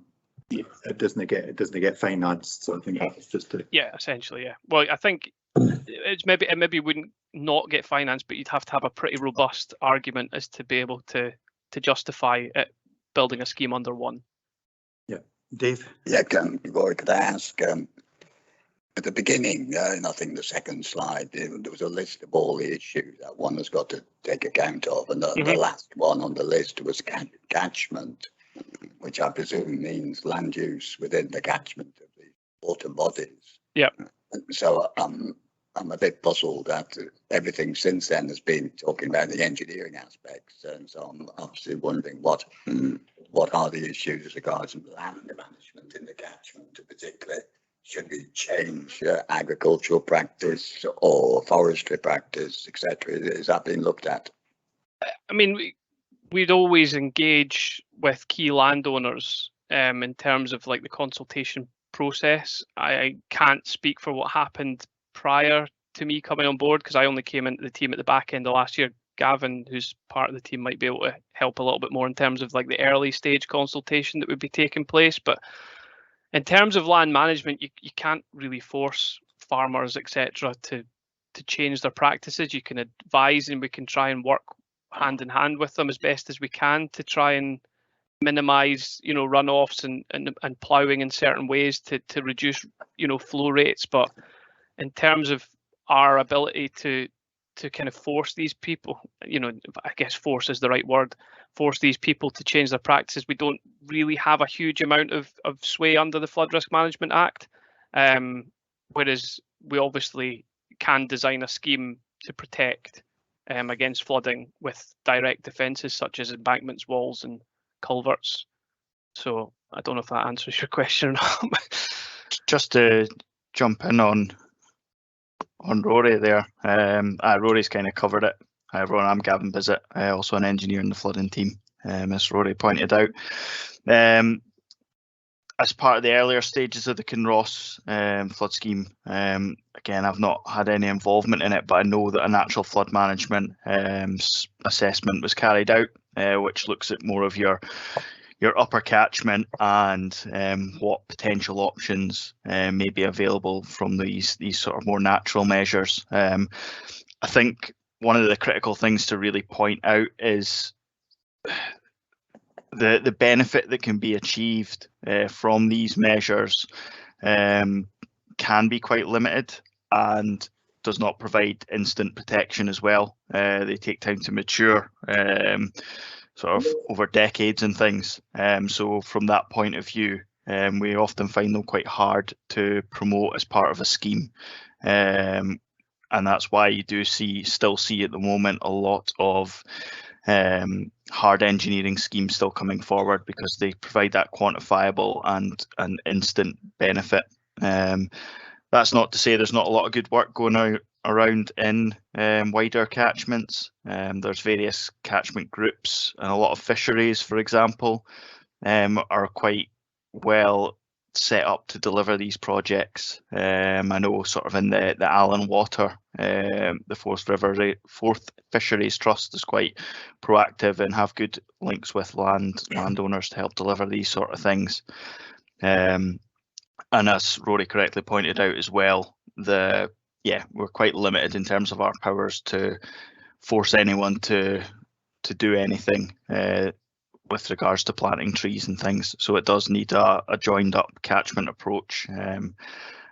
it doesn't get financed. So I think that's just
essentially, yeah. Well, I think it maybe wouldn't not get financed, but you'd have to have a pretty robust argument as to be able to justify it building a scheme under 1.
Yeah, Dave.
Yeah, Rory, could I ask? At the beginning, and I think the second slide, there was a list of all the issues that one has got to take account of, and the last one on the list was catchment, which I presume means land use within the catchment of the water bodies.
Yeah.
So I'm a bit puzzled that everything since then has been talking about the engineering aspects, and so I'm obviously wondering what are the issues as regards land management in the catchment, particularly. Should we change agricultural practice or forestry practice, etc.? Is that being looked at?
I mean, we'd always engage with key landowners in terms of like the consultation process. I can't speak for what happened prior to me coming on board, because I only came into the team at the back end of last year. Gavin, who's part of the team, might be able to help a little bit more in terms of like the early stage consultation that would be taking place. But in terms of land management, you can't really force farmers, etc., to change their practices. You can advise, and we can try and work hand in hand with them as best as we can to try and minimise, runoffs and ploughing in certain ways to reduce, flow rates. But in terms of our ability to kind of force these people, I guess force is the right word, force these people to change their practices, we don't really have a huge amount of sway under the Flood Risk Management Act. Whereas we obviously can design a scheme to protect against flooding with direct defences such as embankments, walls and culverts. So I don't know if that answers your question or not.
Just to jump in on Rory there, Rory's kind of covered it. Hi everyone, I'm Gavin Bissett, also an engineer in the flooding team, as Rory pointed out. As part of the earlier stages of the Kinross flood scheme, again, I've not had any involvement in it, but I know that a natural flood management assessment was carried out, which looks at more of your upper catchment and what potential options may be available from these sort of more natural measures. I think one of the critical things to really point out is the benefit that can be achieved from these measures can be quite limited and does not provide instant protection as well. They take time to mature, sort of over decades and things. So from that point of view, we often find them quite hard to promote as part of a scheme. And that's why you do still see at the moment a lot of hard engineering schemes still coming forward, because they provide that quantifiable and an instant benefit. That's not to say there's not a lot of good work going around in wider catchments. There's various catchment groups, and a lot of fisheries, for example, are quite well set up to deliver these projects. I know sort of in the Allen Water, the Forth Fisheries Trust is quite proactive and have good links with landowners to help deliver these sort of things. And as Rory correctly pointed out as well, we're quite limited in terms of our powers to force anyone to do anything with regards to planting trees and things. So it does need a joined up catchment approach. And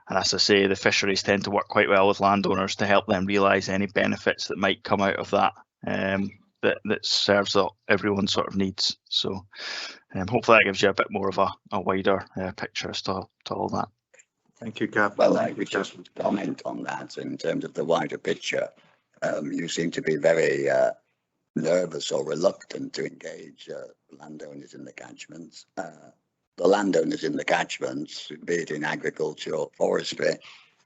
as I say, the fisheries tend to work quite well with landowners to help them realise any benefits that might come out of that, that serves everyone's sort of needs. So hopefully that gives you a bit more of a wider picture as to all that.
Thank you, Gav.
Well, I would just comment on that in terms of the wider picture. You seem to be very nervous or reluctant to engage landowners in the catchments. The landowners in the catchments, be it in agriculture or forestry,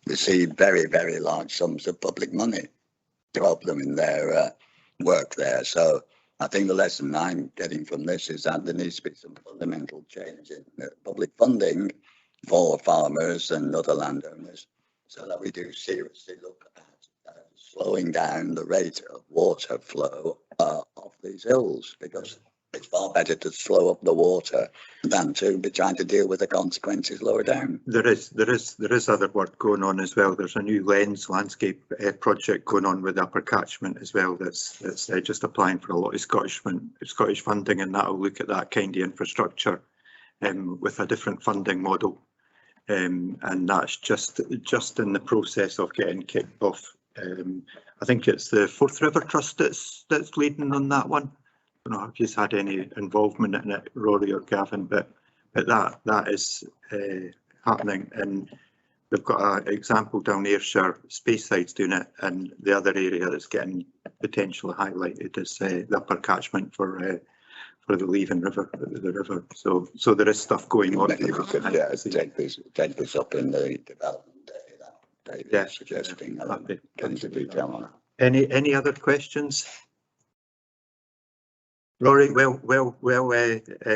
receive very, very large sums of public money to help them in their work there. So I think the lesson I'm getting from this is that there needs to be some fundamental change in public funding for farmers and other landowners, so that we do seriously look at slowing down the rate of water flow off these hills, because it's far better to slow up the water than to be trying to deal with the consequences lower down.
There is other work going on as well. There's a new landscape project going on with Upper Catchment as well. That's just applying for a lot of Scottish funding, and that'll look at that kind of infrastructure with a different funding model. And that's just in the process of getting kicked off. I think it's the Forth River Trust that's leading on that one. I don't know if you've had any involvement in it, Rory or Gavin, but that is happening, and they've got an example down Ayrshire, Spaceside's doing it, and the other area that's getting potentially highlighted is the Upper Catchment for the Leven River, the river. So there is stuff going on.
Maybe we could take this up in the development day.
Yeah,
suggesting get into detail on
it. Any other questions? Rory, well,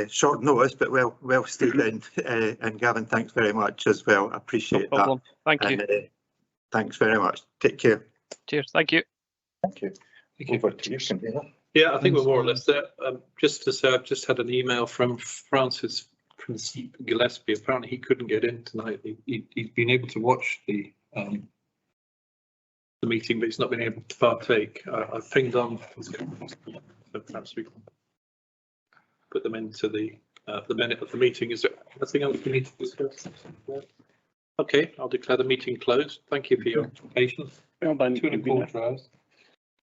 short notice, but well stayed in. And Gavin, thanks very much as well. I appreciate that.
Thank you.
And, thanks very much. Take care.
Cheers. Thank you.
Thank you. Over to you, Cynthia.
Yeah, I think we're more or less there. Just to say, I've just had an email from Francis Gillespie. Apparently he couldn't get in tonight. He's been able to watch the meeting, but he's not been able to partake. I've pinged on his comments, so perhaps we can put them into the minute of the meeting. Is there anything else we need to discuss? Okay, I'll declare the meeting closed. Thank you for your patience.
Well done.
2 1/4 hours.